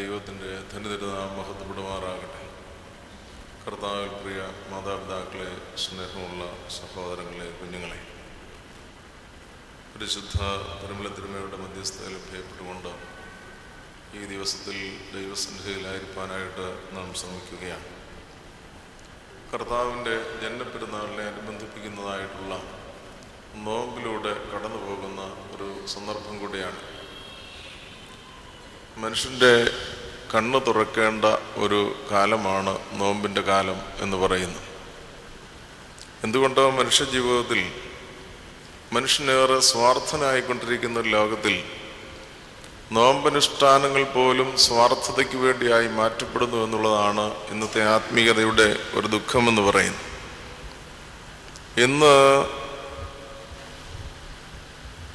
ദൈവത്തിൻ്റെ ധന്യതിരുനാമം മഹത്വപ്പെടുമാറാകട്ടെ. കർത്താവിൽ പ്രിയ മാതാപിതാക്കളെ, സ്നേഹമുള്ള സഹോദരങ്ങളെ, കുഞ്ഞുങ്ങളെ, പരിശുദ്ധ പരിമള തിരുമയുടെ മധ്യസ്ഥതയിൽ ഭയപ്പെട്ടുകൊണ്ട് ഈ ദിവസത്തിൽ ദൈവസന്നിധിയിലായിരിക്കാനായിട്ട് നാം ശ്രമിക്കുകയാണ്. കർത്താവിൻ്റെ ജന്മപ്പെരുന്നാളിനെ അനുബന്ധിപ്പിക്കുന്നതായിട്ടുള്ള നോമ്പിലൂടെ കടന്നു പോകുന്ന ഒരു സന്ദർഭം കൂടിയാണ്. മനുഷ്യൻ്റെ കണ്ണ് തുറക്കേണ്ട ഒരു കാലമാണ് നോമ്പിൻ്റെ കാലം എന്ന് പറയുന്നു. എന്തുകൊണ്ടോ മനുഷ്യ ജീവിതത്തിൽ മനുഷ്യനേറെ സ്വാർത്ഥനായിക്കൊണ്ടിരിക്കുന്ന ഒരു ലോകത്തിൽ നോമ്പനുഷ്ഠാനങ്ങൾ പോലും സ്വാർത്ഥതയ്ക്ക് വേണ്ടിയായി മാറ്റപ്പെടുന്നു എന്നുള്ളതാണ് ഇന്നത്തെ ആത്മീയതയുടെ ഒരു ദുഃഖമെന്ന് പറയുന്നത്. ഇന്ന്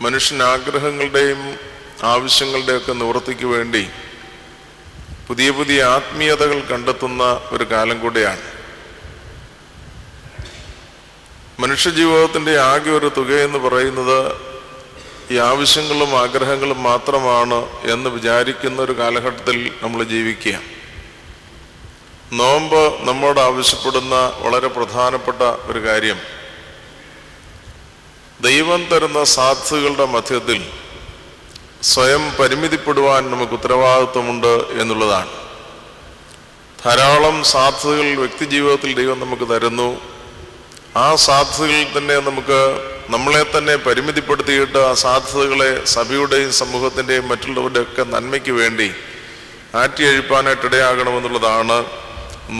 മനുഷ്യൻ ആഗ്രഹങ്ങളുടെയും ആവശ്യങ്ങളുടെയൊക്കെ നിവൃത്തിക്ക് വേണ്ടി പുതിയ പുതിയ ആത്മീയതകൾ കണ്ടെത്തുന്ന ഒരു കാലം കൂടിയാണ്. മനുഷ്യജീവിതത്തിൻ്റെ ആകെ ഒരു തുകയെന്ന് പറയുന്നത് ഈ ആവശ്യങ്ങളും ആഗ്രഹങ്ങളും മാത്രമാണ് എന്ന് വിചാരിക്കുന്ന ഒരു കാലഘട്ടത്തിൽ നമ്മൾ ജീവിക്കുക. നോമ്പ് നമ്മോട് ആവശ്യപ്പെടുന്ന വളരെ പ്രധാനപ്പെട്ട ഒരു കാര്യം ദൈവം തരുന്ന സാധ്യതകളുടെ മധ്യത്തിൽ സ്വയം പരിമിതിപ്പെടുവാൻ നമുക്ക് ഉത്തരവാദിത്വമുണ്ട് എന്നുള്ളതാണ്. ധാരാളം സാധ്യതകൾ വ്യക്തിജീവിതത്തിൽ ദൈവം നമുക്ക് തരുന്നു. ആ സാധ്യതകളിൽ തന്നെ നമുക്ക് നമ്മളെ തന്നെ പരിമിതിപ്പെടുത്തിയിട്ട് ആ സാധ്യതകളെ സഭയുടെയും സമൂഹത്തിൻ്റെയും മറ്റുള്ളവരുടെയൊക്കെ നന്മയ്ക്ക് വേണ്ടി ആറ്റിയഴിപ്പാനായിട്ട് ഇടയാകണമെന്നുള്ളതാണ്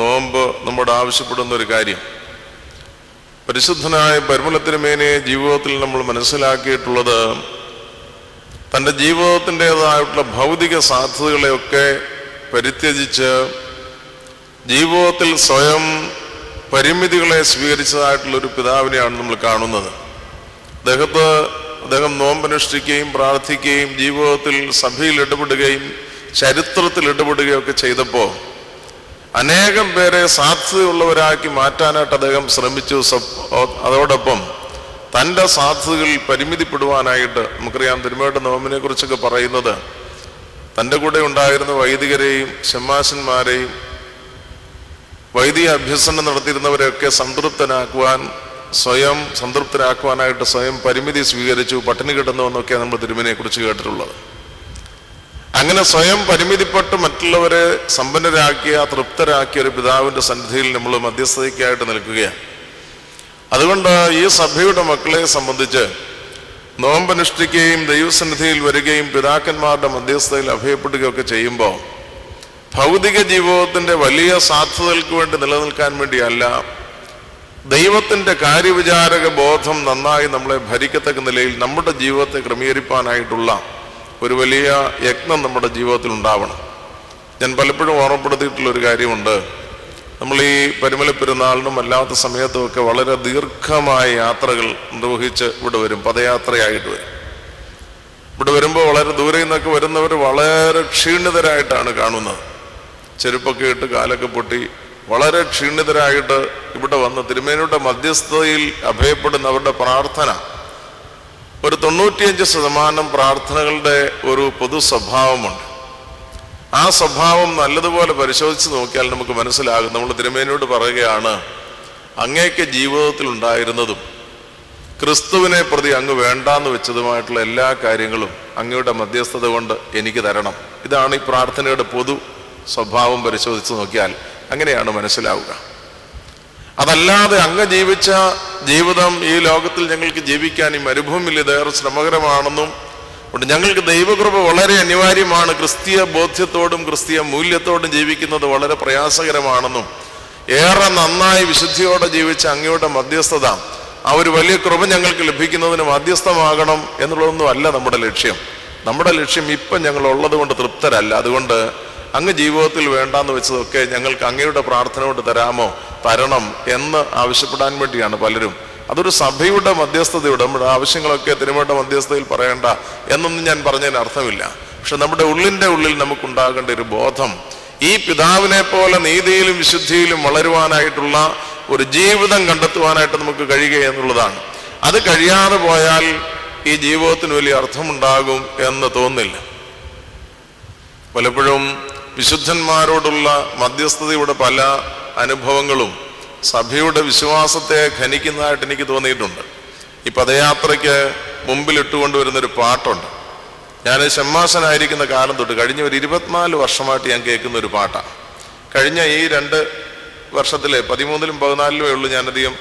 നോമ്പ് നമ്മോട് ആവശ്യപ്പെടുന്ന ഒരു കാര്യം. പരിശുദ്ധനായ പരിമള തിരുമേനിയെ ജീവിതത്തിൽ നമ്മൾ മനസ്സിലാക്കിയിട്ടുള്ളത് തൻ്റെ ജീവിതത്തിൻ്റെതായിട്ടുള്ള ഭൗതിക സാധ്യതകളെയൊക്കെ പരിത്യജിച്ച് ജീവിതത്തിൽ സ്വയം പരിമിതികളെ സ്വീകരിച്ചതായിട്ടുള്ളൊരു പിതാവിനെയാണ് നമ്മൾ കാണുന്നത്. അദ്ദേഹം നോമ്പനുഷ്ഠിക്കുകയും പ്രാർത്ഥിക്കുകയും ജീവിതത്തിൽ സഭയിൽ ഇടപെടുകയും ചരിത്രത്തിൽ ഇടപെടുകയും ഒക്കെ ചെയ്തപ്പോൾ അനേകം പേരെ സാധ്യതയുള്ളവരാക്കി മാറ്റാനായിട്ട് അദ്ദേഹം ശ്രമിച്ചു. അതോടൊപ്പം തൻ്റെ സാധ്യതകൾ പരിമിതിപ്പെടുവാനായിട്ട് നമുക്കറിയാം. തിരുമേയുടെ നോമ്പിനെ കുറിച്ചൊക്കെ പറയുന്നത് തൻ്റെ കൂടെ ഉണ്ടായിരുന്ന വൈദികരെയും ഷമ്മാശന്മാരെയും വൈദിക അഭ്യസനം നടത്തിയിരുന്നവരെയൊക്കെ സംതൃപ്തരാക്കുവാനായിട്ട് സ്വയം പരിമിതി സ്വീകരിച്ചു, പട്ടിണി കിടന്നു എന്നൊക്കെ നമ്മൾ തിരുമേനിയെ കുറിച്ച് കേട്ടിട്ടുള്ളത്. അങ്ങനെ സ്വയം പരിമിതിപ്പെട്ട് മറ്റുള്ളവരെ സമ്പന്നരാക്കിയ തൃപ്തരാക്കിയ ഒരു പിതാവിൻ്റെ സന്നിധിയിൽ നമ്മൾ മധ്യസ്ഥതയ്ക്കായിട്ട് നിൽക്കുകയാണ്. അതുകൊണ്ട് ഈ സഭയുടെ മക്കളെ സംബന്ധിച്ച് നോമ്പനുഷ്ഠിക്കുകയും ദൈവസന്നിധിയിൽ വരികയും പിതാക്കന്മാരുടെ മധ്യസ്ഥതയിൽ അഭയപ്പെടുകയൊക്കെ ചെയ്യുമ്പോൾ ഭൗതിക ജീവിതത്തിൻ്റെ വലിയ സാധ്യതകൾക്ക് വേണ്ടി നിലനിൽക്കാൻ വേണ്ടിയല്ല, ദൈവത്തിൻ്റെ കാര്യവിചാരക ബോധം നന്നായി നമ്മളെ ഭരിക്കത്തക്ക നിലയിൽ നമ്മുടെ ജീവിതത്തെ ക്രമീകരിക്കാനായിട്ടുള്ള ഒരു വലിയ യജ്ഞം നമ്മുടെ ജീവിതത്തിൽ ഉണ്ടാവണം. ഞാൻ പലപ്പോഴും ഓർമ്മപ്പെടുത്തിയിട്ടുള്ളൊരു കാര്യമുണ്ട്. നമ്മൾ ഈ പരിമള പെരുന്നാളിനും അല്ലാത്ത സമയത്തുമൊക്കെ വളരെ ദീർഘമായ യാത്രകൾ നിർവഹിച്ച് ഇവിടെ വരും, പദയാത്രയായിട്ട് വരും. ഇവിടെ വരുമ്പോൾ വളരെ ദൂരെ നിന്നൊക്കെ വരുന്നവർ വളരെ ക്ഷീണിതരായിട്ടാണ് കാണുന്നത്. ചെരുപ്പൊക്കെ ഇട്ട് കാലൊക്കെ പൊട്ടി വളരെ ക്ഷീണിതരായിട്ട് ഇവിടെ വന്ന് തിരുമേനിയുടെ മധ്യസ്ഥതയിൽ അഭയപ്പെടുന്നവരുടെ പ്രാർത്ഥന, ഒരു 95% പ്രാർത്ഥനകളുടെ ഒരു പൊതു സ്വഭാവമുണ്ട്. ആ സ്വഭാവം നല്ലതുപോലെ പരിശോധിച്ച് നോക്കിയാൽ നമുക്ക് മനസ്സിലാകും. നമ്മൾ തിരുമേനിയോട് പറയുകയാണ്, അങ്ങേക്ക് ജീവിതത്തിൽ ഉണ്ടായിരുന്നതും ക്രിസ്തുവിനെ പ്രതി അങ്ങ് വേണ്ടാന്ന് വെച്ചതുമായിട്ടുള്ള എല്ലാ കാര്യങ്ങളും അങ്ങയുടെ മധ്യസ്ഥത കൊണ്ട് എനിക്ക് തരണം. ഇതാണ് ഈ പ്രാർത്ഥനയുടെ പൊതു സ്വഭാവം. പരിശോധിച്ച് നോക്കിയാൽ അങ്ങനെയാണ് മനസ്സിലാവുക. അതല്ലാതെ അങ്ങ് ജീവിച്ച ജീവിതം ഈ ലോകത്തിൽ ഞങ്ങൾക്ക് ജീവിക്കാൻ ഈ മരുഭൂമിയിൽ ഇതേറെ ശ്രമകരമാണെന്നും ഞങ്ങൾക്ക് ദൈവകൃപ വളരെ അനിവാര്യമാണ്, ക്രിസ്തീയ ബോധ്യത്തോടും ക്രിസ്തീയ മൂല്യത്തോടും ജീവിക്കുന്നത് വളരെ പ്രയാസകരമാണെന്നും ഏറെ നന്നായി വിശുദ്ധിയോടെ ജീവിച്ച അങ്ങയുടെ മധ്യസ്ഥത ആ ഒരു വലിയ കൃപ ഞങ്ങൾക്ക് ലഭിക്കുന്നതിന് മധ്യസ്ഥമാകണം എന്നുള്ളതൊന്നും അല്ല നമ്മുടെ ലക്ഷ്യം. നമ്മുടെ ലക്ഷ്യം ഇപ്പം ഞങ്ങൾ ഉള്ളത് കൊണ്ട് തൃപ്തരല്ല. അതുകൊണ്ട് അങ്ങ് ജീവിതത്തിൽ വേണ്ടാന്ന് വെച്ചതൊക്കെ ഞങ്ങൾക്ക് അങ്ങയുടെ പ്രാർത്ഥന കൊണ്ട് തരണം എന്ന് ആവശ്യപ്പെടാൻ വേണ്ടിയാണ് പലരും. അതൊരു സഭയുടെ മധ്യസ്ഥതയുടെ നമ്മുടെ ആവശ്യങ്ങളൊക്കെ തിരുമേനിയുടെ മധ്യസ്ഥതയിൽ പറയേണ്ട എന്നൊന്നും ഞാൻ പറഞ്ഞതിന് അർത്ഥമില്ല. പക്ഷെ നമ്മുടെ ഉള്ളിൽ നമുക്കുണ്ടാകേണ്ട ഒരു ബോധം, ഈ പിതാവിനെ പോലെ നീതിയിലും വിശുദ്ധിയിലും വളരുവാനായിട്ടുള്ള ഒരു ജീവിതം കണ്ടെത്തുവാനായിട്ട് നമുക്ക് കഴിയുക എന്നുള്ളതാണ്. അത് കഴിയാതെ പോയാൽ ഈ ജീവിതത്തിന് വലിയ അർത്ഥമുണ്ടാകും എന്ന് തോന്നുന്നില്ല. പലപ്പോഴും വിശുദ്ധന്മാരോടുള്ള മധ്യസ്ഥതയുടെ പല അനുഭവങ്ങളും സഭയുടെ വിശ്വാസത്തെ ഖനിക്കുന്നതായിട്ട് എനിക്ക് തോന്നിയിട്ടുണ്ട്. ഈ പദയാത്രയ്ക്ക് മുമ്പിലിട്ടുകൊണ്ടുവരുന്നൊരു പാട്ടുണ്ട്. ഞാൻ ഷമ്മാസനായിരിക്കുന്ന കാലം തൊട്ട് കഴിഞ്ഞ ഒരു 24 വർഷമായിട്ട് ഞാൻ കേൾക്കുന്ന ഒരു പാട്ടാണ്. കഴിഞ്ഞ ഈ 2 വർഷത്തിലെ 13ലും 14ലും ഉള്ളൂ ഞാനധികം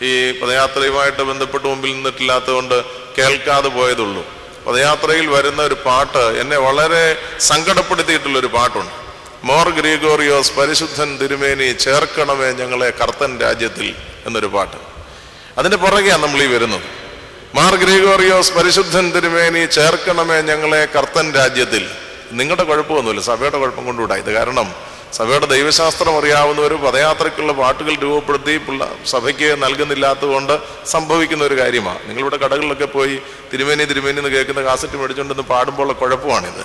ഈ പദയാത്രയുമായിട്ട് ബന്ധപ്പെട്ട് മുമ്പിൽ നിന്നിട്ടില്ലാത്തതുകൊണ്ട് കേൾക്കാതെ പോയതുള്ളൂ. പദയാത്രയിൽ വരുന്ന ഒരു പാട്ട് എന്നെ വളരെ സങ്കടപ്പെടുത്തിയിട്ടുള്ളൊരു പാട്ടുണ്ട്. മോർ ഗ്രിഗോറിയോസ് പരിശുദ്ധൻ തിരുമേനി ചേർക്കണമേ ഞങ്ങളെ കർത്തൻ രാജ്യത്തിൽ എന്നൊരു പാട്ട്. അതിന്റെ പുറകെയാണ് നമ്മൾ ഈ വരുന്നത്. മാർ ഗ്രിഗോറിയോസ് പരിശുദ്ധൻ തിരുമേനി ചേർക്കണമേ ഞങ്ങളെ കർത്തൻ രാജ്യത്തിൽ. നിങ്ങളുടെ കുഴപ്പമൊന്നുമില്ല, സഭയുടെ കുഴപ്പം കൊണ്ടുകൂടാ ഇത്. കാരണം സഭയുടെ ദൈവശാസ്ത്രം അറിയാവുന്നവർ പദയാത്രയ്ക്കുള്ള പാട്ടുകൾ രൂപപ്പെടുത്തി സഭയ്ക്ക് നൽകുന്നില്ലാത്തതുകൊണ്ട് സംഭവിക്കുന്ന ഒരു കാര്യമാണ്. നിങ്ങളിവിടെ കടകളിലൊക്കെ പോയി തിരുമേനി തിരുമേനി എന്ന് കേൾക്കുന്ന കാസറ്റ് മേടിച്ചുകൊണ്ടെന്ന് പാടുമ്പോഴുള്ള കുഴപ്പമാണിത്.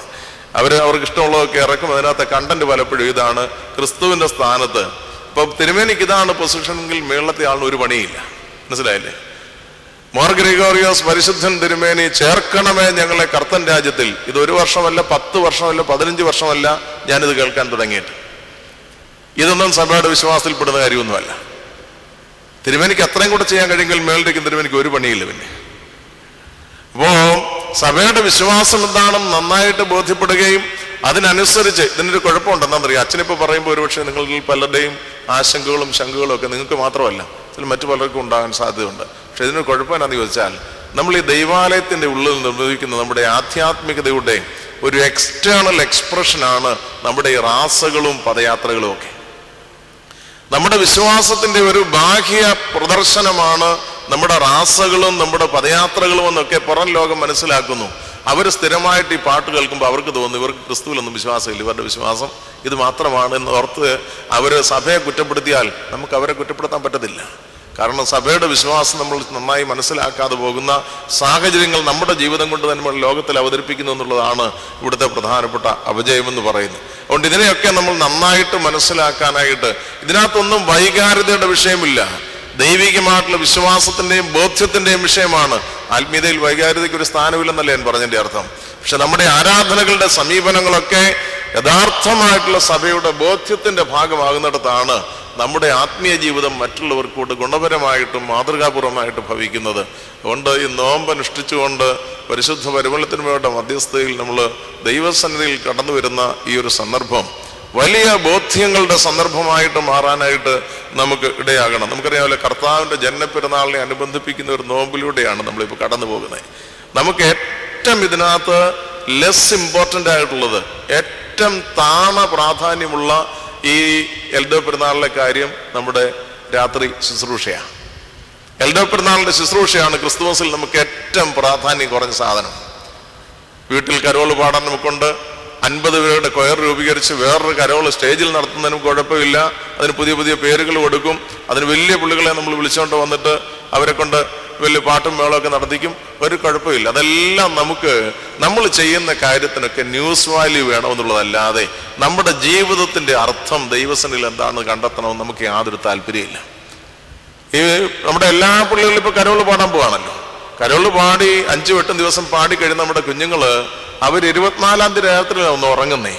അവർക്ക് ഇഷ്ടമുള്ളതൊക്കെ ഇറക്കും. അതിനകത്തെ കണ്ടന്റ് പലപ്പോഴും ഇതാണ് ക്രിസ്തുവിന്റെ സ്ഥാനത്ത്. ഇപ്പൊ തിരുമേനിക്ക് ഇതാണ് പൊസിഷനെങ്കിൽ മേളത്തെ ആളിന് ഒരു പണിയില്ല. മനസ്സിലായില്ലേ? മോർ ഗ്രിഗോറിയോസ് പരിശുദ്ധൻ തിരുമേനി ചേർക്കണമേ ഞങ്ങളെ കർത്തൻ രാജ്യത്തിൽ. ഇത് 1 വർഷമല്ല, 10 വർഷമല്ല, 15 വർഷമല്ല ഞാനിത് കേൾക്കാൻ തുടങ്ങിയിട്ട്. ഇതൊന്നും സഭയുടെ വിശ്വാസത്തിൽപ്പെടുന്ന കാര്യമൊന്നുമല്ല. തിരുമേനിക്ക് അത്രയും കൂടെ ചെയ്യാൻ കഴിയുമെങ്കിൽ മേളിരിക്കും തിരുമേനിക്ക് ഒരു പണിയില്ല. പിന്നെ അപ്പോ സഭയുടെ വിശ്വാസം എന്താണെന്ന് നന്നായിട്ട് ബോധ്യപ്പെടുകയും അതിനനുസരിച്ച് ഇതിനൊരു കുഴപ്പമുണ്ടെന്നറിയാം. അച്ഛനിപ്പോൾ പറയുമ്പോൾ ഒരുപക്ഷെ നിങ്ങളിൽ പലരുടെയും ആശങ്കകളും ശങ്കകളും ഒക്കെ നിങ്ങൾക്ക് മാത്രമല്ല, ചില മറ്റു പലർക്കും ഉണ്ടാകാൻ സാധ്യതയുണ്ട്. പക്ഷെ ഇതിനൊരു കുഴപ്പം എന്നാന്ന് ചോദിച്ചാൽ, നമ്മൾ ഈ ദൈവാലയത്തിന്റെ ഉള്ളിൽ നിർവഹിക്കുന്ന നമ്മുടെ ആധ്യാത്മികതയുടെ ഒരു എക്സ്റ്റേണൽ എക്സ്പ്രഷനാണ് നമ്മുടെ ഈ റാസകളും പദയാത്രകളും ഒക്കെ. നമ്മുടെ വിശ്വാസത്തിന്റെ ഒരു ബാഹ്യ പ്രദർശനമാണ് നമ്മുടെ റാസകളും നമ്മുടെ പദയാത്രകളും എന്നൊക്കെ പുറം ലോകം മനസ്സിലാക്കുന്നു. അവർ സ്ഥിരമായിട്ട് ഈ പാട്ട് കേൾക്കുമ്പോൾ അവർക്ക് തോന്നുന്നു ഇവർക്ക് ക്രിസ്തുവിലൊന്നും വിശ്വാസമില്ല, ഇവരുടെ വിശ്വാസം ഇത് മാത്രമാണ് എന്ന് ഓർത്ത് അവർ സഭയെ കുറ്റപ്പെടുത്തിയാൽ നമുക്ക് അവരെ കുറ്റപ്പെടുത്താൻ പറ്റത്തില്ല. കാരണം സഭയുടെ വിശ്വാസം നമ്മൾ നന്നായി മനസ്സിലാക്കാതെ പോകുന്ന സാഹചര്യങ്ങൾ നമ്മുടെ ജീവിതം കൊണ്ട് തന്നെ നമ്മൾ ലോകത്തിൽ അവതരിപ്പിക്കുന്നു എന്നുള്ളതാണ് ഇവിടുത്തെ പ്രധാനപ്പെട്ട അപജയമെന്ന് പറയുന്നത്. അതുകൊണ്ട് ഇതിനെയൊക്കെ നമ്മൾ നന്നായിട്ട് മനസ്സിലാക്കാനായിട്ട്, ഇതിനകത്തൊന്നും വൈകാരികതയുടെ വിഷയമില്ല, ദൈവികമായിട്ടുള്ള വിശ്വാസത്തിന്റെയും ബോധ്യത്തിന്റെയും വിഷയമാണ്. ആത്മീയതയിൽ വൈകാരികതയ്ക്ക് ഒരു സ്ഥാനമില്ലെന്നല്ല ഞാൻ പറഞ്ഞതിന്റെ അർത്ഥം. പക്ഷെ നമ്മുടെ ആരാധനകളുടെ സമീപനങ്ങളൊക്കെ യഥാർത്ഥമായിട്ടുള്ള സഭയുടെ ബോധ്യത്തിന്റെ ഭാഗമാകുന്നിടത്താണ് നമ്മുടെ ആത്മീയ ജീവിതം മറ്റുള്ളവർക്കൂട്ട് ഗുണപരമായിട്ടും മാതൃകാപൂർവമായിട്ടും ഭവിക്കുന്നത്. അതുകൊണ്ട് ഈ നോമ്പ് അനുഷ്ഠിച്ചുകൊണ്ട് പരിശുദ്ധ പരിമളത്തിന്മയുടെ മധ്യസ്ഥതയിൽ നമ്മൾ ദൈവസന്നിധിയിൽ കടന്നു വരുന്ന ഈ ഒരു സന്ദർഭം വലിയ ബോധ്യങ്ങളുടെ സന്ദർഭമായിട്ട് മാറാനായിട്ട് നമുക്ക് ഇടയാകണം. നമുക്കറിയാമല്ലോ, കർത്താവിന്റെ ജന്മപ്പെരുന്നാളിനെ അനുബന്ധിപ്പിക്കുന്ന ഒരു നോമ്പിലൂടെയാണ് നമ്മളിപ്പോൾ കടന്നു പോകുന്നത്. നമുക്ക് ഏറ്റവും ഇതിനകത്ത് ലെസ് ഇമ്പോർട്ടൻ്റ് ആയിട്ടുള്ളത്, ഏറ്റവും താണ പ്രാധാന്യമുള്ള ഈ എൽദോ പെരുന്നാളിലെ കാര്യം നമ്മുടെ രാത്രി ശുശ്രൂഷയാണ്. എൽദോ പെരുന്നാളിന്റെ ശുശ്രൂഷയാണ് ക്രിസ്തുമസിൽ നമുക്ക് ഏറ്റവും പ്രാധാന്യം കുറഞ്ഞ സാധനം. വീട്ടിൽ കരോള് പാടാൻ നമുക്കുണ്ട്. 50 പേരുടെ കൊയർ രൂപീകരിച്ച് വേറൊരു കരോള് സ്റ്റേജിൽ നടത്തുന്നതിനും കുഴപ്പമില്ല. അതിന് പുതിയ പുതിയ പേരുകൾ കൊടുക്കും. അതിന് വലിയ പുള്ളികളെ നമ്മൾ വിളിച്ചുകൊണ്ട് വന്നിട്ട് അവരെ കൊണ്ട് വലിയ പാട്ടും മേളമൊക്കെ നടത്തിക്കും. ഒരു കുഴപ്പമില്ല. അതെല്ലാം നമുക്ക് നമ്മൾ ചെയ്യുന്ന കാര്യത്തിനൊക്കെ ന്യൂസ് വാല്യൂ വേണമെന്നുള്ളതല്ലാതെ നമ്മുടെ ജീവിതത്തിന്റെ അർത്ഥം ദൈവസന്നിധിയിൽ എന്താണെന്ന് കണ്ടെത്തണമെന്ന് നമുക്ക് യാതൊരു താല്പര്യമില്ല. ഈ നമ്മുടെ എല്ലാ പുള്ളികളും ഇപ്പൊ കരോള് പാടാൻ പോവാണല്ലോ. കരോള് പാടി 5-8 ദിവസം പാടി കഴിയുന്ന നമ്മുടെ കുഞ്ഞുങ്ങള് അവർ 24-ാം തീയതി രാത്രി ഒന്ന് ഉറങ്ങുന്നേ.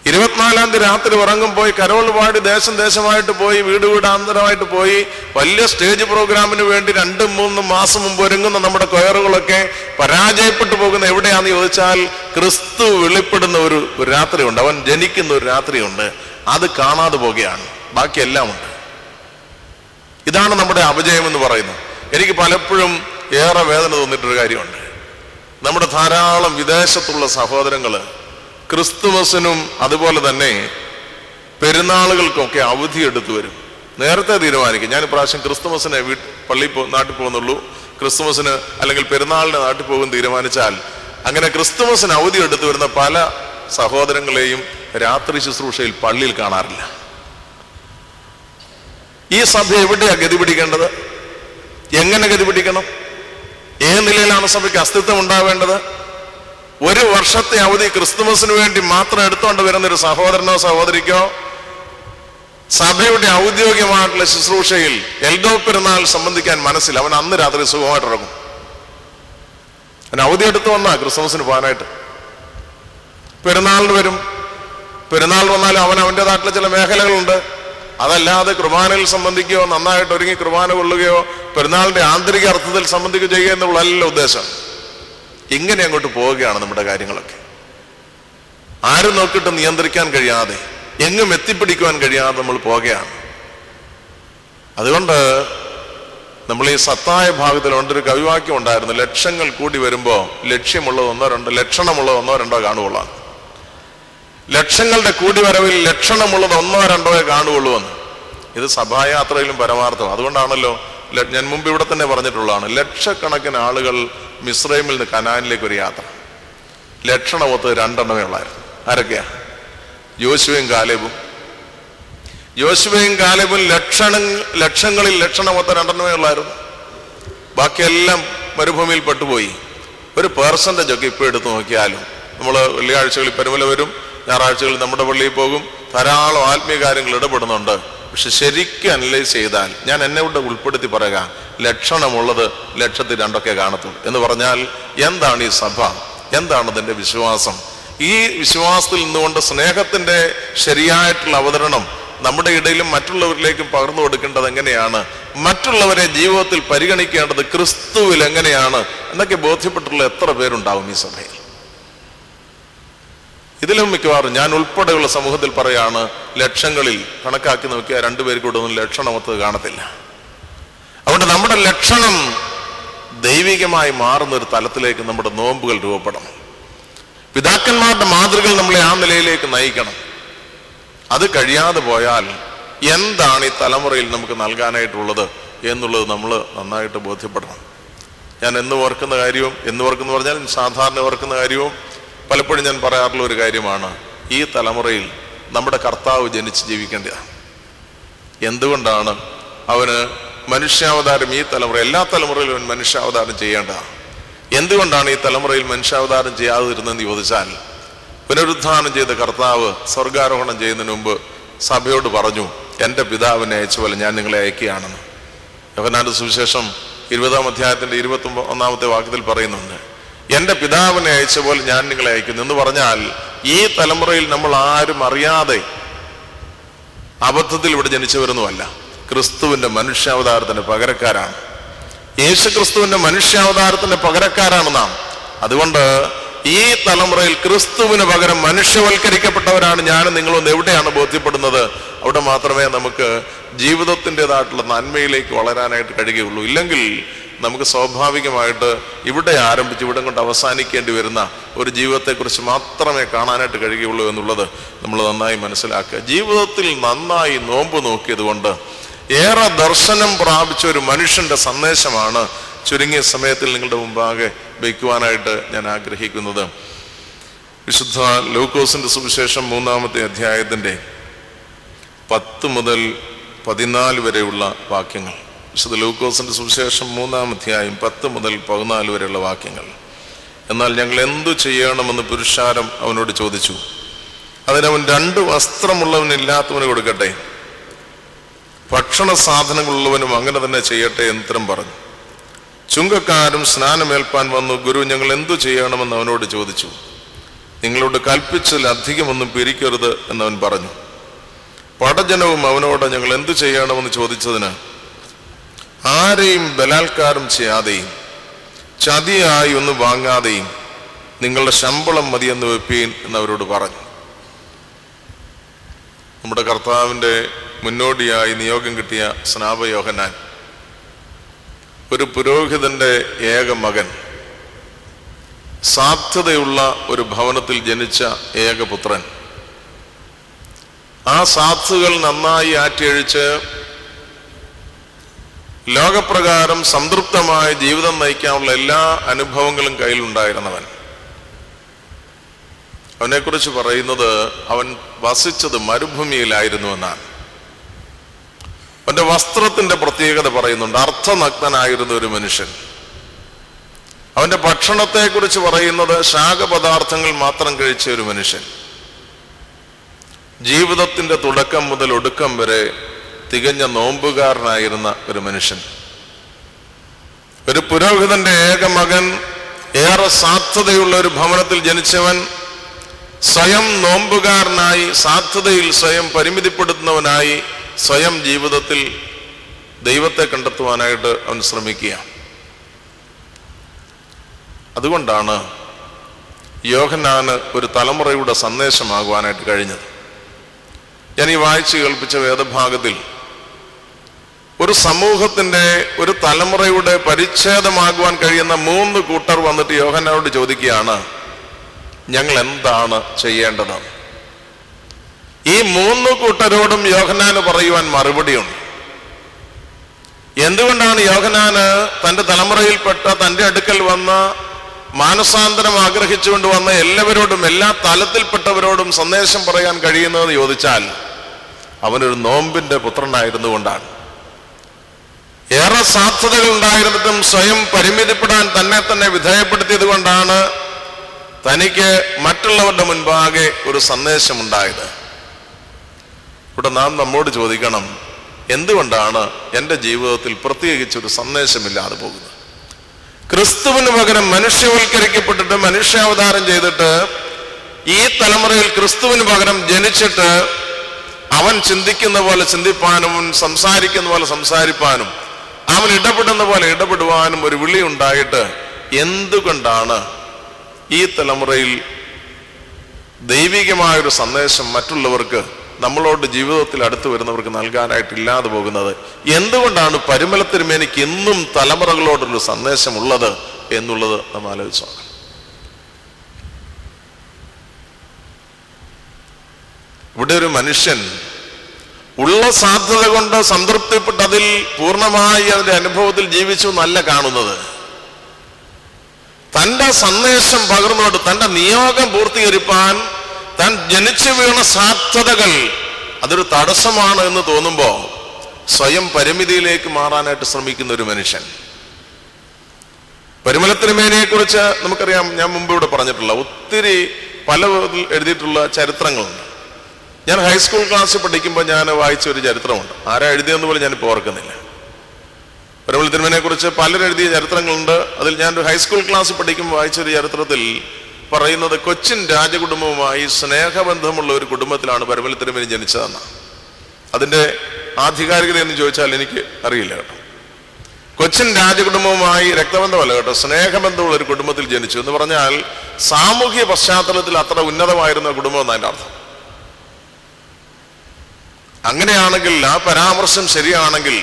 24-ാം തീയതി രാത്രി ഉറങ്ങുമ്പോൾ കരോൾ പാടി ദേശമായിട്ട് പോയി വീട് വീടാന്തരമായിട്ട് പോയി വലിയ സ്റ്റേജ് പ്രോഗ്രാമിന് വേണ്ടി 2-3 മാസം മുമ്പ് ഒരുങ്ങുന്ന നമ്മുടെ കൊയറുകളൊക്കെ പരാജയപ്പെട്ടു പോകുന്ന എവിടെയാണെന്ന് ചോദിച്ചാൽ, ക്രിസ്തു വെളിപ്പെടുന്ന ഒരു രാത്രിയുണ്ട്, അവൻ ജനിക്കുന്ന ഒരു രാത്രിയുണ്ട്. അത് കാണാതെ പോകുകയാണ്. ബാക്കിയെല്ലാം ഉണ്ട്. ഇതാണ് നമ്മുടെ അപജയം എന്ന് പറയുന്നത്. എനിക്ക് പലപ്പോഴും ഏറെ വേദന തോന്നിയിട്ടൊരു കാര്യമുണ്ട്. നമ്മുടെ ധാരാളം വിദേശത്തുള്ള സഹോദരങ്ങള് ക്രിസ്തുമസിനും അതുപോലെ തന്നെ പെരുന്നാളുകൾക്കൊക്കെ അവധിയെടുത്തു വരും. നേരത്തെ തീരുമാനിക്കും, ഞാൻ ഇപ്രാവശ്യം ക്രിസ്തുമസിന് നാട്ടിൽ പോകുന്നുള്ളൂ, ക്രിസ്തുമസിന് അല്ലെങ്കിൽ പെരുന്നാളിന് നാട്ടിൽ പോകും തീരുമാനിച്ചാൽ, അങ്ങനെ ക്രിസ്തുമസിന് അവധി എടുത്തു വരുന്ന പല സഹോദരങ്ങളെയും രാത്രി ശുശ്രൂഷയിൽ പള്ളിയിൽ കാണാറില്ല. ഈ സഭ എവിടെയാ ഗതി പിടിക്കേണ്ടത്? എങ്ങനെ ഗതി പിടിക്കണം? ഏത് നിലയിലാണ് സഭയ്ക്ക് അസ്തിത്വം ഉണ്ടാവേണ്ടത്? 1 വർഷത്തെ അവധി ക്രിസ്തുമസിന് വേണ്ടി മാത്രം എടുത്തുകൊണ്ട് വരുന്നൊരു സഹോദരനോ സഹോദരിക്കോ സഭയുടെ ഔദ്യോഗികമായിട്ടുള്ള ശുശ്രൂഷയിൽ എൽദോ പെരുന്നാൾ സംബന്ധിക്കാൻ മനസ്സിൽ അവൻ അന്ന് രാത്രി സുഖമായിട്ട് ഇറങ്ങും. അവൻ അവധി എടുത്തു വന്നാ ക്രിസ്തുമസിന് പോകാനായിട്ട്. പെരുന്നാളിന് വരും, പെരുന്നാൾ വന്നാലും അവൻ്റെതായിട്ടുള്ള ചില മേഖലകളുണ്ട്. അതല്ലാതെ കുർബാനയിൽ സംബന്ധിക്കുകയോ നന്നായിട്ട് ഒരുങ്ങി കുർബാന കൊള്ളുകയോ പെരുന്നാളിന്റെ ആന്തരിക അർത്ഥത്തിൽ സംബന്ധിക്കുകയോ ചെയ്യുക എന്നുള്ളതല്ല ഉദ്ദേശം. ഇങ്ങനെ അങ്ങോട്ട് പോവുകയാണ് നമ്മുടെ കാര്യങ്ങളൊക്കെ. ആരും നോക്കിയിട്ട് നിയന്ത്രിക്കാൻ കഴിയാതെ, എങ്ങും എത്തിപ്പിടിക്കുവാൻ കഴിയാതെ നമ്മൾ പോവുകയാണ്. അതുകൊണ്ട് നമ്മൾ ഈ സത്തായ ഭാഗത്തിൽ ഒരു കവിവാക്യം ഉണ്ടായിരുന്നു, ലക്ഷങ്ങൾ കൂടി വരുമ്പോൾ ലക്ഷ്യമുള്ളത് ഒന്നോ രണ്ടോ, ലക്ഷണമുള്ളത് ഒന്നോ രണ്ടോ കാണുകയുള്ളൂ. ലക്ഷങ്ങളുടെ കൂടിവരവിൽ ലക്ഷണമുള്ളത് ഒന്നോ രണ്ടോയെ കാണുകയുള്ളൂ എന്ന്. ഇത് സഭായാത്രയിലും പരമാർത്ഥം. അതുകൊണ്ടാണല്ലോ ഞാൻ മുമ്പ് ഇവിടെ തന്നെ പറഞ്ഞിട്ടുള്ളതാണ്, ലക്ഷക്കണക്കിന് ആളുകൾ മിസ്രൈമിൽ നിന്ന് കനാനിലേക്ക് ഒരു യാത്ര. ലക്ഷണമൊത്ത് രണ്ടെണ്ണമേ ഉള്ളായിരുന്നു. ആരൊക്കെയാ? യോശുവയും കാലേബും. യോശുവയും കാലേബും ലക്ഷങ്ങളിൽ ലക്ഷണമൊത്ത രണ്ടെണ്ണമേ ഉള്ളായിരുന്നു. ബാക്കിയെല്ലാം മരുഭൂമിയിൽ പെട്ടുപോയി. ഒരു പേഴ്സൻ്റേജ് ഒക്കെ ഇപ്പോൾ എടുത്ത് നോക്കിയാലും, നമ്മൾ വെള്ളിയാഴ്ചകളിൽ പരുമല വരും, ഞായറാഴ്ചകളിൽ നമ്മുടെ പള്ളിയിൽ പോകും, ധാരാളം ആത്മീയ കാര്യങ്ങൾ ഇടപെടുന്നുണ്ട്. പക്ഷെ ശരിക്കും അനലൈസ് ചെയ്താൽ, ഞാൻ എന്നെ കൊണ്ട് ഉൾപ്പെടുത്തി പറയുക, ലക്ഷണമുള്ളത് 1,200,000 കാണത്തുള്ളൂ. എന്ന് പറഞ്ഞാൽ എന്താണ് ഈ സഭ? എന്താണ് ഇതിൻ്റെ വിശ്വാസം? ഈ വിശ്വാസത്തിൽ നിന്നുകൊണ്ട് സ്നേഹത്തിന്റെ ശരിയായിട്ടുള്ള അവതരണം നമ്മുടെ ഇടയിലും മറ്റുള്ളവരിലേക്കും പകർന്നു കൊടുക്കേണ്ടത് എങ്ങനെയാണ്, മറ്റുള്ളവരെ ജീവിതത്തിൽ പരിഗണിക്കേണ്ടത് ക്രിസ്തുവിൽ എങ്ങനെയാണ് എന്നൊക്കെ ബോധ്യപ്പെട്ടുള്ള എത്ര പേരുണ്ടാവും ഈ സഭയിൽ? ഇതിലും മിക്കവാറും ഞാൻ ഉൾപ്പെടെയുള്ള സമൂഹത്തിൽ പറയാണ്, ലക്ഷങ്ങളിൽ കണക്കാക്കി നോക്കിയാൽ 2 പേർക്ക് കൂടെ ഒന്നും ലക്ഷണമൊത്തത് കാണത്തില്ല. അതുകൊണ്ട് നമ്മുടെ ലക്ഷണം ദൈവികമായി മാറുന്നൊരു തലത്തിലേക്ക് നമ്മുടെ നോമ്പുകൾ രൂപപ്പെടണം. പിതാക്കന്മാരുടെ മാതൃകകൾ നമ്മളെ ആ നിലയിലേക്ക് നയിക്കണം. അത് കഴിയാതെ പോയാൽ എന്താണ് ഈ തലമുറയിൽ നമുക്ക് നൽകാനായിട്ടുള്ളത് എന്നുള്ളത് നമ്മൾ നന്നായിട്ട് ബോധ്യപ്പെടണം. ഞാൻ എന്ന് ഓർക്കുന്ന പറഞ്ഞാൽ സാധാരണ ഓർക്കുന്ന കാര്യവും പലപ്പോഴും ഞാൻ പറയാറുള്ള ഒരു കാര്യമാണ്, ഈ തലമുറയിൽ നമ്മുടെ കർത്താവ് ജനിച്ച് ജീവിക്കേണ്ടതാണ്. എന്തുകൊണ്ടാണ് അവന് മനുഷ്യാവതാരം ഈ തലമുറ, എല്ലാ തലമുറയിലും അവൻ മനുഷ്യാവതാരം ചെയ്യേണ്ടതാണ്? എന്തുകൊണ്ടാണ് ഈ തലമുറയിൽ മനുഷ്യാവതാരം ചെയ്യാതിരുന്നതെന്ന് ചോദിച്ചാൽ, പുനരുദ്ധാനം ചെയ്ത കർത്താവ് സ്വർഗാരോഹണം ചെയ്യുന്നതിന് മുമ്പ് സഭയോട് പറഞ്ഞു, എൻ്റെ പിതാവിനെ അയച്ച പോലെ ഞാൻ നിങ്ങളെ അയക്കുകയാണെന്ന്. യോഹന്നാന്റെ സുവിശേഷം 20-ാം അധ്യായത്തിന്റെ 21-ാമത്തെ വാക്യത്തിൽ പറയുന്നുണ്ട്, എൻ്റെ പിതാവിനെ അയച്ച പോലെ ഞാൻ നിങ്ങളെ അയക്കുന്നു എന്ന് പറഞ്ഞാൽ, ഈ തലമുറയിൽ നമ്മൾ ആരും അറിയാതെ അബദ്ധത്തിൽ ഇവിടെ ജനിച്ചവരൊന്നുമല്ല, ക്രിസ്തുവിന്റെ മനുഷ്യാവതാരത്തിന്റെ പകരക്കാരാണ്. യേശു ക്രിസ്തുവിന്റെ മനുഷ്യാവതാരത്തിന്റെ പകരക്കാരാണ് നാം. അതുകൊണ്ട് ഈ തലമുറയിൽ ക്രിസ്തുവിന് പകരം മനുഷ്യവൽക്കരിക്കപ്പെട്ടവരാണ് ഞാനും നിങ്ങളും. എവിടെയാണ് ബോധ്യപ്പെടുന്നത്, അവിടെ മാത്രമേ നമുക്ക് ജീവിതത്തിൻ്റെതായിട്ടുള്ള നന്മയിലേക്ക് വളരാനായിട്ട് കഴിയുകയുള്ളൂ. ഇല്ലെങ്കിൽ നമുക്ക് സ്വാഭാവികമായിട്ട് ഇവിടെ ആരംഭിച്ച് ഇവിടെ കൊണ്ട് അവസാനിക്കേണ്ടി വരുന്ന ഒരു ജീവിതത്തെക്കുറിച്ച് മാത്രമേ കാണാനായിട്ട് കഴിയുകയുള്ളൂ എന്നുള്ളത് നമ്മൾ നന്നായി മനസ്സിലാക്കുക. ജീവിതത്തിൽ നന്നായി നോമ്പ് നോക്കിയത് കൊണ്ട് ഏറെ ദർശനം പ്രാപിച്ച ഒരു മനുഷ്യന്റെ സന്ദേശമാണ് ചുരുങ്ങിയ സമയത്തിൽ നിങ്ങളുടെ മുമ്പാകെ വയ്ക്കുവാനായിട്ട് ഞാൻ ആഗ്രഹിക്കുന്നത്. വിശുദ്ധ ലൂക്കോസിന്റെ സുവിശേഷം 3-ാമത്തെ അധ്യായത്തിന്റെ 10 മുതൽ 14 വരെയുള്ള വാക്യങ്ങൾ. വിശുദ്ധ ലൂക്കോസിന്റെ സുവിശേഷം 3-ാം അധ്യായം 10 മുതൽ 14 വരെയുള്ള വാക്യങ്ങൾ. എന്നാൽ ഞങ്ങൾ എന്തു ചെയ്യണമെന്ന് പുരുഷാരം അവനോട് ചോദിച്ചു. അതിനവൻ 2 വസ്ത്രമുള്ളവനില്ലാത്തവന് കൊടുക്കട്ടെ, ഭക്ഷണ സാധനങ്ങളുള്ളവനും അങ്ങനെ തന്നെ ചെയ്യട്ടെ എന്ന് ഉത്തരം പറഞ്ഞു. ചുങ്കക്കാരും സ്നാനമേൽപ്പാൻ വന്നു. ഗുരു, ഞങ്ങൾ എന്തു ചെയ്യണമെന്ന് അവനോട് ചോദിച്ചു. നിങ്ങളോട് കൽപ്പിച്ചതിൽ അധികമൊന്നും പിരിക്കരുത് എന്നവൻ പറഞ്ഞു. പടജനവും അവനോട് ഞങ്ങൾ എന്തു ചെയ്യണമെന്ന് ചോദിച്ചതിന്, ആരെയും ബലാത്കാരം ചെയ്യാതെയും ചതിയായി ഒന്നും വാങ്ങാതെയും നിങ്ങളുടെ ശമ്പളം മതിയെന്ന് വെപ്പീൻ എന്നവരോട് പറഞ്ഞു. നമ്മുടെ കർത്താവിൻ്റെ മുന്നോടിയായി നിയോഗം കിട്ടിയ സ്നാപക യോഹന്നാൻ, ഒരു പുരോഹിതന്റെ ഏക മകൻ, സാധ്യതയുള്ള ഒരു ഭവനത്തിൽ ജനിച്ച ഏകപുത്രൻ. ആ സാധ്യതകൾ നന്നായി ആറ്റിയഴിച്ച് ലോകപ്രകാരം സംതൃപ്തമായ ജീവിതം നയിക്കാനുള്ള എല്ലാ അനുഭവങ്ങളും കയ്യിലുണ്ടായിരുന്നവൻ. അവനെക്കുറിച്ച് പറയുന്നത് അവൻ വസിച്ചത് മരുഭൂമിയിലായിരുന്നു എന്നാണ്. അവന്റെ വസ്ത്രത്തിന്റെ പ്രത്യേകത പറയുന്നുണ്ട്. അർത്ഥനഗ്നനായിരുന്ന ഒരു മനുഷ്യൻ. അവന്റെ ഭക്ഷണത്തെക്കുറിച്ച് പറയുന്നത് ശാഖപദാർത്ഥങ്ങൾ മാത്രം കഴിച്ച ഒരു മനുഷ്യൻ. ജീവിതത്തിന്റെ തുടക്കം മുതൽ ഒടുക്കം വരെ തികഞ്ഞ നോമ്പുകാരനായിരുന്ന ഒരു മനുഷ്യൻ. ഒരു പുരോഹിതന്റെ ഏക മകൻ, ഏറെ സാധ്യതയുള്ള ഒരു ഭവനത്തിൽ ജനിച്ചവൻ, സ്വയം നോമ്പുകാരനായി, സാധ്യതയിൽ സ്വയം പരിമിതിപ്പെടുത്തുന്നവനായി, സ്വയം ജീവിതത്തിൽ ദൈവത്തെ കണ്ടെത്തുവാനായിട്ട് അവൻ ശ്രമിക്കുക. അതുകൊണ്ടാണ് യോഹന്നാന് ഒരു തലമുറയുടെ സന്ദേശമാകുവാനായിട്ട് കഴിഞ്ഞത്. ഞാൻ ഈ വായിച്ചു കേൾപ്പിച്ച വേദഭാഗത്തിൽ ഒരു സമൂഹത്തിന്റെ, ഒരു തലമുറയുടെ പരിച്ഛേദമാകുവാൻ കഴിയുന്ന 3 കൂട്ടർ വന്നിട്ട് യോഹന്നാനോട് ചോദിക്കുകയാണ്, ഞങ്ങൾ എന്താണ് ചെയ്യേണ്ടത്? ഈ 3 കൂട്ടരോടും യോഹന്നാന് പറയുവാൻ മറുപടിയുണ്ട്. എന്തുകൊണ്ടാണ് യോഹന്നാന് തന്റെ തലമുറയിൽപ്പെട്ട, തന്റെ അടുക്കൽ വന്ന, മാനസാന്തരം ആഗ്രഹിച്ചുകൊണ്ട് വന്ന എല്ലാവരോടും, എല്ലാ തലത്തിൽപ്പെട്ടവരോടും സന്ദേശം പറയാൻ കഴിയുന്നതെന്ന് ചോദിച്ചാൽ, അവനൊരു നോമ്പിന്റെ പുത്രനായിരുന്നു കൊണ്ടാണ്. ഏറെ സാധ്യതകൾ ഉണ്ടായിരുന്നിട്ടും സ്വയം പരിമിതിപ്പെടാൻ തന്നെ വിധേയപ്പെടുത്തിയത് കൊണ്ടാണ് തനിക്ക് മറ്റുള്ളവരുടെ മുൻപാകെ ഒരു സന്ദേശമുണ്ടായത്. ഇവിടെ നാം നമ്മോട് ചോദിക്കണം, എന്തുകൊണ്ടാണ് എൻ്റെ ജീവിതത്തിൽ പ്രത്യേകിച്ചൊരു സന്ദേശമില്ലാതെ പോകുന്നത്? ക്രിസ്തുവിന് പകരം മനുഷ്യവൽക്കരിക്കപ്പെട്ടിട്ട്, മനുഷ്യാവതാരം ചെയ്തിട്ട്, ഈ തലമുറയിൽ ക്രിസ്തുവിന് പകരം ജനിച്ചിട്ട് അവൻ ചിന്തിക്കുന്ന പോലെ ചിന്തിപ്പാനും, സംസാരിക്കുന്ന പോലെ സംസാരിപ്പാനും, അവൻ ഇടപെടുന്ന പോലെ ഇടപെടുവാനും ഒരു വിളി ഉണ്ടായിട്ട് എന്തുകൊണ്ടാണ് ഈ തലമുറയിൽ ദൈവികമായൊരു സന്ദേശം മറ്റുള്ളവർക്ക്, നമ്മളോട് ജീവിതത്തിൽ അടുത്ത് വരുന്നവർക്ക് നൽകാനായിട്ടില്ലാതെ പോകുന്നത്? എന്തുകൊണ്ടാണ് പരിമല തിരുമേനിക്ക് ഇന്നും തലമുറകളോടൊരു സന്ദേശമുള്ളത് എന്നുള്ളത് നമ്മൾ ആലോചിച്ച് നോക്കണം. ഇവിടെ ഒരു മനുഷ്യൻ ഉള്ള സാധ്യത കൊണ്ട് സംതൃപ്തിപ്പെട്ട് അതിൽ പൂർണ്ണമായി അതിന്റെ അനുഭവത്തിൽ ജീവിച്ചു എന്നല്ല കാണുന്നത്. തന്റെ സന്ദേശം പകർന്നോട്, തന്റെ നിയോഗം പൂർത്തീകരിപ്പാൻ താൻ ജനിച്ചു വീണ സാധ്യതകൾ അതൊരു തടസ്സമാണ് എന്ന് തോന്നുമ്പോ സ്വയം പരിമിതിയിലേക്ക് മാറാനായിട്ട് ശ്രമിക്കുന്ന ഒരു മനുഷ്യൻ. പരിമല തിരുമേനിയെ കുറിച്ച് നമുക്കറിയാം, ഞാൻ മുമ്പ് ഇവിടെ പറഞ്ഞിട്ടുള്ള ഒത്തിരി പല എഴുതിയിട്ടുള്ള ചരിത്രങ്ങളുണ്ട്. ഞാൻ ഹൈസ്കൂൾ ക്ലാസ്സിൽ പഠിക്കുമ്പോൾ ഞാൻ വായിച്ച ഒരു ചരിത്രമുണ്ട്. ആരാ എഴുതിയെന്ന് പോലും ഞാനിപ്പോൾ ഓർക്കുന്നില്ല. പരിമല തിരുമേനിയെ കുറിച്ച് പലരും എഴുതിയ ചരിത്രങ്ങളുണ്ട്. അതിൽ ഞാൻ ഒരു ഹൈസ്കൂൾ ക്ലാസ്സിൽ പഠിക്കുമ്പോൾ വായിച്ചൊരു ചരിത്രത്തിൽ പറയുന്നത്, കൊച്ചിൻ രാജകുടുംബവുമായി സ്നേഹബന്ധമുള്ള ഒരു കുടുംബത്തിലാണ് പരിമല തിരുമേനി ജനിച്ചതെന്ന്. അതിന്റെ ആധികാരികത എന്ന് ചോദിച്ചാൽ എനിക്ക് അറിയില്ല കേട്ടോ. കൊച്ചിൻ രാജകുടുംബവുമായി രക്തബന്ധമല്ല കേട്ടോ, സ്നേഹബന്ധമുള്ള ഒരു കുടുംബത്തിൽ ജനിച്ചു എന്ന് പറഞ്ഞാൽ സാമൂഹ്യ പശ്ചാത്തലത്തിൽ അത്ര ഉന്നതമായിരുന്ന കുടുംബം എന്നതിൻ്റെ അർത്ഥം. അങ്ങനെയാണെങ്കിൽ, ആ പരാമർശം ശരിയാണെങ്കിൽ,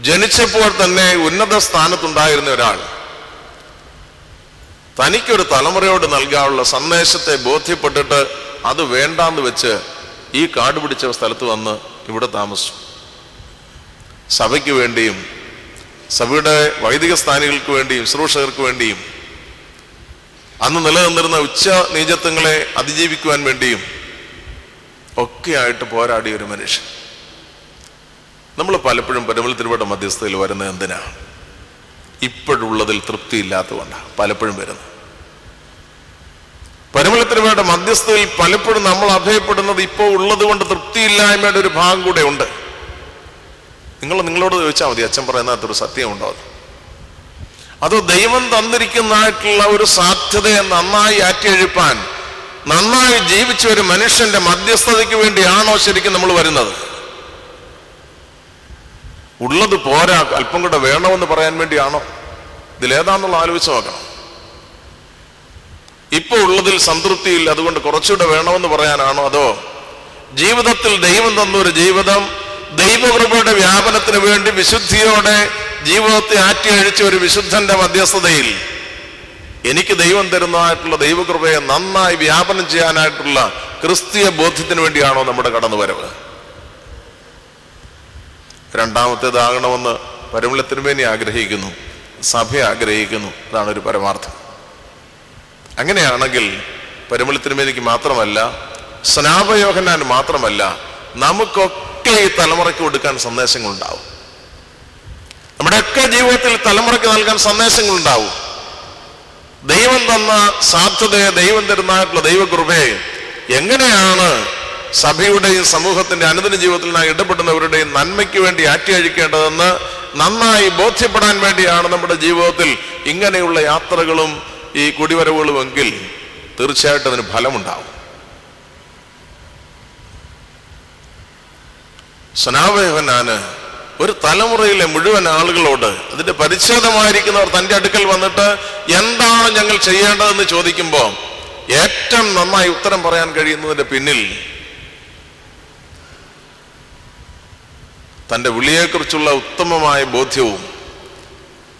ജനിച്ചപ്പോൾ തന്നെ ഉന്നത സ്ഥാനത്തുണ്ടായിരുന്ന ഒരാൾ തനിക്കൊരു തലമുറയോട് നൽകാനുള്ള സന്ദേശത്തെ ബോധ്യപ്പെട്ടിട്ട് അത് വേണ്ടാന്ന് വെച്ച് ഈ കാട് പിടിച്ച സ്ഥലത്ത് വന്ന് ഇവിടെ താമസിച്ചു. സഭയ്ക്ക് വേണ്ടിയും, സഭയുടെ വൈദിക സ്ഥാനികൾക്ക് വേണ്ടിയും, ശുശ്രൂഷകർക്ക് വേണ്ടിയും, അന്ന് നിലനിന്നിരുന്ന ഉച്ച നീചത്വങ്ങളെ അതിജീവിക്കുവാൻ വേണ്ടിയും ഒക്കെയായിട്ട് പോരാടിയ ഒരു മനുഷ്യൻ. നമ്മൾ പലപ്പോഴും പരിമല തിരുമേനിയുടെ മധ്യസ്ഥതയിൽ വരുന്നത് എന്തിനാണ്? ഇപ്പോഴുള്ളതിൽ തൃപ്തിയില്ലാത്തതുകൊണ്ടാണ് പലപ്പോഴും വരുന്നത്. പരിമല തിരുമേനിയുടെ മധ്യസ്ഥതയിൽ പലപ്പോഴും നമ്മൾ അഭയപ്പെടുന്നത് ഇപ്പോൾ ഉള്ളത് കൊണ്ട് തൃപ്തിയില്ലായ്മയുടെ ഒരു ഭാഗം കൂടെ ഉണ്ട്. നിങ്ങളോട് ചോദിച്ചാൽ മതി, അച്ഛൻ പറയുന്നതൊരു സത്യമുണ്ടോ? അതോ ദൈവം തന്നിരിക്കുന്നതായിട്ടുള്ള ഒരു സാധ്യതയെ നന്നായി ആറ്റിയെഴുപ്പാൻ, നന്നായി ജീവിച്ച ഒരു മനുഷ്യന്റെ മധ്യസ്ഥതയ്ക്ക് വേണ്ടിയാണോ ശരിക്കും നമ്മൾ വരുന്നത്? ഉള്ളത് പോരാ, അല്പം കൂടെ വേണമെന്ന് പറയാൻ വേണ്ടിയാണോ? ഇതിലേതാന്നുള്ള ആലോചിച്ച് നോക്കണം. ഇപ്പൊ ഉള്ളതിൽ സംതൃപ്തിയില്ല, അതുകൊണ്ട് കുറച്ചുകൂടെ വേണമെന്ന് പറയാനാണോ? അതോ ജീവിതത്തിൽ ദൈവം തന്നൊരു ജീവിതം, ദൈവകൃപയുടെ വ്യാപനത്തിന് വേണ്ടി വിശുദ്ധിയോടെ ജീവിതത്തെ ആറ്റിയഴിച്ച ഒരു വിശുദ്ധന്റെ മധ്യസ്ഥതയിൽ എനിക്ക് ദൈവം തരുന്നതായിട്ടുള്ള ദൈവകൃപയെ നന്നായി വ്യാപനം ചെയ്യാനായിട്ടുള്ള ക്രിസ്തീയ ബോധ്യത്തിന് വേണ്ടിയാണോ നമ്മുടെ കടന്നുവരവ്? രണ്ടാമത്തേതാകണമെന്ന് പരിമല തിരുമേനി ആഗ്രഹിക്കുന്നു, സഭ ആഗ്രഹിക്കുന്നു. അതാണ് ഒരു പരമാർത്ഥം. അങ്ങനെയാണെങ്കിൽ പരിമല തിരുമേനിക്ക് മാത്രമല്ല, സ്നാപക യോഹന്നാന് മാത്രമല്ല, നമുക്കൊക്കെ ഈ തലമുറയ്ക്ക് കൊടുക്കാൻ സന്ദേശങ്ങളുണ്ടാവും. നമ്മുടെയൊക്കെ ജീവിതത്തിൽ തലമുറയ്ക്ക് നൽകാൻ സന്ദേശങ്ങളുണ്ടാവും. ദൈവം തന്ന സാധ്യതയെ, ദൈവം തരുന്നതായിട്ടുള്ള ദൈവകൃപയെ എങ്ങനെയാണ് സഭയുടെയും സമൂഹത്തിന്റെ അനുദിന ജീവിതത്തിൽ ഇടപെടുന്നവരുടെയും നന്മയ്ക്ക് വേണ്ടി ആറ്റിയഴിക്കേണ്ടതെന്ന് നന്നായി ബോധ്യപ്പെടാൻ വേണ്ടിയാണ് നമ്മുടെ ജീവിതത്തിൽ ഇങ്ങനെയുള്ള യാത്രകളും ഈ കുടിവരവുകളും എങ്കിൽ തീർച്ചയായിട്ടും അതിന് ഫലമുണ്ടാവും. സ്നാപയോഹന്നാന് ഒരു തലമുറയിലെ മുഴുവൻ ആളുകളോട്, അതിന്റെ പരിച്ഛേദമായിരിക്കുന്നവർ തന്റെ അടുക്കൽ വന്നിട്ട് എന്താണ് ഞങ്ങൾ ചെയ്യേണ്ടതെന്ന് ചോദിക്കുമ്പോൾ ഏറ്റവും നന്നായി ഉത്തരം പറയാൻ കഴിയുന്നതിന്റെ പിന്നിൽ തന്റെ വിളിയെക്കുറിച്ചുള്ള ഉത്തമമായ ബോധ്യവും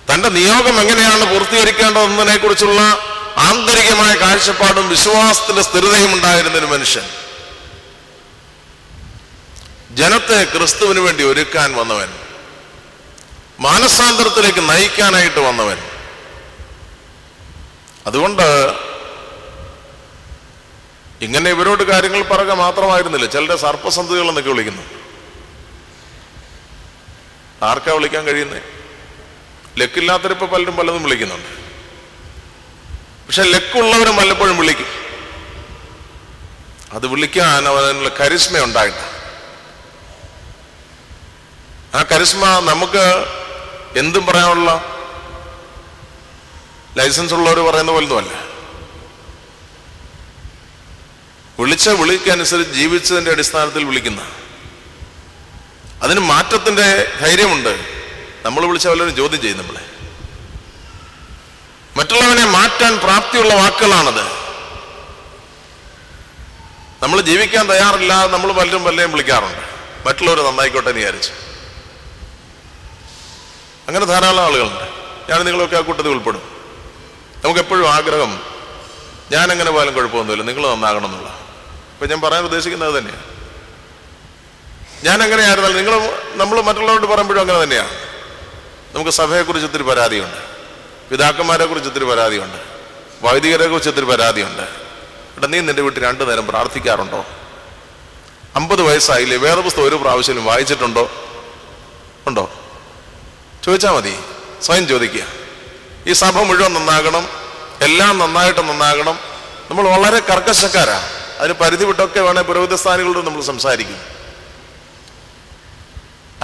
തന്റെ നിയോഗം എങ്ങനെയാണ് പൂർത്തീകരിക്കേണ്ടതെന്നതിനെ കുറിച്ചുള്ള ആന്തരികമായ കാഴ്ചപ്പാടും വിശ്വാസത്തിന്റെ സ്ഥിരതയും ഉണ്ടായിരുന്ന ഒരു മനുഷ്യൻ, ജനത്തെ ക്രിസ്തുവിന് വേണ്ടി ഒരുക്കാൻ വന്നവൻ, മാനസാന്തരത്തിലേക്ക് നയിക്കാനായിട്ട് വന്നവൻ. അതുകൊണ്ട് ഇങ്ങനെ ഇവരോട് കാര്യങ്ങൾ പറയുക മാത്രമായിരുന്നില്ല. ചിലരുടെ സർപ്പസന്ധതികൾ എന്നൊക്കെ വിളിക്കുന്നു. ആർക്കാ വിളിക്കാൻ കഴിയുന്നേ? ലക്കില്ലാത്തവരിപ്പോ പലരും പലതും വിളിക്കുന്നുണ്ട്. പക്ഷെ ലക്കുള്ളവരും വല്ലപ്പോഴും വിളിക്കും. അത് വിളിക്കാൻ അവനുള്ള കരിസ്മ ഉണ്ടായിട്ട്, ആ കരിസ്മ നമുക്ക് എന്തും പറയാനുള്ള ലൈസൻസ് ഉള്ളവർ പറയുന്ന പോലൊന്നുമല്ല. വിളിച്ച വിളിക്കനുസരിച്ച് ജീവിച്ചതിന്റെ അടിസ്ഥാനത്തിൽ വിളിക്കുന്ന, അതിന് മാറ്റത്തിന്റെ ധൈര്യമുണ്ട്. നമ്മൾ വിളിച്ച വല്ലവരും ചോദ്യം ചെയ്യും നമ്മളെ. മറ്റുള്ളവനെ മാറ്റാൻ പ്രാപ്തിയുള്ള വാക്കുകളാണത്. നമ്മൾ ജീവിക്കാൻ തയ്യാറില്ലാതെ നമ്മൾ പലരും പലരെയും വിളിക്കാറുണ്ട്, മറ്റുള്ളവർ നന്നായിക്കോട്ടെ എന്ന് വിചാരിച്ചു. അങ്ങനെ ധാരാളം ആളുകളുണ്ട്. ഞാൻ നിങ്ങളൊക്കെ ആ കൂട്ടത്തിൽ ഉൾപ്പെടും. നമുക്കെപ്പോഴും ആഗ്രഹം, ഞാൻ എങ്ങനെ പോയാലും കുഴപ്പമൊന്നുമില്ല, നിങ്ങൾ നന്നാകണം എന്നുള്ള. ഇപ്പൊ ഞാൻ പറയാൻ ഉദ്ദേശിക്കുന്നത് തന്നെയാണ്. ഞാൻ എങ്ങനെയായിരുന്നാലും നമ്മൾ മറ്റുള്ളവരോട് പറയുമ്പോഴും അങ്ങനെ തന്നെയാണ്. നമുക്ക് സഭയെക്കുറിച്ച് ഒത്തിരി പരാതിയുണ്ട്, പിതാക്കന്മാരെ കുറിച്ച് ഒത്തിരി പരാതിയുണ്ട്, വൈദികരെ കുറിച്ച് ഒത്തിരി പരാതിയുണ്ട്. ഇവിടെ നീ നിന്റെ വീട്ടിൽ 2 നേരം പ്രാർത്ഥിക്കാറുണ്ടോ? 50 വയസ്സായില്ലേ? വേദപുസ്തകം ഒരു പ്രാവശ്യം വായിച്ചിട്ടുണ്ടോ? ഉണ്ടോ? ചോദിച്ചാൽ മതി, സ്വയം ചോദിക്കുക. ഈ സഭ മുഴുവൻ നന്നാകണം, എല്ലാം നന്നായിട്ട് നന്നാകണം. നമ്മൾ വളരെ കർക്കശക്കാരാ. അതിന് പരിധി വിട്ടൊക്കെ വേണേൽ പുരോഹിതസ്ഥാനികളോട് നമ്മൾ സംസാരിക്കും.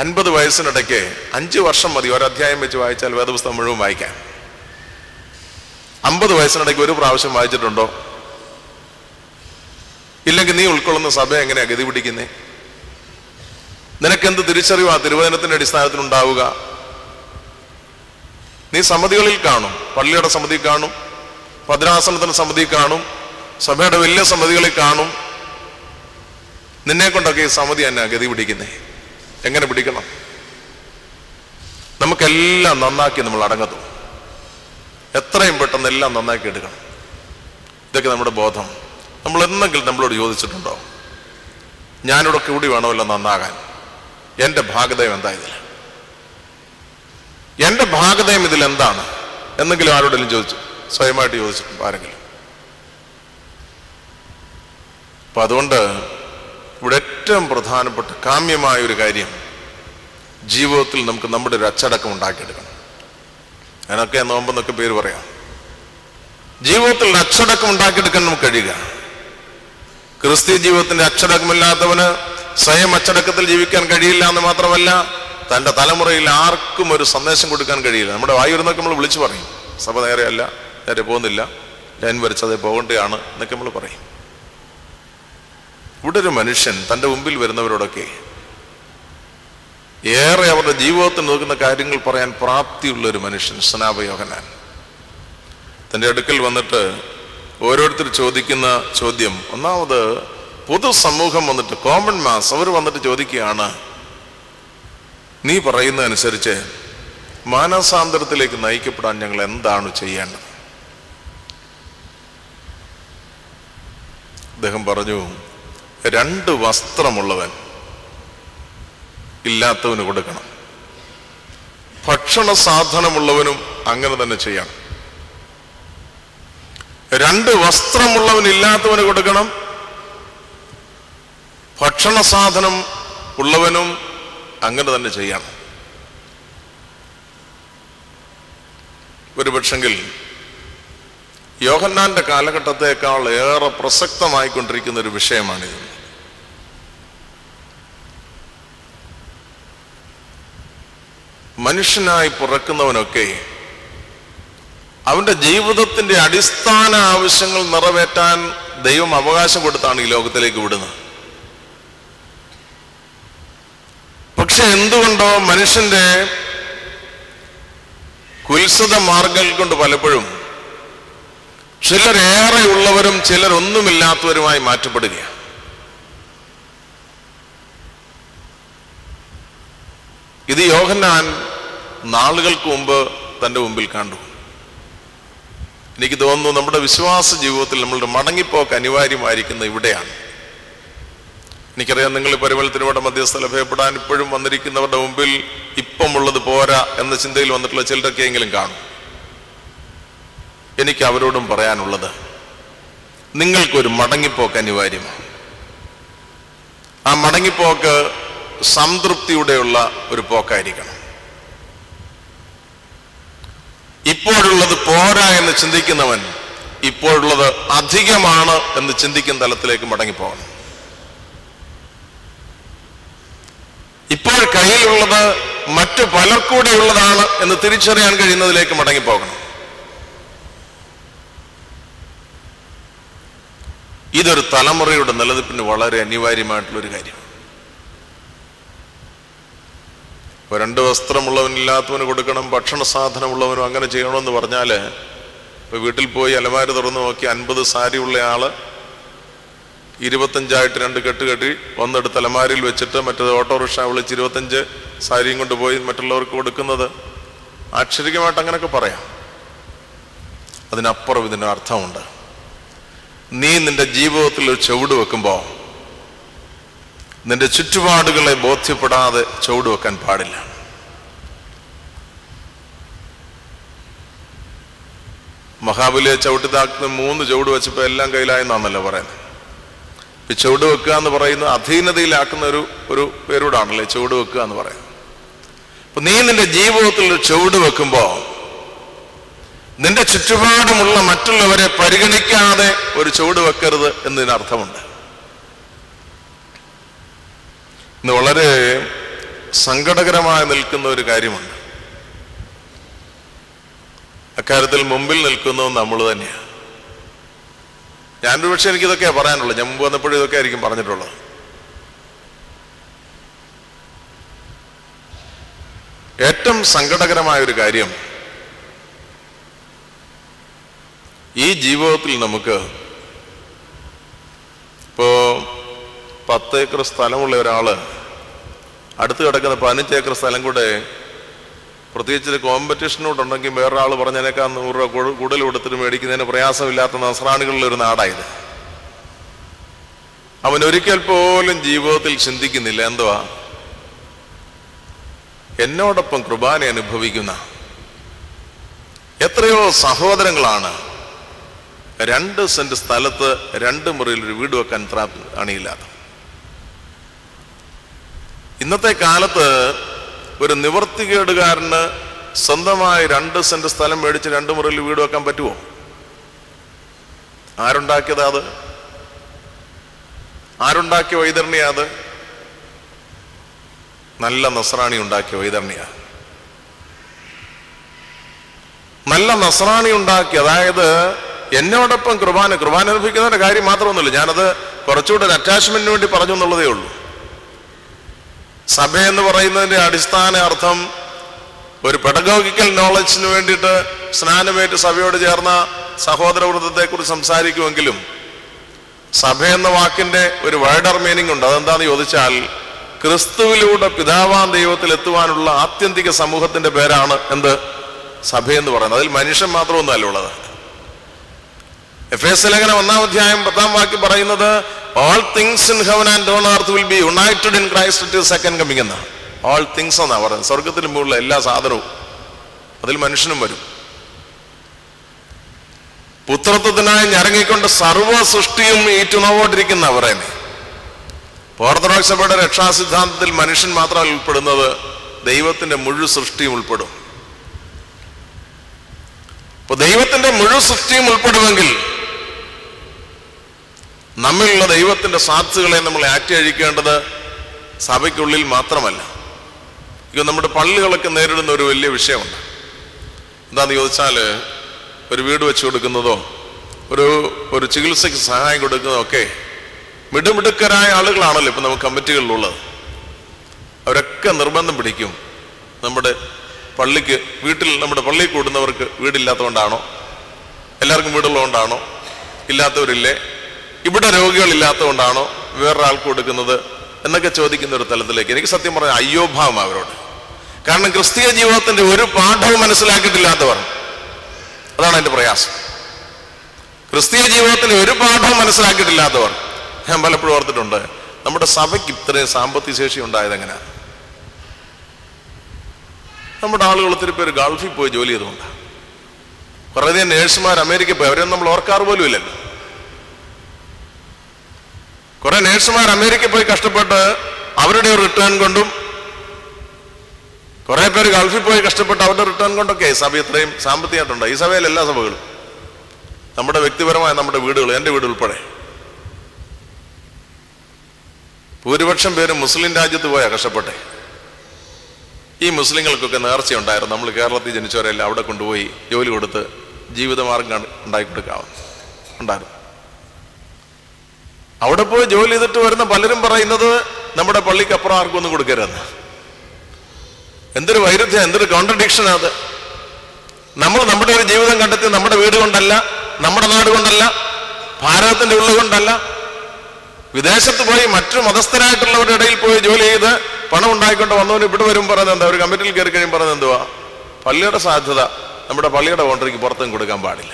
50 വയസ്സിനിടയ്ക്ക് 5 വർഷം മതി ഒരധ്യായം വെച്ച് വായിച്ചാൽ വേദപുസ്തകം മുഴുവൻ വായിക്കാൻ. 50 വയസ്സിനിടയ്ക്ക് ഒരു പ്രാവശ്യം വായിച്ചിട്ടുണ്ടോ? ഇല്ലെങ്കിൽ നീ ഉൾക്കൊള്ളുന്ന സഭ എങ്ങനെയാ ഗതി പിടിക്കുന്നേ? നിനക്കെന്ത് തിരിച്ചറിവ് ആ തിരുവചനത്തിന്റെ അടിസ്ഥാനത്തിൽ ഉണ്ടാവുക? നീ സമിതികളിൽ കാണും, പള്ളിയുടെ സമിതി കാണും, ഭദ്രാസനത്തിന്റെ സമിതി കാണും, സഭയുടെ വലിയ സമിതികളിൽ കാണും. നിന്നെ കൊണ്ടൊക്കെ ഈ സമിതി തന്നെ ഗതി പിടിക്കുന്നേ. എങ്ങനെ പിടിക്കണം? നമുക്കെല്ലാം നന്നാക്കി നമ്മൾ അടങ്ങത്തും. എത്രയും പെട്ടെന്ന് എല്ലാം നന്നാക്കി എടുക്കണം. ഇതൊക്കെ നമ്മുടെ ബോധം. നമ്മൾ എന്തെങ്കിലും നമ്മളോട് ചോദിച്ചിട്ടുണ്ടോ? ഞാനിവിടെ കൂടി വേണമല്ലോ നന്നാകാൻ, എൻ്റെ ഭാഗതയം എന്താ ഇതിൽ? എൻ്റെ ഭാഗതയം ഇതിൽ എന്താണ് എന്നെങ്കിലും ആരോടെങ്കിലും ചോദിച്ചു? സ്വയമായിട്ട് ചോദിച്ചിട്ടുണ്ടോ ആരെങ്കിലും? അപ്പൊ അതുകൊണ്ട് ഇവിടെ ഏറ്റവും പ്രധാനപ്പെട്ട കാമ്യമായ ഒരു കാര്യം, ജീവിതത്തിൽ നമുക്ക് നമ്മുടെ ഒരു അച്ചടക്കം ഉണ്ടാക്കിയെടുക്കണം. അതിനൊക്കെ നോമ്പെന്നൊക്കെ പേര് പറയാം. ജീവിതത്തിൽ അച്ചടക്കം ഉണ്ടാക്കിയെടുക്കാൻ നമുക്ക് കഴിയുക. ക്രിസ്തീയ ജീവിതത്തിന്റെ അച്ചടക്കമില്ലാത്തവന് സ്വയം അച്ചടക്കത്തിൽ ജീവിക്കാൻ കഴിയില്ല എന്ന് മാത്രമല്ല, തൻ്റെ തലമുറയിൽ ആർക്കും ഒരു സന്ദേശം കൊടുക്കാൻ കഴിയില്ല. നമ്മുടെ വായുരുന്നൊക്കെ നമ്മൾ വിളിച്ചു പറയും, സഭ നേരെയല്ല, നേരെ പോകുന്നില്ല, ലൈൻ വരച്ചതേ പോകേണ്ടതാണ് എന്നൊക്കെ നമ്മൾ പറയും. ഇവിടെ ഒരു മനുഷ്യൻ തൻ്റെ മുമ്പിൽ വരുന്നവരോടൊക്കെ ഏറെ അവരുടെ ജീവിതത്തിൽ നോക്കുന്ന കാര്യങ്ങൾ പറയാൻ പ്രാപ്തിയുള്ള ഒരു മനുഷ്യൻ, സ്നാപയോഹന്നാൻ. തൻ്റെ അടുക്കൽ വന്നിട്ട് ഓരോരുത്തർ ചോദിക്കുന്ന ചോദ്യം, ഒന്നാമത് പൊതുസമൂഹം വന്നിട്ട്, കോമൺ മാസ്, അവർ വന്നിട്ട് ചോദിക്കുകയാണ്, നീ പറയുന്നതനുസരിച്ച് മാനസാന്തരത്തിലേക്ക് നയിക്കപ്പെടാൻ ഞങ്ങൾ എന്താണ് ചെയ്യേണ്ടത്? അദ്ദേഹം പറഞ്ഞു, 2 വസ്ത്രമുള്ളവൻ ഇല്ലാത്തവന് കൊടുക്കണം, ഭക്ഷണ സാധനമുള്ളവനും അങ്ങനെ തന്നെ ചെയ്യണം. 2 വസ്ത്രമുള്ളവൻ ഇല്ലാത്തവന് കൊടുക്കണം, ഭക്ഷണ സാധനം ഉള്ളവനും അങ്ങനെ തന്നെ ചെയ്യണം. ഒരുപക്ഷെങ്കിൽ യോഹന്നാന്റെ കാലഘട്ടത്തേക്കാൾ ഏറെ പ്രസക്തമായിക്കൊണ്ടിരിക്കുന്ന ഒരു വിഷയമാണിത്. മനുഷ്യനായി പിറക്കുന്നവനൊക്കെ അവന്റെ ജീവിതത്തിന്റെ അടിസ്ഥാന ആവശ്യങ്ങൾ നിറവേറ്റാൻ ദൈവം അവകാശം കൊടുത്താണ് ഈ ലോകത്തിലേക്ക് വിടുന്നത്. പക്ഷെ എന്തുകൊണ്ടോ മനുഷ്യന്റെ കുത്സിത മാർഗങ്ങൾ കൊണ്ട് പലപ്പോഴും ചിലരേറെ ഉള്ളവരും ചിലരൊന്നുമില്ലാത്തവരുമായി മാറ്റപ്പെടുകയാണ്. ഇത് യോഹന്നാൻ നാളുകൾക്ക് മുമ്പ് തൻ്റെ മുമ്പിൽ കണ്ടു. എനിക്ക് തോന്നുന്നു നമ്മുടെ വിശ്വാസ ജീവിതത്തിൽ നമ്മളുടെ മടങ്ങിപ്പോക്ക് അനിവാര്യമായിരിക്കുന്ന ഇവിടെയാണ്. എനിക്കറിയാം, നിങ്ങൾ പരിമളത്തിനോടെ മധ്യസ്ഥല ഭയപ്പെടാൻ ഇപ്പോഴും വന്നിരിക്കുന്നവരുടെ മുമ്പിൽ ഇപ്പമുള്ളത് പോരാ എന്ന ചിന്തയിൽ വന്നിട്ടുള്ള ചിലരൊക്കെയെങ്കിലും കാണും. എനിക്ക് അവരോടും പറയാനുള്ളത്, നിങ്ങൾക്കൊരു മടങ്ങിപ്പോക്ക് അനിവാര്യമാണ്. ആ മടങ്ങിപ്പോക്ക് സംതൃപ്തിയുടെയുള്ള ഒരു പോക്കായിരിക്കണം. ഇപ്പോഴുള്ളത് പോരാ എന്ന് ചിന്തിക്കുന്നവൻ ഇപ്പോഴുള്ളത് അധികമാണ് എന്ന് ചിന്തിക്കുന്ന തലത്തിലേക്ക് മടങ്ങിപ്പോകണം. ഇപ്പോൾ കയ്യിലുള്ളത് മറ്റു പലർക്കൂടെ ഉള്ളതാണ് എന്ന് തിരിച്ചറിയാൻ കഴിയുന്നതിലേക്ക് മടങ്ങിപ്പോകണം. ഇതൊരു തലമുറയുടെ നിലനിൽപ്പിന് വളരെ അനിവാര്യമായിട്ടുള്ളൊരു കാര്യം. ഇപ്പൊ 2 വസ്ത്രമുള്ളവനില്ലാത്തവന് കൊടുക്കണം, ഭക്ഷണ സാധനമുള്ളവനും അങ്ങനെ ചെയ്യണമെന്ന് പറഞ്ഞാൽ, ഇപ്പൊ വീട്ടിൽ പോയി അലമാര തുറന്നു നോക്കി 50 സാരി ഉള്ള ആള് 25 2 കെട്ട് കെട്ടി ഒന്നെടുത്ത് അലമാരിൽ വെച്ചിട്ട് മറ്റേത് ഓട്ടോറിക്ഷ വിളിച്ച് 25 സാരിയും കൊണ്ടുപോയി മറ്റുള്ളവർക്ക് കൊടുക്കുന്നത് ആക്ഷരികമായിട്ട് അങ്ങനെയൊക്കെ പറയാം. അതിനപ്പുറം ഇതിന് അർത്ഥമുണ്ട്. നീ നിന്റെ ജീവിതത്തിൽ ഒരു ചുവട് വെക്കുമ്പോൾ നിന്റെ ചുറ്റുപാടുകളെ ബോധ്യപ്പെടാതെ ചുവട് വെക്കാൻ പാടില്ല. മഹാബലിയെ ചവിട്ടിതാക്കുന്ന 3 ചുവട് വെച്ചപ്പോൾ എല്ലാം കയ്യിലായെന്നാണല്ലോ പറയുന്നത്. ഈ ചുവട് വെക്കുക എന്ന് പറയുന്നത് അധീനതയിലാക്കുന്ന ഒരു പേരോടാണല്ലേ ചുവട് വെക്കുക എന്ന് പറയുന്നത്. അപ്പൊ നീ നിന്റെ ജീവിതത്തിൽ ഒരു ചുവട് വെക്കുമ്പോൾ നിന്റെ ചുറ്റുപാടുമുള്ള മറ്റുള്ളവരെ പരിഗണിക്കാതെ ഒരു ചുവട് വെക്കരുത് എന്നതിനർത്ഥമുണ്ട്. ഇന്ന് വളരെ സങ്കടകരമായി നിൽക്കുന്ന ഒരു കാര്യമുണ്ട്. അക്കാര്യത്തിൽ മുമ്പിൽ നിൽക്കുന്നത് നമ്മൾ തന്നെയാണ്. ഞാനൊരു പക്ഷേ എനിക്കിതൊക്കെയാണ് പറയാനുള്ളത്. ഞാൻ മുമ്പ് വന്നപ്പോഴും ഇതൊക്കെ ആയിരിക്കും പറഞ്ഞിട്ടുള്ളത്. ഏറ്റവും സങ്കടകരമായ ഒരു കാര്യം, ഈ ജീവിതത്തിൽ നമുക്ക് ഇപ്പോ 10 ഏക്കർ സ്ഥലമുള്ള ഒരാള് അടുത്ത് കിടക്കുന്ന 15 ഏക്കർ സ്ഥലം കൂടെ പ്രത്യേകിച്ച് കോമ്പറ്റീഷനോടുണ്ടെങ്കിൽ വേറൊരാൾ പറഞ്ഞതിനേക്കാൾ 100 രൂപ കൂടുതൽ കൊടുത്തിട്ട് മേടിക്കുന്നതിന് പ്രയാസമില്ലാത്ത നസ്രാണികളിൽ ഒരു നാടായത്. അവൻ ഒരിക്കൽ പോലും ജീവിതത്തിൽ ചിന്തിക്കുന്നില്ല, എന്തുവാ എന്നോടൊപ്പം കുർബാന അനുഭവിക്കുന്ന എത്രയോ സഹോദരങ്ങളാണ് 2 സെന്റ് സ്ഥലത്ത് 2 മുറിയിൽ ഒരു വീട് വെക്കാൻ അണിയില്ലാത്ത. ഇന്നത്തെ കാലത്ത് ഒരു നിവർത്തികേടുകാരന് സ്വന്തമായി 2 സെന്റ് സ്ഥലം മേടിച്ച് 2 മുറിയിൽ വീട് വെക്കാൻ പറ്റുമോ? ആരുണ്ടാക്കിയതാ അത്? ആരുണ്ടാക്കിയ വൈതരണിയാ അത്? നല്ല നസ്രാണി ഉണ്ടാക്കിയ വൈതരണിയാ. നല്ല നസ്രാണി ഉണ്ടാക്കി, അതായത് എന്നോടൊപ്പം കുർബാന അനുഭവിക്കുന്നതിന്റെ കാര്യം മാത്രമൊന്നുമില്ല. ഞാനത് കുറച്ചുകൂടെ ഒരു അറ്റാച്ച്മെന്റിന് വേണ്ടി പറഞ്ഞു എന്നുള്ളതേ ഉള്ളൂ. സഭ എന്ന് പറയുന്നതിന്റെ അടിസ്ഥാന അർത്ഥം ഒരു പെഡഗോഗിക്കൽ നോളജിന് വേണ്ടിയിട്ട് സ്നാനമേറ്റ് സഭയോട് ചേർന്ന സഹോദരവൃത്തത്തെ കുറിച്ച് സംസാരിക്കുമെങ്കിലും സഭ എന്ന വാക്കിന്റെ ഒരു വൈഡർ മീനിങ് ഉണ്ട്. അതെന്താന്ന് ചോദിച്ചാൽ, ക്രിസ്തുവിലൂടെ പിതാവാൻ ദൈവത്തിൽ എത്തുവാനുള്ള ആത്യന്തിക സമൂഹത്തിന്റെ പേരാണ് എന്ത്? സഭയെന്ന് പറയുന്നത്. അതിൽ മനുഷ്യൻ മാത്രമൊന്നുമല്ല ഉള്ളത്. എഫേസ്യ ലേഖനം 1-ാം അധ്യായം 10-ാം വാക്യം പറയുന്നത്, all things in heaven and on earth will be united in Christ at his second coming എന്നാ. all things എന്നാ പറയുന്നത്. സ്വർഗത്തിന് മുകളിലുള്ള എല്ലാ സാധനവും, അതിൽ മനുഷ്യനും വരും. പുത്രത്വത്തിനായി ഞരങ്ങിക്കൊണ്ട് സർവ്വ സൃഷ്ടിയും ഏറ്റുനോവോട്ടിരിക്കുന്ന പറയുന്നത്. ഓർത്തഡോക്സ് സഭയുടെ രക്ഷാസിദ്ധാന്തത്തിൽ മനുഷ്യൻ മാത്രമല്ല ഉൾപ്പെടുന്നത്, ദൈവത്തിന്റെ മുഴുവൻ സൃഷ്ടിയും ഉൾപ്പെടും. അപ്പൊ ദൈവത്തിന്റെ മുഴുവൻ സൃഷ്ടിയും ഉൾപ്പെടുമെങ്കിൽ നമ്മിലുള്ള ദൈവത്തിന്റെ സാധ്യതകളെ നമ്മൾ ആറ്റിയഴിക്കേണ്ടത് സഭയ്ക്കുള്ളിൽ മാത്രമല്ല. ഇത് നമ്മുടെ പള്ളികളൊക്കെ നേരിടുന്ന ഒരു വലിയ വിഷയമുണ്ട്. എന്താന്ന് ചോദിച്ചാല്, ഒരു വീട് വെച്ച് കൊടുക്കുന്നതോ ഒരു ചികിത്സയ്ക്ക് സഹായം കൊടുക്കുന്നതോ ഒക്കെ മിടുമിടുക്കരായ ആളുകളാണല്ലോ ഇപ്പൊ നമുക്ക് കമ്മിറ്റികളിലുള്ളത്. അവരൊക്കെ നിർബന്ധം പിടിക്കും. നമ്മുടെ പള്ളിയിൽ കൂടുന്നവർക്ക് വീടില്ലാത്തതുകൊണ്ടാണോ, എല്ലാവർക്കും വീടുള്ളതുകൊണ്ടാണോ, ഇല്ലാത്തവരില്ലേ, ഇവിടെ രോഗികളില്ലാത്തതുകൊണ്ടാണോ വേറൊരാൾക്ക് കൊടുക്കുന്നത് എന്നൊക്കെ ചോദിക്കുന്ന ഒരു തലത്തിലേക്ക് എനിക്ക് സത്യം പറഞ്ഞാൽ അയ്യോഭാവം അവരോട്. കാരണം ക്രിസ്തീയ ജീവിതത്തിന്റെ ഒരു പാഠവും മനസ്സിലാക്കിയിട്ടില്ലാത്തവർ, അതാണ് എൻ്റെ പ്രയാസം. ക്രിസ്തീയ ജീവിതത്തിൽ ഒരു പാഠവും മനസ്സിലാക്കിയിട്ടില്ലാത്തവർ. ഞാൻ പലപ്പോഴും ഓർത്തിട്ടുണ്ട്, നമ്മുടെ സഭയ്ക്ക് ഇത്രയും സാമ്പത്തിക ശേഷി ഉണ്ടായത് എങ്ങനെയാണ്? നമ്മുടെ ആളുകൾ ഒത്തിരി പേര് ഗൾഫിൽ പോയി ജോലി ചെയ്തുകൊണ്ടാണ്. കുറേയധികം നേഴ്സുമാർ അമേരിക്കയിൽ പോയി, അവരെയൊന്നും നമ്മൾ ഓർക്കാറ് പോലും ഇല്ലല്ലോ. കുറെ നേഴ്സുമാർ അമേരിക്കയിൽ പോയി കഷ്ടപ്പെട്ട് അവരുടെ റിട്ടേൺ കൊണ്ടും, കുറെ പേര് ഗൾഫിൽ പോയി കഷ്ടപ്പെട്ട് അവരുടെ റിട്ടേൺ കൊണ്ടൊക്കെ സഭ ഇത്രയും സാമ്പത്തികമായിട്ടുണ്ട്. ഈ സഭയിൽ എല്ലാ സഭകളും, നമ്മുടെ വ്യക്തിപരമായ നമ്മുടെ വീടുകൾ, എൻ്റെ വീട് ഉൾപ്പെടെ ഭൂരിപക്ഷം പേരും മുസ്ലിം രാജ്യത്ത് പോയാൽ കഷ്ടപ്പെട്ടെ. ഈ മുസ്ലിങ്ങൾക്കൊക്കെ നേർച്ചയുണ്ടായിരുന്നു, നമ്മൾ കേരളത്തിൽ ജനിച്ചവരെല്ലാം അവിടെ കൊണ്ടുപോയി ജോലി കൊടുത്ത് ജീവിതമാർഗം ഉണ്ടാക്കി ഉണ്ടായിരുന്നു. അവിടെ പോയി ജോലി ചെയ്തിട്ട് വരുന്ന പലരും പറയുന്നത് നമ്മുടെ പള്ളിക്ക് അപ്പുറം ആർക്കും ഒന്നും കൊടുക്കരുതെന്ന്. എന്തൊരു വൈരുദ്ധ്യം, എന്തൊരു കോൺട്രഡിക്ഷനാണ് അത്. നമ്മൾ നമ്മുടെ ഒരു ജീവിതം കണ്ടെത്തി നമ്മുടെ വീട് കൊണ്ടല്ല, നമ്മുടെ നാട് കൊണ്ടല്ല, ഭാരതത്തിന്റെ ഉള്ളിൽ കൊണ്ടല്ല, വിദേശത്ത് പോയി മറ്റു മതസ്ഥരായിട്ടുള്ളവരുടെ ഇടയിൽ പോയി ജോലി ചെയ്ത് പണം ഉണ്ടായിക്കൊണ്ട് വന്നവന് ഇവിടെ വരും പറയുന്നത് എന്താ? ഒരു കമ്മിറ്റിയിൽ കയറി കഴിയും പറയുന്നത് എന്തുവാ? പള്ളിയുടെ സാധ്യത നമ്മുടെ പള്ളിയുടെ ബൗണ്ടറിക്ക് പുറത്തും കൊടുക്കാൻ പാടില്ല.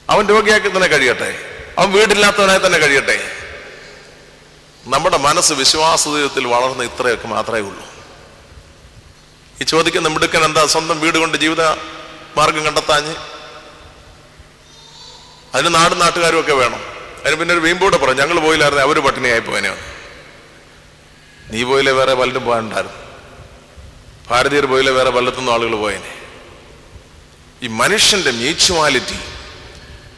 അവൻ രോഗിയാക്കി തന്നെ കഴിയട്ടെ, അവൻ വീടില്ലാത്തവനായി തന്നെ കഴിയട്ടെ. നമ്മുടെ മനസ്സ് വിശ്വാസത്തിൽ വളർന്ന് ഇത്രയൊക്കെ മാത്രമേ ഉള്ളൂ. ഈ ചോദിക്കുന്ന മിടുക്കൻ എന്താ സ്വന്തം വീട് കൊണ്ട് ജീവിത മാർഗം കണ്ടെത്താഞ്ഞ്? അതിന് നാടും നാട്ടുകാരും ഒക്കെ വേണം. അതിന് പിന്നെ ഒരു വീമ്പോടെ പറഞ്ഞു, ഞങ്ങൾ പോയില്ലായിരുന്നു, അവര് പട്ടിണിയായി പോയനെ. നീ പോയില്ലേ വേറെ പലരും പോകാനുണ്ടായിരുന്നു, ഭാരതീയർ പോയില്ലേ വേറെ പലത്തുനിന്നും ആളുകൾ പോയനെ. ഈ മനുഷ്യന്റെ മ്യൂച്വാലിറ്റി,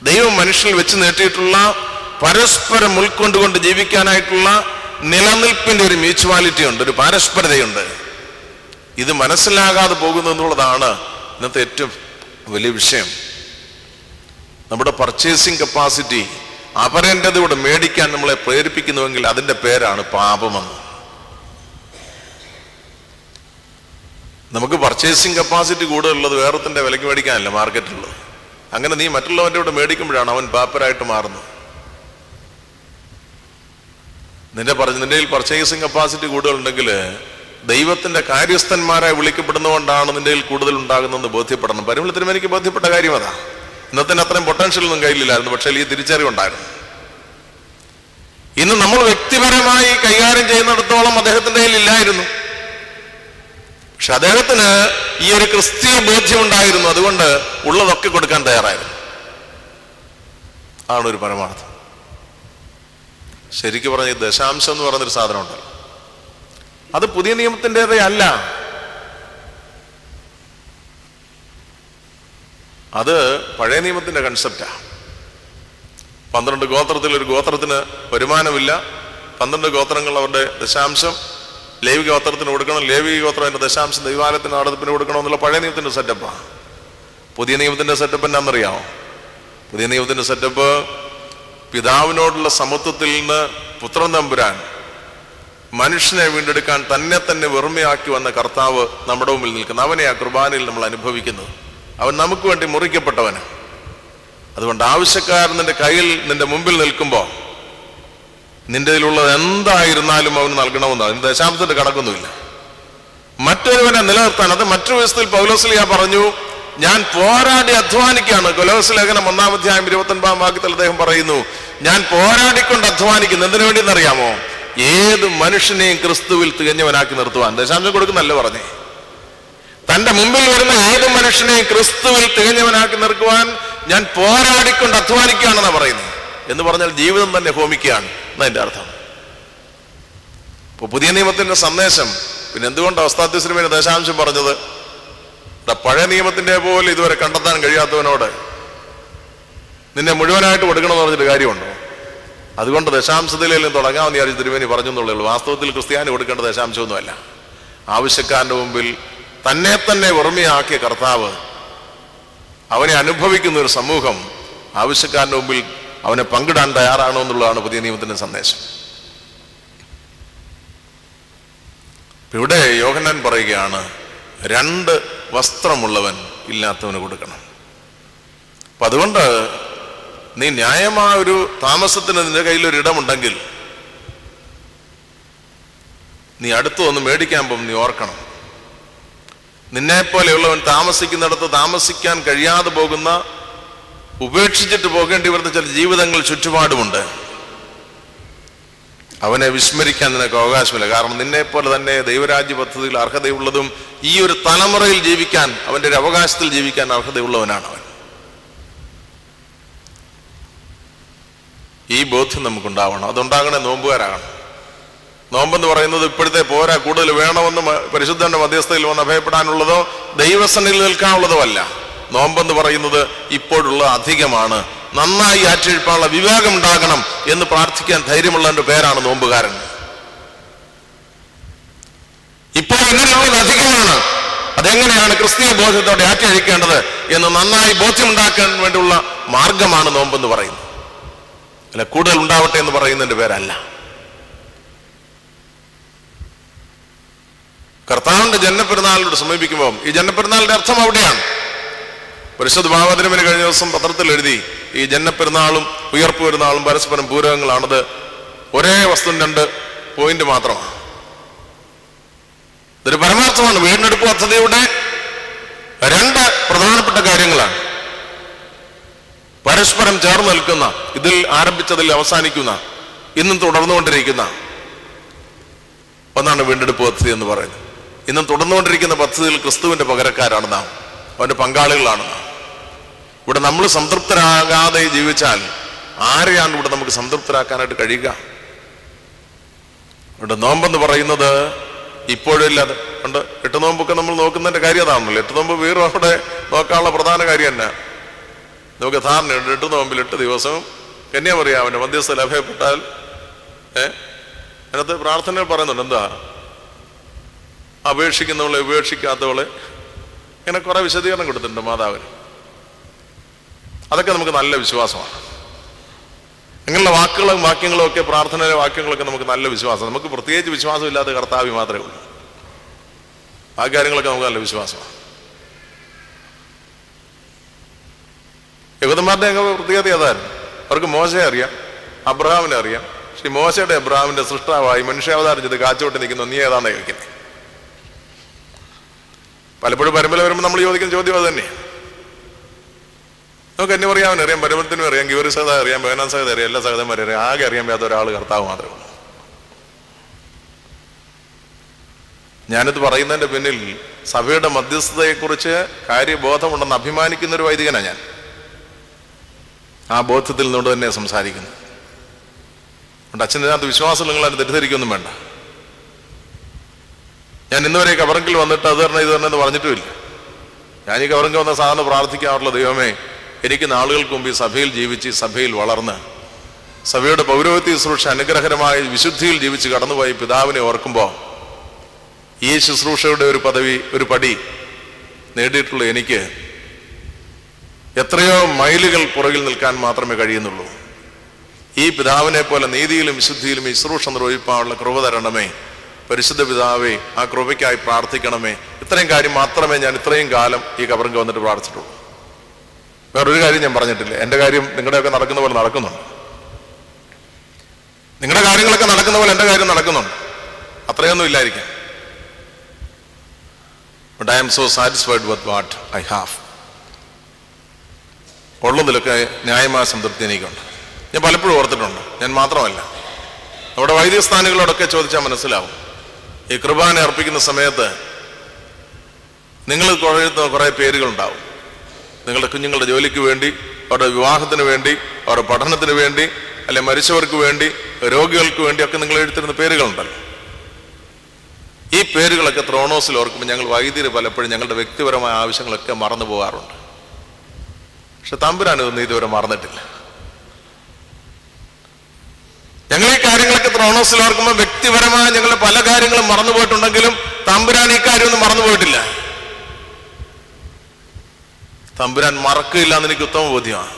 ദൈവം മനുഷ്യനിൽ വെച്ച് നീട്ടിയിട്ടുള്ള പരസ്പരം ഉൾക്കൊണ്ടുകൊണ്ട് ജീവിക്കാനായിട്ടുള്ള നിലനിൽപ്പിന്റെ ഒരു മ്യൂച്വാലിറ്റി ഉണ്ട്, ഒരു പാരസ്പരതയുണ്ട്. ഇത് മനസ്സിലാകാതെ പോകുന്നു എന്നുള്ളതാണ് ഇന്നത്തെ ഏറ്റവും വലിയ വിഷയം. നമ്മുടെ പർച്ചേസിങ് കപ്പാസിറ്റി അപരൻ്റെതൂടെ മേടിക്കാൻ നമ്മളെ പ്രേരിപ്പിക്കുന്നുവെങ്കിൽ അതിൻ്റെ പേരാണ് പാപമെന്ന്. നമുക്ക് പർച്ചേസിങ് കപ്പാസിറ്റി കൂടുതലുള്ളത് വേറെത്തിന്റെ വിലയ്ക്ക് മേടിക്കാനല്ല മാർക്കറ്റിലുള്ളത്. അങ്ങനെ നീ മറ്റുള്ളവൻ്റെ കൂടെ മേടിക്കുമ്പോഴാണ് അവൻ പാപ്പരായിട്ട് മാറുന്നത്. നിന്റെ പർച്ചേസിങ് കപ്പാസിറ്റി കൂടുതലുണ്ടെങ്കിൽ ദൈവത്തിന്റെ കാര്യസ്ഥന്മാരായി വിളിക്കപ്പെടുന്നതുകൊണ്ടാണ് നിന്റെ കൂടുതൽ ഉണ്ടാകുന്നതെന്ന് ബോധ്യപ്പെടണം. പരിമള തിരുമേനിക്ക് ബോധ്യപ്പെട്ട കാര്യം അതാ. ഇന്നത്തിന് അത്രയും പൊട്ടൻഷ്യൽ ഒന്നും കയ്യിലില്ലായിരുന്നു, പക്ഷേ ഈ തിരിച്ചറിവുണ്ടായിരുന്നു. ഇന്ന് നമ്മൾ വ്യക്തിപരമായി കൈകാര്യം ചെയ്യുന്നിടത്തോളം അദ്ദേഹത്തിന്റെ കയ്യിൽ ഇല്ലായിരുന്നു. പക്ഷെ അദ്ദേഹത്തിന് ഈ ഒരു ക്രിസ്തീയ ബോധ്യം ഉണ്ടായിരുന്നു. അതുകൊണ്ട് ഉള്ളതൊക്കെ കൊടുക്കാൻ തയ്യാറായിരുന്നു. ആണൊരു പരമാർത്ഥം. ശരിക്കും പറഞ്ഞ ദശാംശം എന്ന് പറയുന്നൊരു സാധനം ഉണ്ടല്ലോ, അത് പുതിയ നിയമത്തിൻ്റെതേ അല്ല. അത് പഴയ നിയമത്തിന്റെ കൺസെപ്റ്റാ. 12 ഗോത്രത്തിൽ ഒരു ഗോത്രത്തിന് വരുമാനമില്ല, 12 ഗോത്രങ്ങൾ അവരുടെ ദശാംശം ലേവി ഗോത്രത്തിന് കൊടുക്കണം, ലേവി ഗോത്രം അതിന്റെ ദശാംശം ദൈവാലയത്തിന് നടത്തിപ്പിന് കൊടുക്കണം എന്നുള്ള പഴയ നിയമത്തിന്റെ സെറ്റപ്പാ. പുതിയ നിയമത്തിന്റെ സെറ്റപ്പ് എന്നാണെന്നറിയാമോ? പുതിയ നിയമത്തിന്റെ സെറ്റപ്പ് പിതാവിനോടുള്ള സമത്വത്തിൽ നിന്ന് പുത്രൻ തമ്പുരാൻ മനുഷ്യനെ വീണ്ടെടുക്കാൻ തന്നെ വെറുമയാക്കി വന്ന കർത്താവ് നമ്മുടെ മുമ്പിൽ നിൽക്കുന്നു. അവനെ ആ കുർബാനയിൽ നമ്മൾ അനുഭവിക്കുന്നത്. അവൻ നമുക്ക് വേണ്ടി മുറിക്കപ്പെട്ടവന്. അതുകൊണ്ട് ആവശ്യക്കാരൻ നിന്റെ കയ്യിൽ നിന്റെ മുമ്പിൽ നിൽക്കുമ്പോൾ നിന്റെ കയ്യിലുള്ളത് എന്തായിരുന്നാലും അവന് നൽകണമെന്നാണ്. ഇതിന് ദശാംശത്തിന്റെ കണക്കൊന്നുമില്ല. മറ്റൊരുവനെ നിലനിർത്താൻ, അത് മറ്റൊരു വിധത്തിൽ പൗലോസ്ലീഹ പറഞ്ഞു, ഞാൻ പോരാടി അധ്വാനിക്കുകയാണ്. കൊലോസ്യ ലേഖനം 1-ാം അധ്യായം 29-ാം വാക്യത്തിൽ അദ്ദേഹം പറയുന്നു, ഞാൻ പോരാടിക്കൊണ്ട് അധ്വാനിക്കുന്നു. എന്തിനു വേണ്ടിയെന്നറിയാമോ? ഏത് മനുഷ്യനെയും ക്രിസ്തുവിൽ തികഞ്ഞവനാക്കി നിർത്തുവാൻ. ദശാംശം കൊടുക്കുന്നല്ല പറഞ്ഞേ, തന്റെ മുമ്പിൽ വരുന്ന ഏത് മനുഷ്യനെയും ക്രിസ്തുവിൽ തികഞ്ഞവനാക്കി നിർത്തുവാൻ ഞാൻ പോരാടിക്കൊണ്ട് അധ്വാനിക്കുകയാണെന്നാണ് പറയുന്നത്. എന്ന് പറഞ്ഞാൽ ജീവിതം തന്നെ ഹോമിക്കുകയാണ് എന്നതിന്റെ അർത്ഥം. ഇപ്പൊ പുതിയ നിയമത്തിന്റെ സന്ദേശം പിന്നെ എന്തുകൊണ്ടാണ് ഉസ്താദ് ദശാംശം പറഞ്ഞത്? പഴയ നിയമത്തിന്റെ പോലെ ഇതുവരെ കണ്ടെത്താൻ കഴിയാത്തവനോട് നിന്നെ മുഴുവനായിട്ട് കൊടുക്കണമെന്ന് പറഞ്ഞിട്ട് കാര്യമുണ്ടോ? അതുകൊണ്ട് ദശാംശത്തിലേലും തുടങ്ങാമെന്ന് വിചാരിച്ച് തിരുമേനി പറഞ്ഞു എന്നുള്ളൂ. വാസ്തവത്തിൽ ക്രിസ്ത്യാനി കൊടുക്കേണ്ട ദശാംശമൊന്നുമല്ല. ആവശ്യക്കാരന്റെ മുമ്പിൽ തന്നെ വെറുമയാക്കിയ കർത്താവ്, അവനെ അനുഭവിക്കുന്ന ഒരു സമൂഹം ആവശ്യക്കാരന്റെ മുമ്പിൽ അവനെ പങ്കിടാൻ തയ്യാറാണോ എന്നുള്ളതാണ് പുതിയ നിയമത്തിന്റെ സന്ദേശം. ഇവിടെ യോഹന്നാൻ പറയുകയാണ്, 2 വസ്ത്രമുള്ളവൻ ഇല്ലാത്തവന് കൊടുക്കണം. അപ്പൊ അതുകൊണ്ട് നീ ന്യായമായ ഒരു താമസത്തിന് നിന്റെ കയ്യിൽ ഒരു ഇടമുണ്ടെങ്കിൽ നീ അടുത്ത് വന്ന് മേടിക്കാൻ പോകും. നീ ഓർക്കണം, നിന്നെപ്പോലെയുള്ളവൻ താമസിക്കുന്നിടത്ത് താമസിക്കാൻ കഴിയാതെ പോകുന്ന, ഉപേക്ഷിച്ചിട്ട് പോകേണ്ടി വരുന്ന ചില ജീവിതങ്ങൾ ചുറ്റുപാടുമുണ്ട്. അവനെ വിസ്മരിക്കാൻ നിനക്ക് അവകാശമില്ല. കാരണം നിന്നെപ്പോലെ തന്നെ ദൈവരാജ്യ പദ്ധതിയിൽ അർഹതയുള്ളതും ഈ ഒരു തലമുറയിൽ ജീവിക്കാൻ, അവന്റെ ഒരു അവകാശത്തിൽ ജീവിക്കാൻ അർഹതയുള്ളവനാണ് അവൻ. ഈ ബോധ്യം നമുക്കുണ്ടാവണം. അതുണ്ടാകണേ നോമ്പുകാരാകണം. നോമ്പെന്ന് പറയുന്നത് ഇപ്പോഴത്തെ പോരാ, കൂടുതൽ വേണമെന്ന് പരിശുദ്ധന്റെ മധ്യസ്ഥയിൽ വന്ന് അഭയപ്പെടാനുള്ളതോ ദൈവസന്നിധിയിൽ നിൽക്കാനുള്ളതോ അല്ല. നോമ്പെന്ന് പറയുന്നത് ഇപ്പോഴുള്ള അധികമാണ്. നന്നായി ആറ്റിഴിപ്പാനുള്ള വിവേകം ഉണ്ടാകണം എന്ന് പ്രാർത്ഥിക്കാൻ ധൈര്യമുള്ളതിന്റെ പേരാണ് നോമ്പുകാരൻ. ഇപ്പോൾ ഇങ്ങനെയുള്ളത് അധികമാണ്. അതെങ്ങനെയാണ് ക്രിസ്തീയ ബോധ്യത്തോടെ ആറ്റിഴിക്കേണ്ടത് എന്ന് നന്നായി ബോധ്യമുണ്ടാക്കാൻ വേണ്ടിയുള്ള മാർഗമാണ് നോമ്പെന്ന് പറയുന്നത്. അല്ല, കൂടുതൽ ഉണ്ടാവട്ടെ എന്ന് പറയുന്നതിന്റെ പേരല്ല. കർത്താവിന്റെ ജന്മപ്പെരുന്നാളിനോട് സമീപിക്കുമ്പോൾ ഈ ജന്മപ്പെരുന്നാളിന്റെ അർത്ഥം അവിടെയാണ്. പരിശുദ്ധ ഭാവതിരമിന് കഴിഞ്ഞ ദിവസം പത്രത്തിൽ എഴുതി, ഈ ജന്മപ്പെരുന്നാളും ഉയർപ്പ് പെരുന്നാളും പരസ്പരം പൂരകങ്ങളാണത്. ഒരേ വസ്തുവിന് 2 പോയിന്റ് മാത്രമാണ്. ഇതൊരു പരമാർത്ഥമാണ്. വീണ്ടെടുപ്പ് പദ്ധതിയുടെ 2 പ്രധാനപ്പെട്ട കാര്യങ്ങളാണ്. പരസ്പരം ചേർന്ന് നിൽക്കുന്ന, ഇതിൽ ആരംഭിച്ചതിൽ അവസാനിക്കുന്ന, ഇന്നും തുടർന്നുകൊണ്ടിരിക്കുന്ന ഒന്നാണ് വീണ്ടെടുപ്പ് പദ്ധതി എന്ന് പറയുന്നത്. ഇന്നും തുടർന്നുകൊണ്ടിരിക്കുന്ന പദ്ധതിയിൽ ക്രിസ്തുവിന്റെ പകരക്കാരാണ് നാം, അവന്റെ പങ്കാളികളാണ് നാം. ഇവിടെ നമ്മൾ സംതൃപ്തരാകാതെ ജീവിച്ചാൽ ആരെയാണ് ഇവിടെ നമുക്ക് സംതൃപ്തരാക്കാനായിട്ട് കഴിയുക? ഇവിടെ നോമ്പെന്ന് പറയുന്നത് ഇപ്പോഴും ഇല്ലാതെ ഉണ്ട്. 8 നോമ്പൊക്കെ നമ്മൾ നോക്കുന്നതിന്റെ കാര്യം അതാണല്ലോ. 8 നോമ്പ് വീറും അവിടെ നോക്കാനുള്ള പ്രധാന കാര്യം തന്നെ. നമുക്ക് ധാരണയുണ്ട്, 8 നോമ്പിൽ 8 ദിവസവും കന്യാമറിയാം അവന്റെ മധ്യസ്ഥ ലഭ്യപ്പെട്ടാൽ അതിനകത്ത് പ്രാർത്ഥനകൾ പറയുന്നുണ്ട്. എന്താ? അപേക്ഷിക്കുന്നവളെ ഉപേക്ഷിക്കാത്തവളെ, ഇങ്ങനെ കുറെ വിശദീകരണം കൊടുത്തിട്ടുണ്ട് മാതാവിന്. അതൊക്കെ നമുക്ക് നല്ല വിശ്വാസമാണ്. അങ്ങനെയുള്ള വാക്യങ്ങളും ഒക്കെ, പ്രാർത്ഥനയിലെ വാക്യങ്ങളൊക്കെ നമുക്ക് നല്ല വിശ്വാസം. നമുക്ക് പ്രത്യേകിച്ച് വിശ്വാസമില്ലാത്ത കർത്താവ് മാത്രമേ ഉള്ളൂ. ആ കാര്യങ്ങളൊക്കെ നമുക്ക് നല്ല വിശ്വാസമാണ്. യഹൂദന്മാരുടെ പ്രത്യേകത അതായിരുന്നു. അവർക്ക് മോശയെ അറിയാം, അബ്രഹാമിനെ അറിയാം. പക്ഷെ മോശയുടെ അബ്രഹാമിന്റെ സൃഷ്ടാവായി മനുഷ്യാവതാരം ചെയ്ത് കാച്ചോട്ട് നിൽക്കുന്നു, നീ ഏതാണെന്ന് ചോദിക്കുന്നത്. പലപ്പോഴും പരമ്പര വരുമ്പോൾ നമ്മൾ ചോദിക്കുന്ന ചോദ്യം അത് തന്നെ. നമുക്ക് എന്നെ അറിയാൻ പരമത്തിനും അറിയാം, ഗിവറി സഹത അറിയാം, ബഹനാൻ സഹത അറിയാം, എല്ലാ സഹതന്മാരെ അറിയാം. ആകെ അറിയാൻ പറ്റാത്ത ഒരാൾ കർത്താവ് മാത്രമേ ഉള്ളൂ. ഞാനിത് പറയുന്നതിന്റെ പിന്നിൽ സഭയുടെ മധ്യസ്ഥതയെക്കുറിച്ച് കാര്യബോധമുണ്ടെന്ന് അഭിമാനിക്കുന്ന ഒരു വൈദികനാണ് ഞാൻ. ആ ബോധത്തിൽ നിന്നുകൊണ്ട് തന്നെ സംസാരിക്കുന്നു. അതുകൊണ്ട് അച്ഛനകത്ത് വിശ്വാസം നിങ്ങളത് തെറ്റിദ്ധരിക്കൊന്നും വേണ്ട. ഞാൻ ഇന്നുവരെ കവറങ്കിൽ വന്നിട്ട് അത് തന്നെ ഇത് തന്നെ എന്ന് പറഞ്ഞിട്ടുമില്ല. ഞാൻ ഈ കവറങ്കിൽ വന്ന സാധാരണ പ്രാർത്ഥിക്കാറുള്ള, ദൈവമേ, എനിക്ക് നാളുകൾക്ക് മുമ്പ് ഈ സഭയിൽ ജീവിച്ച്, സഭയിൽ വളർന്ന്, സഭയുടെ പൗരോഹിത്യ ശുശ്രൂഷ അനുഗ്രഹകരമായ വിശുദ്ധിയിൽ ജീവിച്ച് കടന്നുപോയി പിതാവിനെ ഓർക്കുമ്പോൾ ഈ ശുശ്രൂഷയുടെ ഒരു പദവി, ഒരു പടി നേടിയിട്ടുള്ള എനിക്ക് എത്രയോ മൈലുകൾ പുറകിൽ നിൽക്കാൻ മാത്രമേ കഴിയുന്നുള്ളൂ. ഈ പിതാവിനെ പോലെ നീതിയിലും വിശുദ്ധിയിലും ഈ ശുശ്രൂഷ നിർവഹിക്കാനുള്ള കൃപ തരണമേ, പരിശുദ്ധ പിതാവേ, ആ കൃപയ്ക്കായി പ്രാർത്ഥിക്കണമേ. ഇത്രയും കാര്യം മാത്രമേ ഞാൻ ഇത്രയും കാലം ഈ കബറിൽ വന്നിട്ട് പ്രാർത്ഥിച്ചിട്ടുള്ളൂ. വേറൊരു കാര്യം ഞാൻ പറഞ്ഞിട്ടില്ല. എൻ്റെ കാര്യം നിങ്ങളുടെയൊക്കെ നടക്കുന്ന പോലെ നടക്കുന്നുണ്ട്. നിങ്ങളുടെ കാര്യങ്ങളൊക്കെ നടക്കുന്ന പോലെ എൻ്റെ കാര്യം നടക്കുന്നുണ്ട്. അത്രയൊന്നും ഇല്ലായിരിക്കാം. But I am so satisfied with what I have. ഉള്ളതിലൊക്കെ ന്യായമായ സംതൃപ്തി എനിക്കുണ്ട്. ഞാൻ പലപ്പോഴും ഓർത്തിട്ടുണ്ട്. ഞാൻ മാത്രമല്ല, നമ്മുടെ വൈദ്യസ്ഥാനികളോടൊക്കെ ചോദിച്ചാൽ മനസ്സിലാവും. ഈ കുർബാന അർപ്പിക്കുന്ന സമയത്ത് നിങ്ങൾ കുറേ പേരുകളുണ്ടാവും. നിങ്ങളുടെ കുഞ്ഞുങ്ങളുടെ ജോലിക്ക് വേണ്ടി, അവരുടെ വിവാഹത്തിന് വേണ്ടി, അവരുടെ പഠനത്തിന് വേണ്ടി, അല്ലെ മരിച്ചവർക്ക് വേണ്ടി, രോഗികൾക്ക് വേണ്ടി ഒക്കെ നിങ്ങൾ എഴുതിരുന്ന പേരുകളുണ്ടല്ലോ. ഈ പേരുകളൊക്കെ ത്രോണോസിൽ ഓർക്കുമ്പോൾ ഞങ്ങൾ വൈദ്യര് പലപ്പോഴും ഞങ്ങളുടെ വ്യക്തിപരമായ ആവശ്യങ്ങളൊക്കെ മറന്നു പോകാറുണ്ട്. പക്ഷെ തമ്പുരാൻ ഇതൊന്നും ഇതുവരെ മറന്നിട്ടില്ല. ഞങ്ങൾ ഈ കാര്യങ്ങളൊക്കെ ത്രോണോസിൽ ഓർക്കുമ്പോൾ വ്യക്തിപരമായ ഞങ്ങൾ പല കാര്യങ്ങളും മറന്നു പോയിട്ടുണ്ടെങ്കിലും തമ്പുരാൻ ഈ കാര്യമൊന്നും മറന്നു പോയിട്ടില്ല. തമ്പുരാൻ മറക്കില്ല എന്ന് എനിക്ക് ഉത്തമ ബോധ്യമാണ്.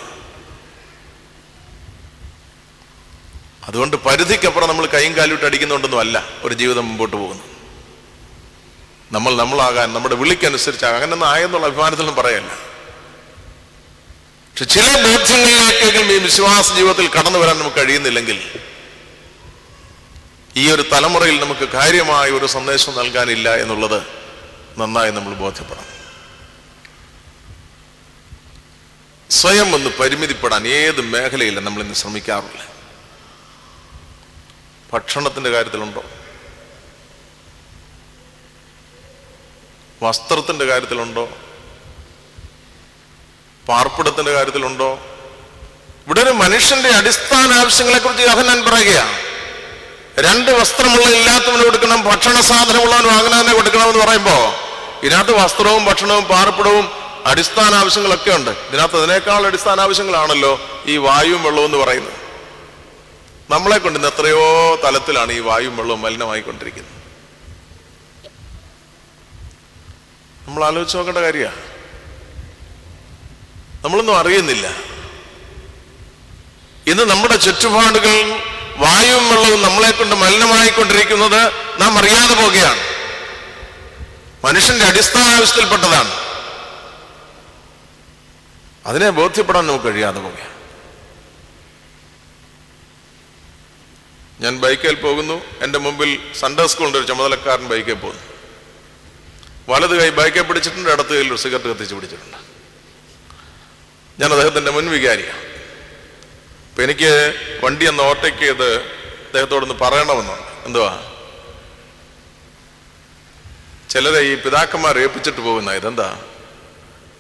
അതുകൊണ്ട് പരിധിക്കപ്പുറം നമ്മൾ കൈയും കാലിട്ട് അടിക്കുന്നുണ്ടെന്നും അല്ല ഒരു ജീവിതം മുമ്പോട്ട് പോകുന്നു. നമ്മളാകാൻ, നമ്മുടെ വിളിക്കനുസരിച്ചാകാൻ, അങ്ങനെയൊന്നും ആയെന്നുള്ള അഭിമാനത്തിലൊന്നും പറയല്ല. പക്ഷെ ചില ബോധ്യങ്ങളിലേക്കെങ്കിലും ഈ വിശ്വാസ ജീവിതത്തിൽ കടന്നു വരാൻ നമുക്ക് കഴിയുന്നില്ലെങ്കിൽ ഈ ഒരു തലമുറയിൽ നമുക്ക് കാര്യമായ ഒരു സന്ദേശം നൽകാനില്ല എന്നുള്ളത് നന്നായി നമ്മൾ ബോധ്യപ്പെടണം. സ്വയം ഒന്ന് പരിമിതിപ്പെടാൻ ഏത് മേഖലയിലും നമ്മൾ ഇന്ന് ശ്രമിക്കാറില്ല. ഭക്ഷണത്തിന്റെ കാര്യത്തിലുണ്ടോ, വസ്ത്രത്തിന്റെ കാര്യത്തിലുണ്ടോ, പാർപ്പിടത്തിന്റെ കാര്യത്തിലുണ്ടോ? ഇവിടെ ഒരു മനുഷ്യന്റെ അടിസ്ഥാന ആവശ്യങ്ങളെ കുറിച്ച് യോഹന്നാൻ പറയുകയാണ്. 2 വസ്ത്രമുള്ള ഇല്ലാത്തവന് കൊടുക്കണം, ഭക്ഷണ സാധനമുള്ളവൻ വാങ്ങുന്നതിനെ കൊടുക്കണമെന്ന് പറയുമ്പോ ഇതിനകത്ത് വസ്ത്രവും ഭക്ഷണവും പാർപ്പിടവും അടിസ്ഥാന ആവശ്യങ്ങളൊക്കെ ഉണ്ട്. ഇതിനകത്ത് അതിനേക്കാൾ അടിസ്ഥാന ആവശ്യങ്ങളാണല്ലോ ഈ വായുവും വെള്ളവും എന്ന് പറയുന്നത്. നമ്മളെ കൊണ്ട് ഇന്ന് എത്രയോ തലത്തിലാണ് ഈ വായുവും വെള്ളവും മലിനമായിക്കൊണ്ടിരിക്കുന്നത്. നമ്മൾ ആലോചിച്ച് നോക്കേണ്ട കാര്യമാണ്. നമ്മളൊന്നും അറിയുന്നില്ല. ഇന്ന് നമ്മുടെ ചുറ്റുപാടുകൾ വായുവും വെള്ളവും നമ്മളെ കൊണ്ട് മലിനമായിക്കൊണ്ടിരിക്കുന്നത് നാം അറിയാതെ പോകുകയാണ്. മനുഷ്യന്റെ അടിസ്ഥാന ആവശ്യത്തിൽപ്പെട്ടതാണ്. അതിനെ ബോധ്യപ്പെടാൻ നമുക്ക് കഴിയാതെ പോകുക. ഞാൻ ബൈക്കിൽ പോകുന്നു, എൻ്റെ മുമ്പിൽ സൺഡേ സ്കൂളിൻ്റെ ഒരു ചുമതലക്കാരൻ ബൈക്കിൽ പോകുന്നു. വലത് കൈ ബൈക്കിൽ പിടിച്ചിട്ടുണ്ട്, ഇടത്ത് കയ്യിൽ ഒരു സിഗരറ്റ് കത്തിച്ച് പിടിച്ചിട്ടുണ്ട്. ഞാൻ അദ്ദേഹത്തിൻ്റെ മുൻ വികാരിയാണ്. അപ്പൊ എനിക്ക് വണ്ടി ഒന്ന് ഓവർടേക്ക് ചെയ്ത് അദ്ദേഹത്തോടൊന്ന് പറയണമെന്നുണ്ട്. എന്തുവാ, ചിലരെ ഈ പിതാക്കന്മാർ ഏൽപ്പിച്ചിട്ട് പോകുന്ന ഇതെന്താ,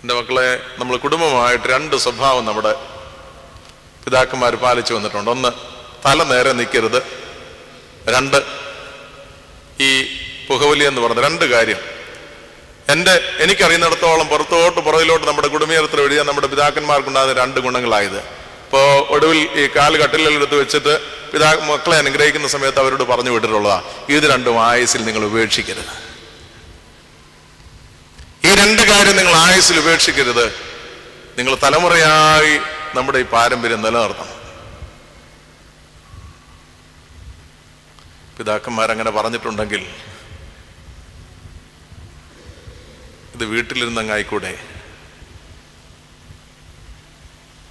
എൻ്റെ മക്കളെ, നമ്മൾ കുടുംബമായിട്ട് 2 സ്വഭാവം നമ്മുടെ പിതാക്കന്മാർ പാലിച്ചു വന്നിട്ടുണ്ട്. 1, തല നേരെ നിൽക്കരുത്. 2, ഈ പുകവലി എന്ന് പറഞ്ഞ 2 കാര്യം. എനിക്കറിയുന്നിടത്തോളം പുറകിലോട്ട് നമ്മുടെ കുടുംബീയത്തിൽ എഴുതിയ നമ്മുടെ പിതാക്കന്മാർക്കുണ്ടാകുന്ന 2 ഗുണങ്ങളായത്. ഇപ്പോൾ ഒടുവിൽ ഈ കാല് കട്ടിലെടുത്ത് വെച്ചിട്ട് മക്കളെ അനുഗ്രഹിക്കുന്ന സമയത്ത് അവരോട് പറഞ്ഞു വിട്ടിട്ടുള്ളതാ, ഇത് 2 ആയുസ്സിൽ നിങ്ങൾ ഉപേക്ഷിക്കരുത്. ഈ 2 കാര്യം നിങ്ങൾ ആയുസ്സിൽ ഉപേക്ഷിക്കരുത്. നിങ്ങൾ തലമുറയായി നമ്മുടെ ഈ പാരമ്പര്യം നിലനിർത്തണം. പിതാക്കന്മാരങ്ങനെ പറഞ്ഞിട്ടുണ്ടെങ്കിൽ ഇത് വീട്ടിലിരുന്നങ്ങായിക്കൂടെ?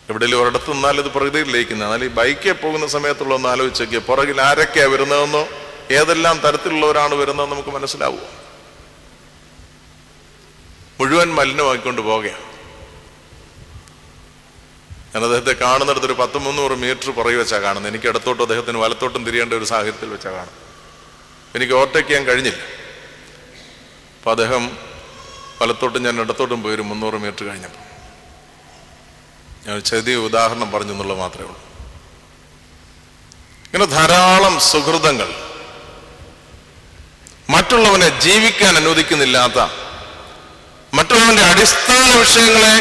എവിടെയെങ്കിലും ഒരിടത്ത് നിന്നാൽ ഇത് പ്രകൃതിയിലേക്കുന്ന. എന്നാൽ ഈ ബൈക്കിൽ പോകുന്ന സമയത്തുള്ള ഒന്ന് ആലോചിച്ചൊക്കെ, പുറകിൽ ആരൊക്കെയാ വരുന്നതെന്നോ ഏതെല്ലാം തരത്തിലുള്ളവരാണ് വരുന്നതെന്ന് നമുക്ക് മനസ്സിലാവുമോ? മുഴുവൻ മലിനമാക്കിക്കൊണ്ട് പോകുകയാണ്. ഞാൻ അദ്ദേഹത്തെ കാണുന്നിടത്തൊരു 100-300 മീറ്റർ പുറകെ വെച്ചാണ് കാണുന്നത്. എനിക്ക് ഇടത്തോട്ടും അദ്ദേഹത്തിന് വലത്തോട്ടും തിരിയേണ്ട ഒരു സാഹചര്യത്തിൽ വെച്ചാണ് കാണുന്നത്. എനിക്ക് ഓവർടേക്ക് ചെയ്യാൻ കഴിഞ്ഞില്ല. അപ്പൊ അദ്ദേഹം വലത്തോട്ടും ഞാൻ ഇടത്തോട്ടും പോയി ഒരു 300 മീറ്റർ കഴിഞ്ഞപ്പോൾ. ഞാൻ ചെറിയ ഉദാഹരണം പറഞ്ഞു എന്നുള്ളത് മാത്രമേ ഉള്ളൂ. ഇങ്ങനെ ധാരാളം സുഹൃതങ്ങൾ, മറ്റുള്ളവനെ ജീവിക്കാൻ അനുവദിക്കുന്നില്ലാത്ത, മറ്റുള്ളവന്റെ അടിസ്ഥാന വിഷയങ്ങളെ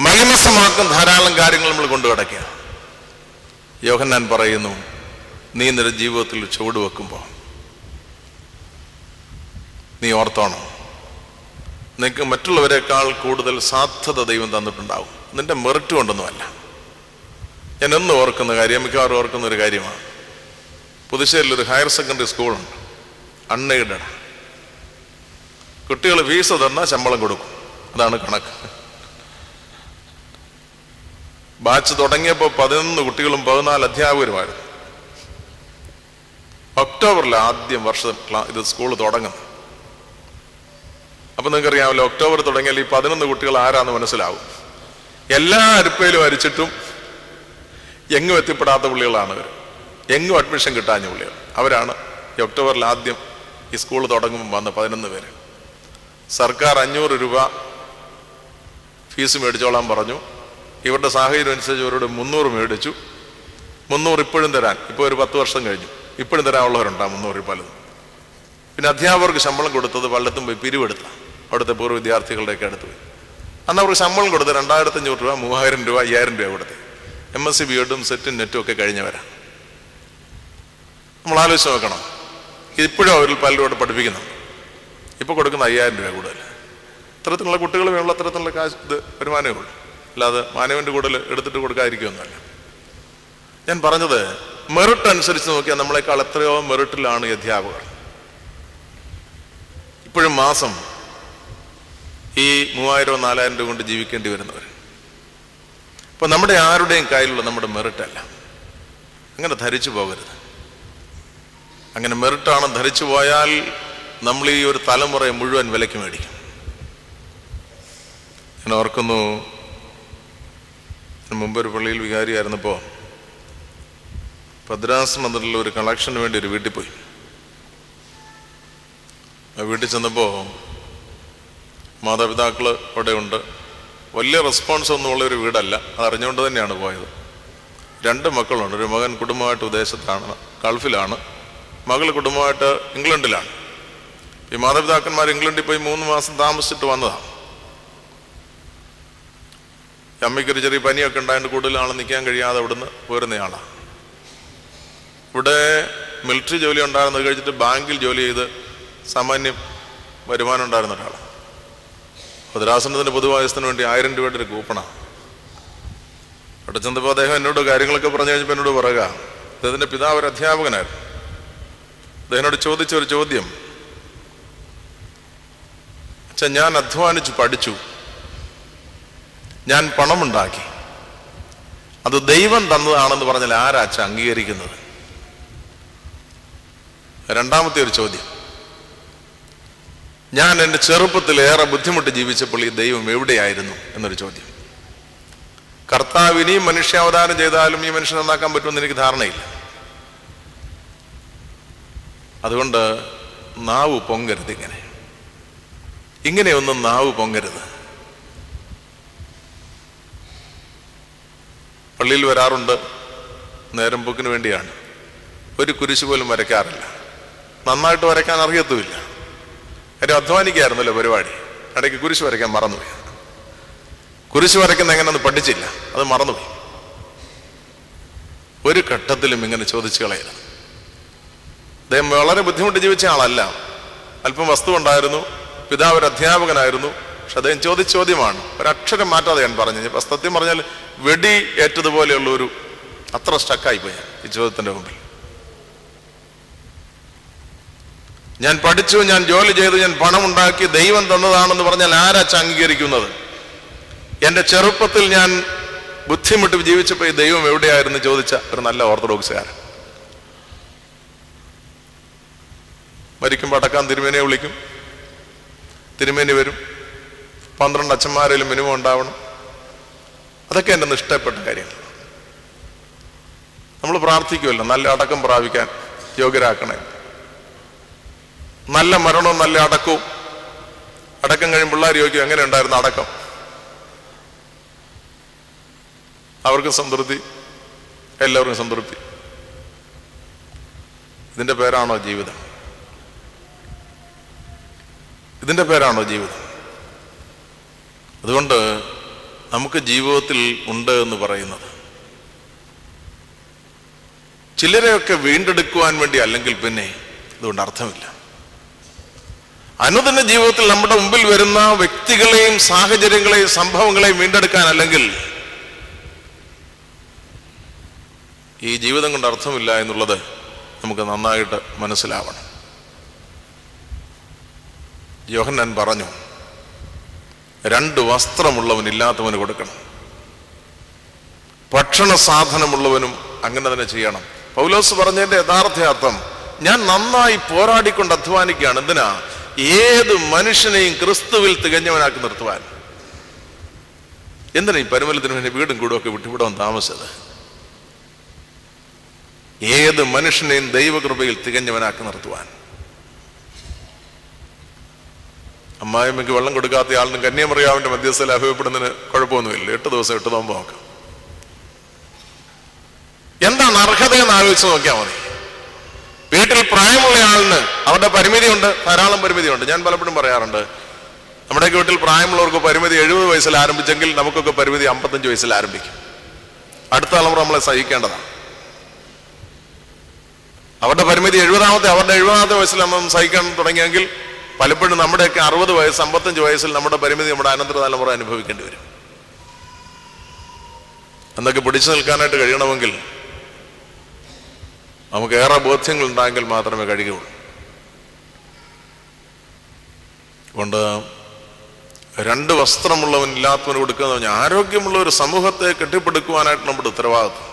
മലിനസമാക്കുന്ന ധാരാളം കാര്യങ്ങൾ നമ്മൾ കൊണ്ടുകിടക്കുക. യോഹന്നാൻ പറയുന്നു, നീ നിന്റെ ജീവിതത്തിൽ ചുവട് വെക്കുമ്പോൾ നീ ഓർത്തോണം, നിനക്ക് മറ്റുള്ളവരെക്കാൾ കൂടുതൽ സാധ്യത ദൈവം തന്നിട്ടുണ്ടാവും. നിന്റെ മെറിറ്റ് കൊണ്ടൊന്നുമല്ല. ഞാൻ എന്നും ഓർക്കുന്ന കാര്യം, മിക്കവാറും ഓർക്കുന്ന ഒരു കാര്യമാണ്. പുതുശ്ശേരിയിലൊരു ഹയർ സെക്കൻഡറി സ്കൂളുണ്ട്, അൺഎയ്ഡഡ്. കുട്ടികൾ ഫീസ് തന്നാൽ ശമ്പളം കൊടുക്കും, അതാണ് കണക്ക്. ബാച്ച് തുടങ്ങിയപ്പോൾ 11 കുട്ടികളും 14 അധ്യാപകരുമായിരുന്നു. ഒക്ടോബറിൽ ആദ്യം വർഷം ഇത് സ്കൂൾ തുടങ്ങുന്നത്. അപ്പൊ നിങ്ങൾക്കറിയാമല്ലോ, ഒക്ടോബർ തുടങ്ങിയാൽ ഈ 11 കുട്ടികൾ ആരാന്ന് മനസ്സിലാവും. എല്ലാ അരിപ്പയിലും അരിച്ചിട്ടും എങ്ങും എത്തിപ്പെടാത്ത പുള്ളികളാണ് അവർ. എങ്ങും അഡ്മിഷൻ കിട്ടാഞ്ഞ പുള്ളികൾ. അവരാണ് ഈ ഒക്ടോബറിൽ ആദ്യം ഈ സ്കൂൾ തുടങ്ങുമ്പോൾ വന്ന 11 പേര്. സർക്കാർ 500 രൂപ ഫീസ് മേടിച്ചോളാൻ പറഞ്ഞു. ഇവരുടെ സാഹചര്യം അനുസരിച്ച് അവരോട് 300 മേടിച്ചു. 300 ഇപ്പോഴും തരാൻ, ഇപ്പോൾ ഒരു 10 വർഷം കഴിഞ്ഞു, ഇപ്പോഴും തരാനുള്ളവരുണ്ടാ 300 പലതും. പിന്നെ അധ്യാപകർക്ക് ശമ്പളം കൊടുത്തത് പലയിടത്തും പോയി പിരിവെടുത്ത, അവിടുത്തെ പൂർവ്വ വിദ്യാർത്ഥികളുടെയൊക്കെ അടുത്ത് പോയി. അന്ന് അവർക്ക് ശമ്പളം കൊടുത്ത് 2500 രൂപ, 3000 രൂപ, 5000 രൂപ കൊടുത്തത്. MSc BEdും സെറ്റും നെറ്റും ഒക്കെ കഴിഞ്ഞവരാണ്. നമ്മൾ ആലോചിച്ച് നോക്കണം, ഇപ്പോഴും അവരിൽ പലരോട് പഠിപ്പിക്കുന്നുണ്ട്. ഇപ്പോൾ കൊടുക്കുന്ന 5000 രൂപ കൂടുതൽ. ഇത്തരത്തിലുള്ള കുട്ടികൾ വേണ്ട അത്തരത്തിലുള്ള കാശ് ഇത് വരുമാനമേ ഉള്ളൂ, അല്ലാതെ മാനവന്റെ കൂടുതൽ എടുത്തിട്ട് കൊടുക്കാതിരിക്കുമെന്നല്ല. ഞാൻ പറഞ്ഞത്, മെറിറ്റ് അനുസരിച്ച് നോക്കിയാൽ നമ്മളെക്കാൾ എത്രയോ മെറിറ്റിലാണ് ഈ അധ്യാപകർ. മാസം ഈ 3000-4000 രൂപ കൊണ്ട് ജീവിക്കേണ്ടി വരുന്നവർ. അപ്പൊ നമ്മുടെ ആരുടെയും കയ്യിലുള്ള നമ്മുടെ മെറിറ്റ് അല്ല. അങ്ങനെ ധരിച്ചു പോകരുത്. അങ്ങനെ മെറിറ്റാണ് ധരിച്ചു പോയാൽ നമ്മൾ ഈ ഒരു തലമുറയെ മുഴുവൻ വിലയ്ക്ക് മേടിക്കും. ഞാൻ ഓർക്കുന്നു, മുമ്പൊരു പള്ളിയിൽ വികാരിയായിരുന്നപ്പോൾ ഭദ്രാസനത്തിലുള്ള ഒരു കളക്ഷന് വേണ്ടി ഒരു വീട്ടിൽ പോയി. ആ വീട്ടിൽ ചെന്നപ്പോൾ മാതാപിതാക്കൾ അവിടെ ഉണ്ട്. വലിയ റെസ്പോൺസ് ഒന്നുമുള്ള ഒരു വീടല്ല, അത് അറിഞ്ഞുകൊണ്ട് തന്നെയാണ് പോയത്. 2 മക്കളുണ്ട്. ഒരു മകൻ കുടുംബമായിട്ട് വിദേശത്താണ്, ഗൾഫിലാണ്. മകൾ കുടുംബമായിട്ട് ഇംഗ്ലണ്ടിലാണ്. ഈ മാതാപിതാക്കന്മാർ ഇംഗ്ലണ്ടിൽ പോയി 3 മാസം താമസിച്ചിട്ട് വന്നതാണ്. അമ്മയ്ക്കൊരു ചെറിയ പനിയൊക്കെ ഉണ്ടായിട്ട് കൂടുതൽ ആൾ നിൽക്കാൻ കഴിയാതെ അവിടുന്ന് പോരുന്നയാളാണ്. ഇവിടെ മിലിറ്ററി ജോലി ഉണ്ടായിരുന്നത് കഴിച്ചിട്ട് ബാങ്കിൽ ജോലി ചെയ്ത് സാമാന്യം വരുമാനം ഉണ്ടായിരുന്ന ഒരാളാണ്. ഭദ്രാസനത്തിന് പൊതുവായസത്തിന് വേണ്ടി 1000 രൂപയുടെ ഒരു കൂപ്പണാണ്. അവിടെ ചെന്നപ്പോൾ അദ്ദേഹം എന്നോട് കാര്യങ്ങളൊക്കെ പറഞ്ഞു കഴിഞ്ഞപ്പോൾ എന്നോട് പറയുക, അദ്ദേഹത്തിൻ്റെ പിതാവ് ഒരു അധ്യാപകനായിരുന്നു. അദ്ദേഹത്തിനോട് ചോദിച്ച ഒരു ചോദ്യം, അച്ഛാ, ഞാൻ അധ്വാനിച്ചു പഠിച്ചു, ഞാൻ പണമുണ്ടാക്കി, അത് ദൈവം തന്നതാണെന്ന് പറഞ്ഞാൽ ആരാ അച്ഛ അംഗീകരിക്കുന്നത്? രണ്ടാമത്തെ ഒരു ചോദ്യം, ഞാൻ എൻ്റെ ചെറുപ്പത്തിൽ ഏറെ ബുദ്ധിമുട്ട് ജീവിച്ചപ്പോൾ ഈ ദൈവം എവിടെയായിരുന്നു എന്നൊരു ചോദ്യം. കർത്താവ് ഇനിയും മനുഷ്യാവതാരം ചെയ്താലും ഈ മനുഷ്യനെ നന്നാക്കാൻ പറ്റുമെന്ന് എനിക്ക് ധാരണയില്ല. അതുകൊണ്ട് നാവ് പൊങ്ങരുത്. ഇങ്ങനെയൊന്നും നാവ് പൊങ്ങരുത്. പള്ളിയിൽ വരാറുണ്ട്, നേരം പോക്കിന് വേണ്ടിയാണ്. ഒരു കുരിശ് പോലും വരയ്ക്കാറില്ല. നന്നായിട്ട് വരയ്ക്കാൻ അറിയത്തുമില്ല. കാര്യം അധ്വാനിക്കായിരുന്നല്ലോ പരിപാടി. ഇടയ്ക്ക് കുരിശ് വരയ്ക്കാൻ മറന്നുപോയി. കുരിശ് വരയ്ക്കുന്ന എങ്ങനെയൊന്ന് പഠിച്ചില്ല, അത് മറന്നുപോയി. ഒരു ഘട്ടത്തിലും ഇങ്ങനെ ചോദിച്ചു കളയരുത്. അദ്ദേഹം വളരെ ബുദ്ധിമുട്ട് ജീവിച്ച ആളല്ല. അല്പം വസ്തു ഉണ്ടായിരുന്നു, പിതാവ് ഒരു അധ്യാപകനായിരുന്നു. പക്ഷെ അദ്ദേഹം ചോദിച്ച ചോദ്യമാണ്, ഒരക്ഷരം മാറ്റാതെ ഞാൻ പറഞ്ഞു. ഇപ്പം സത്യം പറഞ്ഞാൽ വെടി ഏറ്റതുപോലെയുള്ള ഒരു അത്ര സ്റ്റക്കായിപ്പോയി ഞാൻ ഈ ചോദ്യത്തിൻ്റെ മുമ്പിൽ. ഞാൻ പഠിച്ചു, ഞാൻ ജോലി ചെയ്തു, ഞാൻ പണമുണ്ടാക്കി, ദൈവം തന്നതാണെന്ന് പറഞ്ഞാൽ ആരാ അംഗീകരിക്കുന്നത്? എൻ്റെ ചെറുപ്പത്തിൽ ഞാൻ ബുദ്ധിമുട്ട് ജീവിച്ചപ്പോൾ ഈ ദൈവം എവിടെയായിരുന്നു ചോദിച്ച ഒരു നല്ല ഓർത്തഡോക്സുകാരൻ. മരിക്കുമ്പോൾ അടക്കാൻ തിരുമേനിയെ വിളിക്കും. തിരുമേനി വരും. 12 അച്ഛന്മാരിലും മിനിമം ഉണ്ടാവണം. അതൊക്കെ എൻ്റെ ഇഷ്ടപ്പെട്ട കാര്യങ്ങൾ. നമ്മൾ പ്രാർത്ഥിക്കുമല്ലോ, നല്ല അടക്കം പ്രാപിക്കാൻ യോഗ്യരാക്കണേ. നല്ല മരണവും നല്ല അടക്കവും. അടക്കം കഴിയുമ്പോൾ പിള്ളേർ ചോദിക്കും, എങ്ങനെ ഉണ്ടായിരുന്നു അടക്കം? അവർക്ക് സംതൃപ്തി, എല്ലാവർക്കും സംതൃപ്തി. ഇതിൻ്റെ പേരാണോ ജീവിതം? ഇതിൻ്റെ പേരാണോ ജീവിതം? അതുകൊണ്ട് നമുക്ക് ജീവിതത്തിൽ ഉണ്ട് എന്ന് പറയുന്നത് ചിലരെയൊക്കെ വീണ്ടെടുക്കുവാൻ വേണ്ടി അല്ലെങ്കിൽ പിന്നെ അതുകൊണ്ട് അർത്ഥമില്ല. അനുദിന ജീവിതത്തിൽ നമ്മുടെ മുമ്പിൽ വരുന്ന വ്യക്തികളെയും സാഹചര്യങ്ങളെയും സംഭവങ്ങളെയും വീണ്ടെടുക്കാൻ അല്ലെങ്കിൽ ഈ ജീവിതം കൊണ്ട് അർത്ഥമില്ല എന്നുള്ളത് നമുക്ക് നന്നായിട്ട് മനസ്സിലാവണം. യോഹന്നാൻ പറഞ്ഞു, 2 വസ്ത്രമുള്ളവൻ ഇല്ലാത്തവന് കൊടുക്കണം, ഭക്ഷണ സാധനമുള്ളവനും അങ്ങനെ തന്നെ ചെയ്യണം. പൗലോസ് പറഞ്ഞതിന്റെ യഥാർത്ഥ അർത്ഥം, ഞാൻ നന്നായി പോരാടിക്കൊണ്ട് അധ്വാനിക്കുകയാണ്. എന്തിനാ? ഏത് മനുഷ്യനെയും ക്രിസ്തുവിൽ തികഞ്ഞവനാക്കി നിർത്തുവാൻ. എന്തിനാ ഈ പരിമലത്തിന് വേണ്ടി വീടും കൂടും ഒക്കെ വിട്ടുവിടാൻ താമസിച്ചത്? ഏത് മനുഷ്യനെയും ദൈവകൃപയിൽ തികഞ്ഞവനാക്കി നിർത്തുവാൻ. അമ്മായിമ്മയ്ക്ക് വെള്ളം കൊടുക്കാത്ത ആളിനും കന്യാമറിയാവിന്റെ മധ്യസ്ഥയിൽ അഭിപ്രായപ്പെടുന്നതിന് കുഴപ്പമൊന്നുമില്ല. 8 ദിവസം 8 നോമ്പ് നോക്കാം. എന്താണ് അർഹതയെന്ന് ആലോചിച്ച് നോക്കിയാൽ മതി. വീട്ടിൽ പ്രായമുള്ള ആളിന് അവരുടെ പരിമിതിയുണ്ട്, ധാരാളം പരിമിതിയുണ്ട്. ഞാൻ പലപ്പോഴും പറയാറുണ്ട്, നമ്മുടെയൊക്കെ വീട്ടിൽ പ്രായമുള്ളവർക്ക് പരിമിതി 70 വയസ്സിൽ ആരംഭിച്ചെങ്കിൽ നമുക്കൊക്കെ പരിമിതി 55 വയസ്സിൽ ആരംഭിക്കും. അടുത്ത തലമുറ നമ്മളെ സഹിക്കേണ്ടതാണ്. അവരുടെ പരിമിതി 70ാമത്തെ വയസ്സിൽ നമ്മൾ സഹിക്കാൻ തുടങ്ങിയെങ്കിൽ പലപ്പോഴും നമ്മുടെയൊക്കെ 60 വയസ്സ് 55 വയസ്സിൽ നമ്മുടെ പരിമിതി നമ്മുടെ അനന്തര തലമുറ അനുഭവിക്കേണ്ടി വരും. എന്നൊക്കെ പിടിച്ചു നിൽക്കാനായിട്ട് കഴിയണമെങ്കിൽ നമുക്ക് ഏറെ ബോധ്യങ്ങൾ ഉണ്ടായെങ്കിൽ മാത്രമേ കഴിയുകയുള്ളൂ. അതുകൊണ്ട് 2 വസ്ത്രമുള്ളവൻ ഇല്ലാത്തവന് കൊടുക്കുക എന്ന് പറഞ്ഞാൽ ആരോഗ്യമുള്ള ഒരു സമൂഹത്തെ കെട്ടിപ്പടുക്കുവാനായിട്ട് നമ്മുടെ ഉത്തരവാദിത്വം.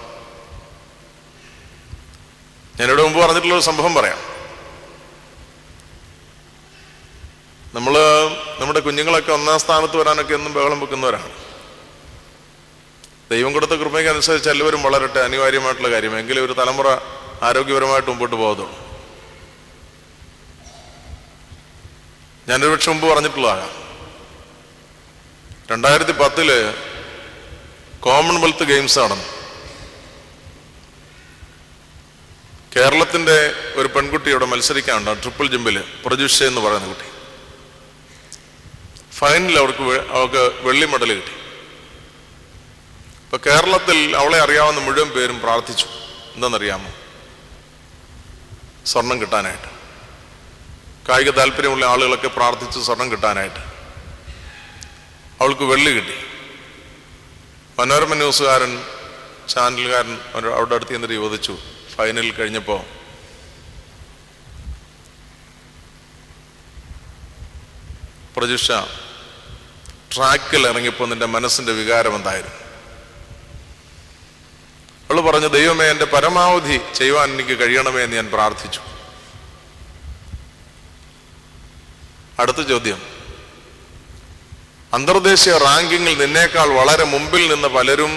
ഞാനിവിടെ മുമ്പ് പറഞ്ഞിട്ടുള്ളൊരു സംഭവം പറയാം. നമ്മുടെ കുഞ്ഞുങ്ങളൊക്കെ 1-ാം സ്ഥാനത്ത് വരാനൊക്കെ എന്നും ബഹളം വെക്കുന്നവരാണ്. ദൈവം കൊടുത്ത കൃപയ്ക്ക് അനുസരിച്ച് എല്ലാവരും വളരട്ടെ, അനിവാര്യമായിട്ടുള്ള കാര്യം. എങ്കിലും ഒരു തലമുറ ആരോഗ്യപരമായിട്ട് മുമ്പോട്ട് പോകത്തുള്ളൂ. ഞാനൊരു പക്ഷെ മുമ്പ് പറഞ്ഞിട്ടുള്ളതാകാം, 2010 കോമൺവെൽത്ത് ഗെയിംസ് നടന്നു. കേരളത്തിന്റെ ഒരു പെൺകുട്ടി ഇവിടെ മത്സരിക്കാനുണ്ട് ട്രിപ്പിൾ ജമ്പിൽ, പ്രജുഷ എന്ന് പറയുന്ന കുട്ടി. ഫൈനലിൽ അവൾക്ക് വെള്ളി മെഡൽ കിട്ടി. ഇപ്പൊ കേരളത്തിൽ അവളെ അറിയാവുന്ന മുഴുവൻ പേരും പ്രാർത്ഥിച്ചു. എന്താണെന്നറിയാമോ? സ്വർണം കിട്ടാനായിട്ട്. കായിക താല്പര്യമുള്ള ആളുകളൊക്കെ പ്രാർത്ഥിച്ചു സ്വർണം കിട്ടാനായിട്ട്. അവൾക്ക് വെള്ളി കിട്ടി. മനോരമ ന്യൂസുകാരൻ, ചാനലുകാരൻ അവിടെ അടുത്ത് എന്നിട്ട് ചോദിച്ചു, ഫൈനലിൽ കഴിഞ്ഞപ്പോൾ, പ്രജുഷ, ട്രാക്കിൽ ഇറങ്ങിയപ്പോൾ നിന്റെ മനസ്സിന്റെ വികാരം എന്തായിരുന്നു? അവള് പറഞ്ഞു, ദൈവമേ, എൻ്റെ പരമാവധി ചെയ്യുവാൻ എനിക്ക് കഴിയണമേ എന്ന് ഞാൻ പ്രാർത്ഥിച്ചു. അടുത്ത ചോദ്യം, അന്തർദേശീയ റാങ്കിങ്ങിൽ നിന്നേക്കാൾ വളരെ മുമ്പിൽ നിന്ന് പലരും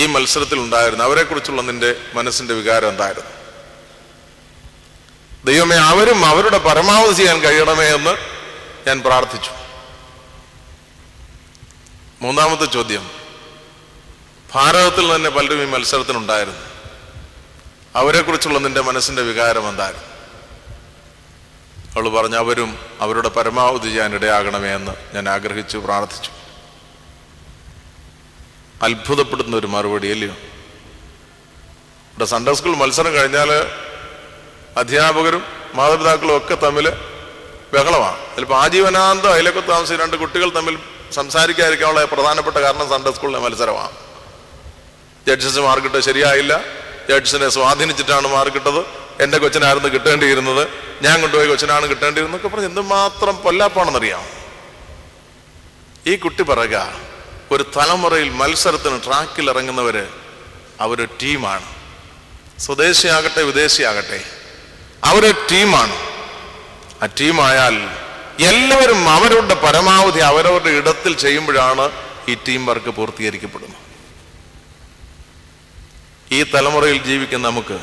ഈ മത്സരത്തിൽ ഉണ്ടായിരുന്നു. അവരെ കുറിച്ചുള്ള നിന്റെ മനസ്സിന്റെ വികാരം എന്തായിരുന്നു? ദൈവമേ, അവരും അവരുടെ പരമാവധി ചെയ്യാൻ കഴിയണമേ എന്ന് ഞാൻ പ്രാർത്ഥിച്ചു. മൂന്നാമത്തെ ചോദ്യം, ഭാരതത്തിൽ തന്നെ പലരും ഈ മത്സരത്തിനുണ്ടായിരുന്നു. അവരെ കുറിച്ചുള്ള നിന്റെ മനസ്സിന്റെ വികാരം എന്തായിരുന്നു? അവൾ പറഞ്ഞു, അവരും അവരുടെ പരമാവധി ചെയ്യാൻ ഇടയാകണമേ എന്ന് ഞാൻ ആഗ്രഹിച്ചു, പ്രാർത്ഥിച്ചു. അത്ഭുതപ്പെടുന്ന ഒരു മറുപടി, അല്ലയോ? ഇവിടെ സൺഡേ സ്കൂൾ മത്സരം കഴിഞ്ഞാൽ അധ്യാപകരും മാതാപിതാക്കളും ഒക്കെ തമ്മിൽ ബഹളമാണ്. ചിലപ്പോൾ ആജീവനാന്തം അതിലൊക്കെ താമസിച്ച് 2 കുട്ടികൾ തമ്മിൽ സംസാരിക്കാതിരിക്കാനുള്ള പ്രധാനപ്പെട്ട കാരണം സൺഡേ സ്കൂളിലെ മത്സരമാണ്. ജഡ്ജസ് മാർക്കിട്ട് ശരിയായില്ല, ജഡ്ജിനെ സ്വാധീനിച്ചിട്ടാണ് മാർക്കിട്ടത്, എൻ്റെ കൊച്ചിനായിരുന്നു കിട്ടേണ്ടിയിരുന്നത്, ഞാൻ കൊണ്ടുപോയി കൊച്ചിനാണ് കിട്ടേണ്ടിയിരുന്നൊക്കെ പറഞ്ഞ് എന്തുമാത്രം പൊല്ലാപ്പാണെന്നറിയാം. ഈ കുട്ടി പറയുക, ഒരു തലമുറയിൽ മത്സരത്തിന് ട്രാക്കിൽ ഇറങ്ങുന്നവര് അവരൊരു ടീമാണ്. സ്വദേശിയാകട്ടെ വിദേശിയാകട്ടെ, അവരൊരു ടീമാണ്. ആ ടീമായാൽ എല്ലാവരും അവരുടെ പരമാവധി അവരവരുടെ ഇടത്തിൽ ചെയ്യുമ്പോഴാണ് ഈ ടീം വർക്ക് പൂർത്തീകരിക്കപ്പെടുന്നത്. ഈ തലമുറയിൽ ജീവിക്കുന്ന നമുക്ക്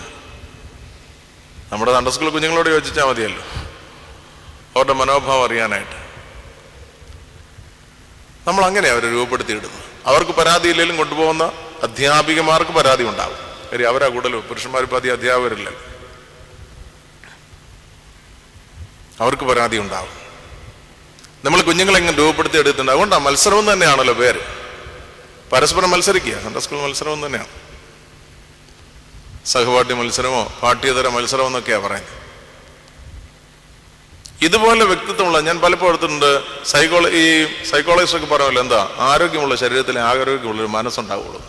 നമ്മുടെ സൺഡേ സ്കൂൾ കുഞ്ഞുങ്ങളോട് യോജിച്ചാൽ മതിയല്ലോ അവരുടെ മനോഭാവം അറിയാനായിട്ട്. നമ്മൾ അങ്ങനെ അവരെ രൂപപ്പെടുത്തിയിടുന്നു. അവർക്ക് പരാതിയില്ലെങ്കിലും കൊണ്ടുപോകുന്ന അധ്യാപികമാർക്ക് പരാതി ഉണ്ടാകും. കാര്യം അവരാ കൂടുതലും, പുരുഷന്മാരിപ്പോൾ അധികം അധ്യാപകരില്ല, അവർക്ക് പരാതി ഉണ്ടാകും. നമ്മൾ കുഞ്ഞുങ്ങളെങ്ങനെ രൂപപ്പെടുത്തി എടുത്തിട്ടുണ്ട്. അതുകൊണ്ടാണ് മത്സരം തന്നെയാണല്ലോ പേര്. പരസ്പരം മത്സരിക്കുക. സൺഡേ സ്കൂൾ മത്സരം തന്നെയാണ്. സഹപാഠ്യ മത്സരമോ പാഠ്യേതര മത്സരമോ എന്നൊക്കെയാണ് പറയുന്നത്. ഇതുപോലെ വ്യക്തിത്വമുള്ള, ഞാൻ പലപ്പോഴും എടുത്തിട്ടുണ്ട്, ഈ സൈക്കോളജിസ്റ്റൊക്കെ പറയുമല്ലോ, എന്താ ആരോഗ്യമുള്ള ശരീരത്തിലെ ആരോഗ്യമുള്ളൊരു മനസ്സുണ്ടാവുള്ളൂ.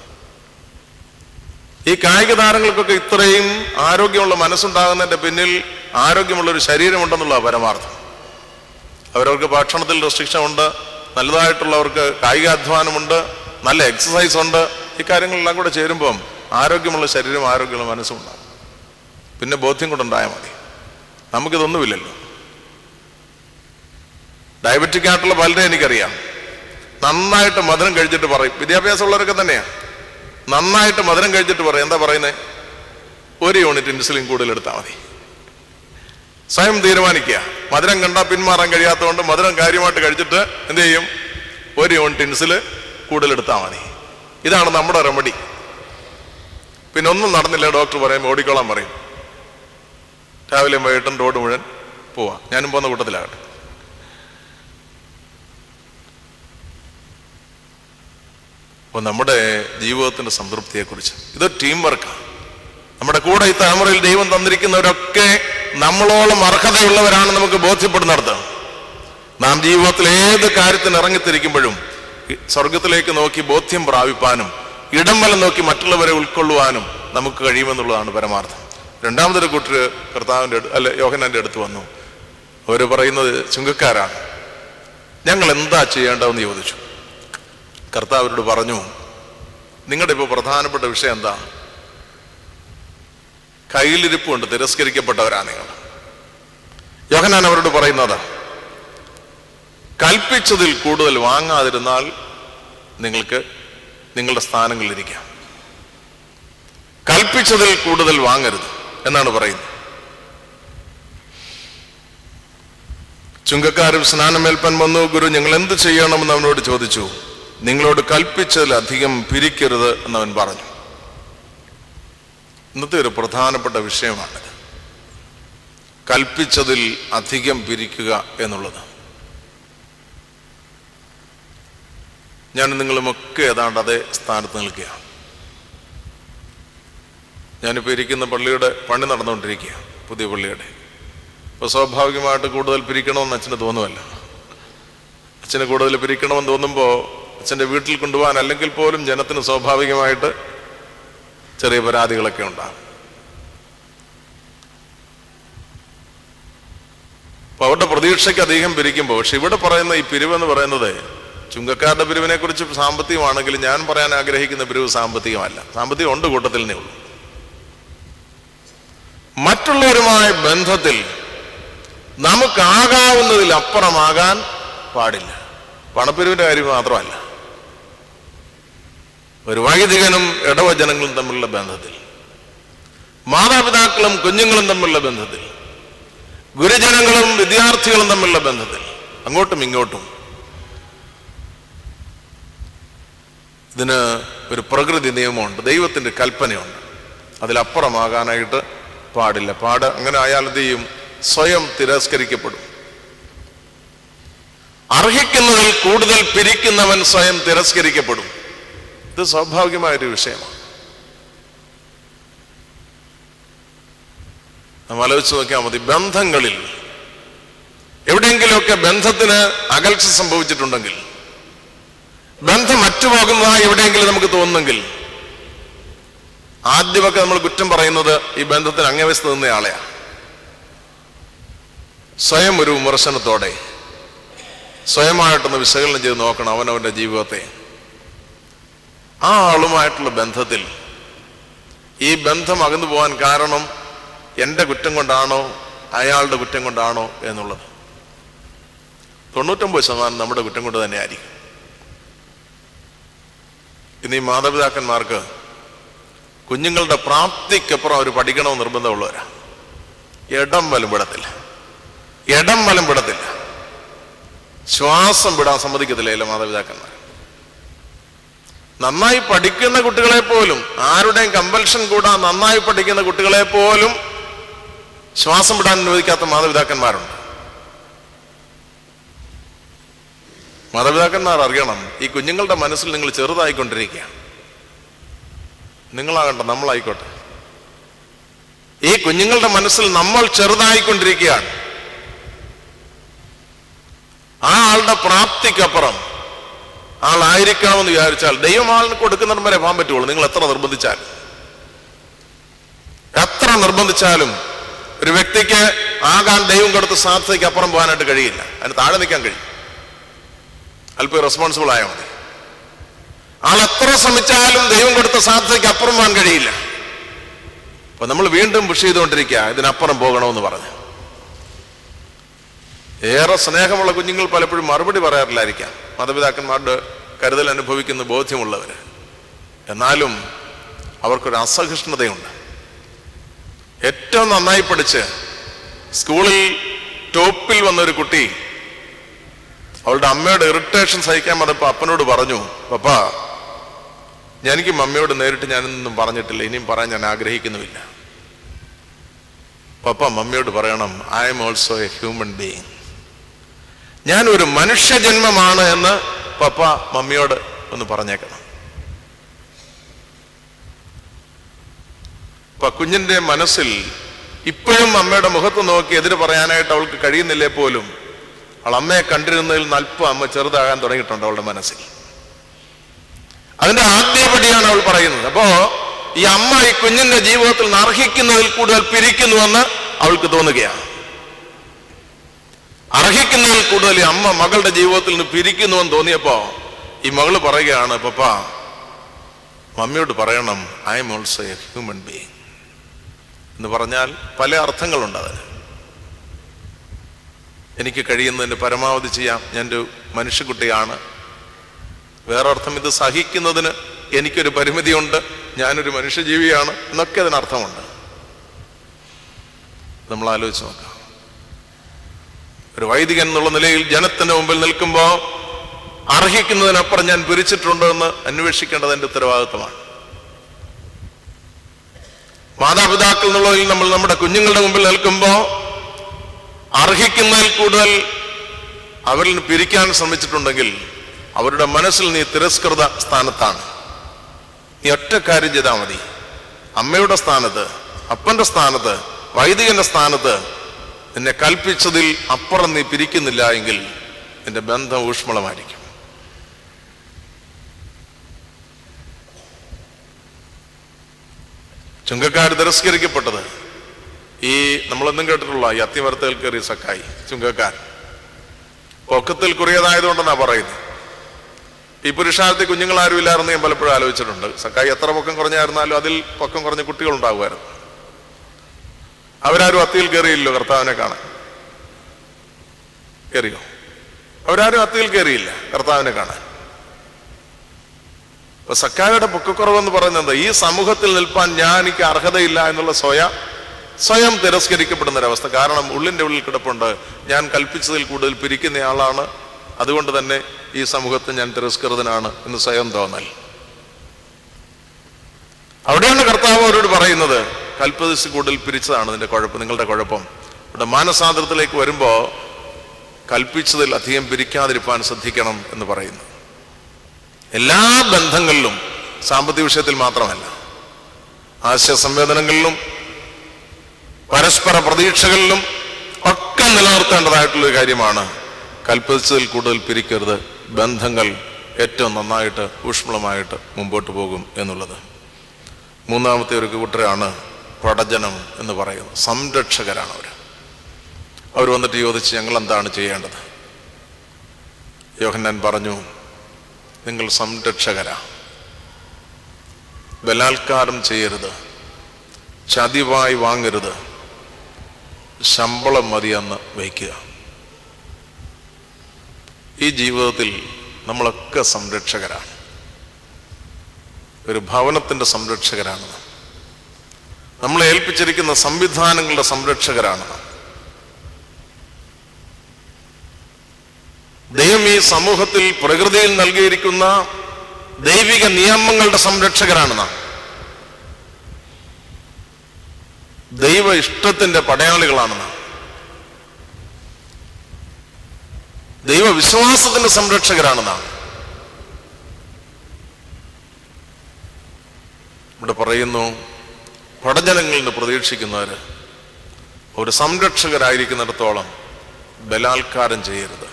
ഈ കായിക താരങ്ങൾക്കൊക്കെ ഇത്രയും ആരോഗ്യമുള്ള മനസ്സുണ്ടാകുന്നതിന്റെ പിന്നിൽ ആരോഗ്യമുള്ളൊരു ശരീരമുണ്ടെന്നുള്ള പരമാർത്ഥം. അവരവർക്ക് ഭക്ഷണത്തിൽ റെസ്ട്രിക്ഷൻ ഉണ്ട്, നല്ലതായിട്ടുള്ളവർക്ക് കായികാധ്വാനമുണ്ട്, നല്ല എക്സസൈസ് ഉണ്ട്. ഈ കാര്യങ്ങളെല്ലാം കൂടെ ചേരുമ്പം ആരോഗ്യമുള്ള ശരീരം ആരോഗ്യമുള്ള മനസ്സും ഉണ്ടാകും. പിന്നെ ബോധ്യം കൊണ്ടുണ്ടായാൽ മതി. നമുക്കിതൊന്നുമില്ലല്ലോ. ഡയബറ്റിക് ആയിട്ടുള്ള പലരെ എനിക്കറിയാം, നന്നായിട്ട് മധുരം കഴിച്ചിട്ട് പറയും, വിദ്യാഭ്യാസമുള്ളവരൊക്കെ തന്നെയാണ്, നന്നായിട്ട് മധുരം കഴിച്ചിട്ട് പറയും, എന്താ പറയുന്നത്, 1 യൂണിറ്റ് ഇൻസുലിൻ കൂടുതൽ എടുത്താൽ മതി. സ്വയം തീരുമാനിക്കുക. മധുരം കണ്ടാൽ പിന്മാറാൻ കഴിയാത്തതുകൊണ്ട് മധുരം കാര്യമായിട്ട് കഴിച്ചിട്ട് എന്ത് ചെയ്യും, 1 യൂണിറ്റ് ഇൻസുലിൻ കൂടുതൽ എടുത്താൽ മതി. ഇതാണ് നമ്മുടെ റെമഡി. പിന്നെ ഒന്നും നടന്നില്ല, ഡോക്ടർ പറയും ഓടിക്കോളാൻ പറയും. രാവിലെയും വൈകിട്ടും റോഡ് മുഴുവൻ പോവാം. ഞാനും പോകുന്ന കൂട്ടത്തിലാകട്ടെ. അപ്പോൾ നമ്മുടെ ജീവിതത്തിന്റെ സംതൃപ്തിയെക്കുറിച്ച്, ഇത് ടീം വർക്കാണ്. നമ്മുടെ കൂടെ ഈ തലമുറയിൽ ദൈവം തന്നിരിക്കുന്നവരൊക്കെ നമ്മളോളം അർഹതയുള്ളവരാണ് നമുക്ക് ബോധ്യപ്പെടുന്നിടത്ത്. നാം ജീവിതത്തിൽ ഏത് കാര്യത്തിന് ഇറങ്ങിത്തിരിക്കുമ്പോഴും സ്വർഗത്തിലേക്ക് നോക്കി ബോധ്യം പ്രാപിപ്പാനും ഇടം വലം നോക്കി മറ്റുള്ളവരെ ഉൾക്കൊള്ളുവാനും നമുക്ക് കഴിയുമെന്നുള്ളതാണ് പരമാർത്ഥം. രണ്ടാമതൊരു കൂട്ടര് യോഹന്നാന്റെ അടുത്ത് വന്നു. അവര് പറയുന്നത് ചുങ്കക്കാരാണ്. ഞങ്ങൾ എന്താ ചെയ്യേണ്ടതെന്ന് ചോദിച്ചു. കർത്താവരോട് പറഞ്ഞു, നിങ്ങളുടെ ഇപ്പോൾ പ്രധാനപ്പെട്ട വിഷയം എന്താ? കയ്യിലിരിപ്പ് കൊണ്ട് തിരസ്കരിക്കപ്പെട്ടവരാ നിങ്ങൾ. യോഹന്നാൻ അവരോട് പറയുന്നത്, കൽപ്പിച്ചതിൽ കൂടുതൽ വാങ്ങാതിരുന്നാൽ നിങ്ങൾക്ക് നിങ്ങളുടെ സ്ഥാനങ്ങളിലിരിക്കാം. കൽപ്പിച്ചതിൽ കൂടുതൽ വാങ്ങരുത് എന്നാണ് പറയുന്നത്. ചുങ്കക്കാരും സ്നാനമേൽപ്പാൻ വന്നു. ഗുരു, ഞങ്ങൾ എന്ത് ചെയ്യണമെന്ന് അവനോട് ചോദിച്ചു. നിങ്ങളോട് കൽപ്പിച്ചതിലധികം പിരിക്കരുത് എന്നവൻ പറഞ്ഞു. ഇന്നത്തെ ഒരു പ്രധാനപ്പെട്ട വിഷയമാണിത്, കൽപ്പിച്ചതിൽ അധികം പിരിക്കുക എന്നുള്ളത്. ഞാൻ നിങ്ങളുമൊക്കെ ഏതാണ്ട് അതേ സ്ഥാനത്ത് നിൽക്കുകയാണ്. ഞാനിപ്പോൾ ഇരിക്കുന്ന പള്ളിയുടെ പണി നടന്നുകൊണ്ടിരിക്കുക, പുതിയ പള്ളിയുടെ. അപ്പോൾ സ്വാഭാവികമായിട്ട് കൂടുതൽ പിരിക്കണമെന്ന് അച്ഛന് തോന്നുമല്ല. അച്ഛന് കൂടുതൽ പിരിക്കണമെന്ന് തോന്നുമ്പോൾ അച്ഛൻ്റെ വീട്ടിൽ കൊണ്ടുപോകാൻ അല്ലെങ്കിൽ പോലും ജനത്തിന് സ്വാഭാവികമായിട്ട് ചെറിയ പരാതികളൊക്കെ ഉണ്ടാകും. അപ്പോൾ അവരുടെ പ്രതീക്ഷയ്ക്ക് അധികം പിരിക്കുമ്പോൾ, പക്ഷെ ഇവിടെ പറയുന്ന ഈ പിരിവെന്ന് പറയുന്നത് ചുങ്കക്കാരുടെ പിരിവിനെ കുറിച്ച് സാമ്പത്തികമാണെങ്കിൽ ഞാൻ പറയാൻ ആഗ്രഹിക്കുന്ന പിരിവ് സാമ്പത്തികമല്ല. സാമ്പത്തികം ഉണ്ട്, കൂട്ടത്തിൽ തന്നെ ഉള്ളൂ. മറ്റുള്ളവരുമായ ബന്ധത്തിൽ നമുക്കാകാവുന്നതിൽ അപ്പുറമാകാൻ പാടില്ല. പണപ്പിരിവിന്റെ കാര്യം മാത്രമല്ല, ഒരു വൈദികനും ഇടവജനങ്ങളും തമ്മിലുള്ള ബന്ധത്തിൽ, മാതാപിതാക്കളും കുഞ്ഞുങ്ങളും തമ്മിലുള്ള ബന്ധത്തിൽ, ഗുരുജനങ്ങളും വിദ്യാർത്ഥികളും തമ്മിലുള്ള ബന്ധത്തിൽ, അങ്ങോട്ടും ഇങ്ങോട്ടും ഇതിന് ഒരു പ്രകൃതി നിയമമുണ്ട്, ദൈവത്തിന്റെ കൽപ്പനയുണ്ട്. അതിലപ്പുറമാകാനായിട്ട് പാടില്ല. അങ്ങനെ ആയാൽ എന്ത് ചെയ്യും? സ്വയം തിരസ്കരിക്കപ്പെടും. അർഹിക്കുന്നതിൽ കൂടുതൽ പിരിക്കുന്നവൻ സ്വയം തിരസ്കരിക്കപ്പെടും. ഇത് സ്വാഭാവികമായൊരു വിഷയമാണ്. നാം ആലോചിച്ച് നോക്കിയാൽ മതി. ബന്ധങ്ങളിൽ എവിടെയെങ്കിലുമൊക്കെ ബന്ധത്തിന് അകൽച്ച സംഭവിച്ചിട്ടുണ്ടെങ്കിൽ, ബന്ധം മറ്റുപോകുന്നതായി എവിടെയെങ്കിലും നമുക്ക് തോന്നുന്നെങ്കിൽ, ആദ്യമൊക്കെ നമ്മൾ കുറ്റം പറയുന്നത് ഈ ബന്ധത്തിന് അങ്ങേവശത്ത് നിന്നയാളെയാണ്. സ്വയം ഒരു വിമർശനത്തോടെ സ്വയമായിട്ടൊന്ന് വിശകലനം ചെയ്ത് നോക്കണം അവനവന്റെ ജീവിതത്തെ. ആ ആളുമായിട്ടുള്ള ബന്ധത്തിൽ ഈ ബന്ധം അകന്നു പോകാൻ കാരണം എൻ്റെ കുറ്റം കൊണ്ടാണോ അയാളുടെ കുറ്റം കൊണ്ടാണോ എന്നുള്ളത് 99% നമ്മുടെ കുറ്റം കൊണ്ട് തന്നെ ആയിരിക്കും. ഇനി മാതാപിതാക്കന്മാർക്ക് കുഞ്ഞുങ്ങളുടെ പ്രാപ്തിക്കപ്പുറം അവർ പഠിക്കണമെന്ന് നിർബന്ധമുള്ളവരാ. ഇടം വലം വിടത്തില്ല, ശ്വാസം വിടാൻ സമ്മതിക്കത്തില്ല മാതാപിതാക്കന്മാർ. നന്നായി പഠിക്കുന്ന കുട്ടികളെ പോലും, ആരുടെയും കമ്പൽഷൻ കൂടാതെ നന്നായി പഠിക്കുന്ന കുട്ടികളെ പോലും ശ്വാസം വിടാൻ അനുവദിക്കാത്ത മാതാപിതാക്കന്മാരുണ്ട്. മാതാപിതാക്കന്മാർ അറിയണം, ഈ കുഞ്ഞുങ്ങളുടെ മനസ്സിൽ നിങ്ങൾ ചെറുതായിക്കൊണ്ടിരിക്കുകയാണ്. നിങ്ങളാകണ്ട, നമ്മളായിക്കോട്ടെ. ഈ കുഞ്ഞുങ്ങളുടെ മനസ്സിൽ നമ്മൾ ചെറുതായിക്കൊണ്ടിരിക്കുകയാണ്. ആ ആളുടെ പ്രാപ്തിക്കപ്പുറം ആളായിരിക്കണമെന്ന് വിചാരിച്ചാൽ ദൈവം ആളിന് കൊടുക്കുന്നിടം വരെ പോകാൻ പറ്റുള്ളൂ. നിങ്ങൾ എത്ര നിർബന്ധിച്ചാലും ഒരു വ്യക്തിക്ക് ആകാൻ ദൈവം കൊടുത്ത സാധ്യതയ്ക്ക് അപ്പുറം പോകാനായിട്ട് കഴിയില്ല. അതിന് താഴെ നിൽക്കാൻ കഴിയും. അല്പം റെസ്പോൺസിബിൾ ആയാൽ മതി. ആൾ എത്ര ശ്രമിച്ചാലും ദൈവം കൊടുത്ത സാധ്യതയ്ക്ക് അപ്പുറം പോകാൻ കഴിയില്ല. അപ്പൊ നമ്മൾ വീണ്ടും പുഷ് ചെയ്തുകൊണ്ടിരിക്കുക, ഇതിനപ്പുറം പോകണമെന്ന് പറഞ്ഞ്. ഏറെ സ്നേഹമുള്ള കുഞ്ഞുങ്ങൾ പലപ്പോഴും മറുപടി പറയാറില്ലായിരിക്കാം, മാതാപിതാക്കന്മാരുടെ കരുതൽ അനുഭവിക്കുന്ന ബോധ്യമുള്ളവര്. എന്നാലും അവർക്കൊരു അസഹിഷ്ണുതയുണ്ട്. ഏറ്റവും നന്നായി പഠിച്ച് സ്കൂളിൽ ടോപ്പിൽ വന്നൊരു കുട്ടി അവളുടെ അമ്മയുടെ ഇറിറ്റേഷൻ സഹിക്കാൻ വന്നപ്പോൾ അപ്പനോട് പറഞ്ഞു, പപ്പാ, എനിക്ക് മമ്മിയോട് നേരിട്ട് ഞാനൊന്നും പറഞ്ഞിട്ടില്ല, ഇനിയും പറയാൻ ഞാൻ ആഗ്രഹിക്കുന്നുമില്ല. പപ്പ മമ്മിയോട് പറയണം, I am also A human being, ഞാനൊരു മനുഷ്യജന്മമാണ് എന്ന് പപ്പ മമ്മിയോട് ഒന്ന് പറഞ്ഞേക്കണം. അപ്പൊ കുഞ്ഞിന്റെ മനസ്സിൽ ഇപ്പോഴും അമ്മയുടെ മുഖത്ത് നോക്കി എതിര് പറയാനായിട്ട് അവൾക്ക് കഴിയുന്നില്ലേ പോലും, അവൾ അമ്മയെ കണ്ടിരുന്നതിൽ അല്പം അമ്മ ചെറുതാകാൻ തുടങ്ങിയിട്ടുണ്ട് അവളുടെ മനസ്സിൽ. അതിന്റെ ആദ്യപടിയാണ് അവൾ പറയുന്നത്. അപ്പോ ഈ അമ്മ ഈ കുഞ്ഞിന്റെ ജീവിതത്തിൽ അർഹിക്കുന്നതിൽ കൂടുതൽ പിരിക്കുന്നുവെന്ന് അവൾക്ക് തോന്നുകയാണ്. അർഹിക്കുന്നതിൽ കൂടുതൽ ഈ അമ്മ മകളുടെ ജീവിതത്തിൽ നിന്ന് പിരിക്കുന്നുവെന്ന് തോന്നിയപ്പോ ഈ മകള് പറയുകയാണ്, പപ്പ മമ്മിയോട് പറയണം I am also A human being എന്ന് പറഞ്ഞാൽ പല അർത്ഥങ്ങളുണ്ട് അതിന്. എനിക്ക് കഴിയുന്നതിന് പരമാവധി ചെയ്യാം, ഞാനൊരു മനുഷ്യക്കുട്ടിയാണ്. വേറൊരർത്ഥം ഇത് സഹിക്കുന്നതിന് എനിക്കൊരു പരിമിതിയുണ്ട്, ഞാനൊരു മനുഷ്യജീവിയാണ് എന്നൊക്കെ അതിനർത്ഥമുണ്ട്. നമ്മൾ ആലോചിച്ച് നോക്കാം. ഒരു വൈദികൻ എന്നുള്ള നിലയിൽ ജനത്തിന്റെ മുമ്പിൽ നിൽക്കുമ്പോൾ അർഹിക്കുന്നതിനപ്പുറം ഞാൻ പിരിച്ചിട്ടുണ്ടോ എന്ന് അന്വേഷിക്കേണ്ടത് എന്റെ ഉത്തരവാദിത്വമാണ്. മാതാപിതാക്കൾ എന്നുള്ളതിൽ നമ്മൾ നമ്മുടെ കുഞ്ഞുങ്ങളുടെ മുമ്പിൽ നിൽക്കുമ്പോൾ അർഹിക്കുന്നതിൽ കൂടുതൽ അവരിൽ നിന്ന് പിരിക്കാൻ ശ്രമിച്ചിട്ടുണ്ടെങ്കിൽ അവരുടെ മനസ്സിൽ നീ തിരസ്കൃത സ്ഥാനത്താണ്. നീ ഒറ്റ കാര്യം ചെയ്താൽ മതി, അമ്മയുടെ സ്ഥാനത്ത്, അപ്പന്റെ സ്ഥാനത്ത്, വൈദികന്റെ സ്ഥാനത്ത് നിന്നെ കൽപ്പിച്ചതിൽ അപ്പുറം നീ പിരിക്കുന്നില്ല എങ്കിൽ നിന്റെ ബന്ധം ഊഷ്മളമായിരിക്കും. ചുങ്കക്കാർ തിരസ്കരിക്കപ്പെട്ടത് ഈ നമ്മളൊന്നും കേട്ടിട്ടുള്ള ഈ അത്തിമരത്തിൽ കയറി സക്കായി ചുങ്കക്കാർ പൊക്കത്തിൽ കുറിയതായതുകൊണ്ടെന്നാ പറയുന്നത്. ഈ പുരുഷാരത്തിൽ കുഞ്ഞുങ്ങളാരും ഇല്ലായിരുന്നു ഞാൻ പലപ്പോഴും ആലോചിച്ചിട്ടുണ്ട്. സക്കായി എത്ര പൊക്കം കുറഞ്ഞായിരുന്നാലും അതിൽ പൊക്കം കുറഞ്ഞ കുട്ടികൾ ഉണ്ടാകുമായിരുന്നു. അവരാരും അത്തിയിൽ കയറിയില്ലോ കർത്താവിനെ കാണാൻ? കയറിയോ? അവരാരും അത്തിയിൽ കയറിയില്ല കർത്താവിനെ കാണാൻ. അപ്പൊ സക്കായിയുടെ പൊക്കക്കുറവെന്ന് പറയുന്നത് ഈ സമൂഹത്തിൽ നിൽപ്പാൻ എനിക്ക് അർഹതയില്ല എന്നുള്ള സ്വയം തിരസ്കരിക്കപ്പെടുന്ന ഒരവസ്ഥ. കാരണം ഉള്ളിന്റെ ഉള്ളിൽ കിടപ്പുണ്ട്, ഞാൻ കൽപ്പിച്ചതിൽ കൂടുതൽ പിരിക്കുന്നയാളാണ്, അതുകൊണ്ട് തന്നെ ഈ സമൂഹത്തിൽ ഞാൻ തിരസ്കൃതനാണ് എന്ന് സ്വയം തോന്നൽ. അവിടെയാണ് കർത്താവ് അവരോട് പറയുന്നത്, കൽപ്പതിച്ച് കൂടുതൽ പിരിച്ചതാണ് നിന്റെ കുഴപ്പം, നിങ്ങളുടെ കുഴപ്പം. ഇവിടെ മാനസാന്തരത്തിലേക്ക് വരുമ്പോ കൽപ്പിച്ചതിൽ അധികം പിരിക്കാതിരിപ്പാൻ ശ്രദ്ധിക്കണം എന്ന് പറയുന്നു. എല്ലാ ബന്ധങ്ങളിലും, സാമ്പത്തിക വിഷയത്തിൽ മാത്രമല്ല, ആശയസംവേദനങ്ങളിലും പരസ്പര പ്രതീക്ഷകളിലും ഒക്കെ നിലനിർത്തേണ്ടതായിട്ടുള്ളൊരു കാര്യമാണ് കൽപ്പിച്ചതിൽ കൂടുതൽ പിരിക്കരുത്. ബന്ധങ്ങൾ ഏറ്റവും നന്നായിട്ട് ഊഷ്മളമായിട്ട് മുമ്പോട്ട് പോകും എന്നുള്ളത്. മൂന്നാമത്തെ ഒരു കൂട്ടരാണ് പടജനം എന്ന് പറയുന്നത്. സംരക്ഷകരാണ് അവർ വന്നിട്ട് ചോദിച്ച് ഞങ്ങൾ എന്താണ് ചെയ്യേണ്ടത്? യോഹന്നാൻ പറഞ്ഞു, നിങ്ങൾ സംരക്ഷകരാ. ബലാത്കാരം ചെയ്യരുത്, ചതിവായി വാങ്ങരുത്, ശമ്പളം മതിയെന്ന് വയ്ക്കുക. ഈ ജീവിതത്തിൽ നമ്മളൊക്കെ സംരക്ഷകരാണ്. ഒരു ഭവനത്തിന്റെ സംരക്ഷകരാണ്, നമ്മളെ ഏൽപ്പിച്ചിരിക്കുന്ന സംവിധാനങ്ങളുടെ സംരക്ഷകരാണ്. ദൈവം ഈ സമൂഹത്തിൽ പ്രകൃതിയിൽ നൽകിയിരിക്കുന്ന ദൈവിക നിയമങ്ങളുടെ സംരക്ഷകരാണ് നാം. ദൈവ ഇഷ്ടത്തിന്റെ പടയാളികളാണ് നാം. ദൈവവിശ്വാസത്തിന്റെ സംരക്ഷകരാണ് നാം. ഇവിടെ പറയുന്നു, പടജനങ്ങളിൽ നിന്ന് പ്രതീക്ഷിക്കുന്നവര് ഒരു സംരക്ഷകരായിരിക്കുന്നിടത്തോളം ബലാത്കാരം ചെയ്യരുത്,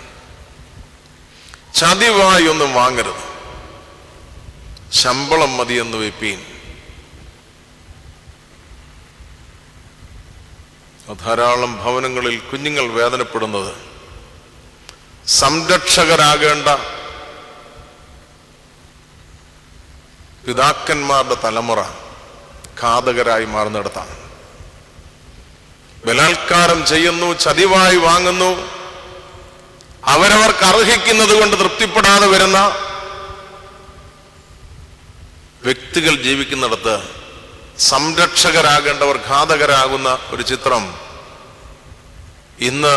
ചതിവായി ഒന്നും വാങ്ങരുത്, ശമ്പളം മതിയെന്ന് വെപ്പീൻ. ധാരാളം ഭവനങ്ങളിൽ കുഞ്ഞുങ്ങൾ വേദനപ്പെടുന്നത് സംരക്ഷകരാകേണ്ട പിതാക്കന്മാരുടെ തലമുറ ഘാതകരായി മാറുന്നിടത്താണ്. ബലാത്കാരം ചെയ്യുന്നു, ചതിവായി വാങ്ങുന്നു, അവരവർക്ക് അർഹിക്കുന്നത് കൊണ്ട് തൃപ്തിപ്പെടാതെ വരുന്ന വ്യക്തികൾ ജീവിക്കുന്നിടത്ത് സംരക്ഷകരാകേണ്ടവർ ഘാതകരാകുന്ന ഒരു ചിത്രം ഇന്ന്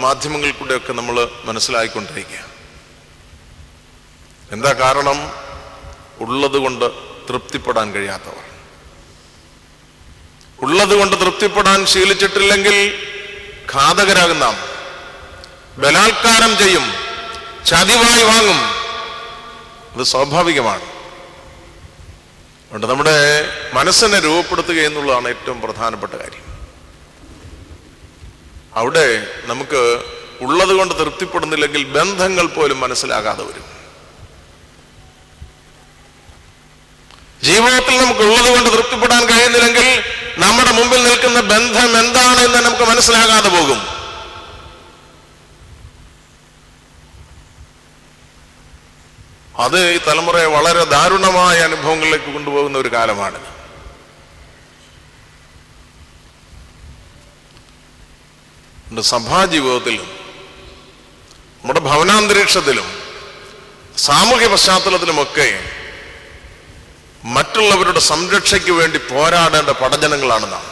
മാധ്യമങ്ങളിൽ കൂടെയൊക്കെ നമ്മൾ മനസ്സിലായിക്കൊണ്ടിരിക്കുക. എന്താ കാരണം? ഉള്ളത് കൊണ്ട് തൃപ്തിപ്പെടാൻ കഴിയാത്തവർ, ഉള്ളത് കൊണ്ട് തൃപ്തിപ്പെടാൻ ശീലിച്ചിട്ടില്ലെങ്കിൽ ഘാതകരാകും നാം. ബലാത്കാരം ചെയ്യും, ചതിവായി വാങ്ങും, അത് സ്വാഭാവികമാണ്. അതുകൊണ്ട് നമ്മുടെ മനസ്സിനെ രൂപപ്പെടുത്തുക എന്നുള്ളതാണ് ഏറ്റവും പ്രധാനപ്പെട്ട കാര്യം. അവിടെ നമുക്ക് ഉള്ളത് കൊണ്ട് തൃപ്തിപ്പെടുന്നില്ലെങ്കിൽ ബന്ധങ്ങൾ പോലും മനസ്സിലാകാതെ വരും. ജീവിതത്തിൽ നമുക്ക് ഉള്ളത് കൊണ്ട് തൃപ്തിപ്പെടാൻ കഴിയുന്നില്ലെങ്കിൽ നമ്മുടെ മുമ്പിൽ നിൽക്കുന്ന ബന്ധം എന്താണ് എന്ന് നമുക്ക് മനസ്സിലാകാതെ പോകും. അത് ഈ തലമുറയെ വളരെ ദാരുണമായ അനുഭവങ്ങളിലേക്ക് കൊണ്ടുപോകുന്ന ഒരു കാലമാണിത്. സഭാജീവിതത്തിലും നമ്മുടെ ഭവനാന്തരീക്ഷത്തിലും സാമൂഹ്യ പശ്ചാത്തലത്തിലുമൊക്കെ മറ്റുള്ളവരുടെ സംരക്ഷയ്ക്ക് വേണ്ടി പോരാടേണ്ട പടജനങ്ങളാണ് നാം.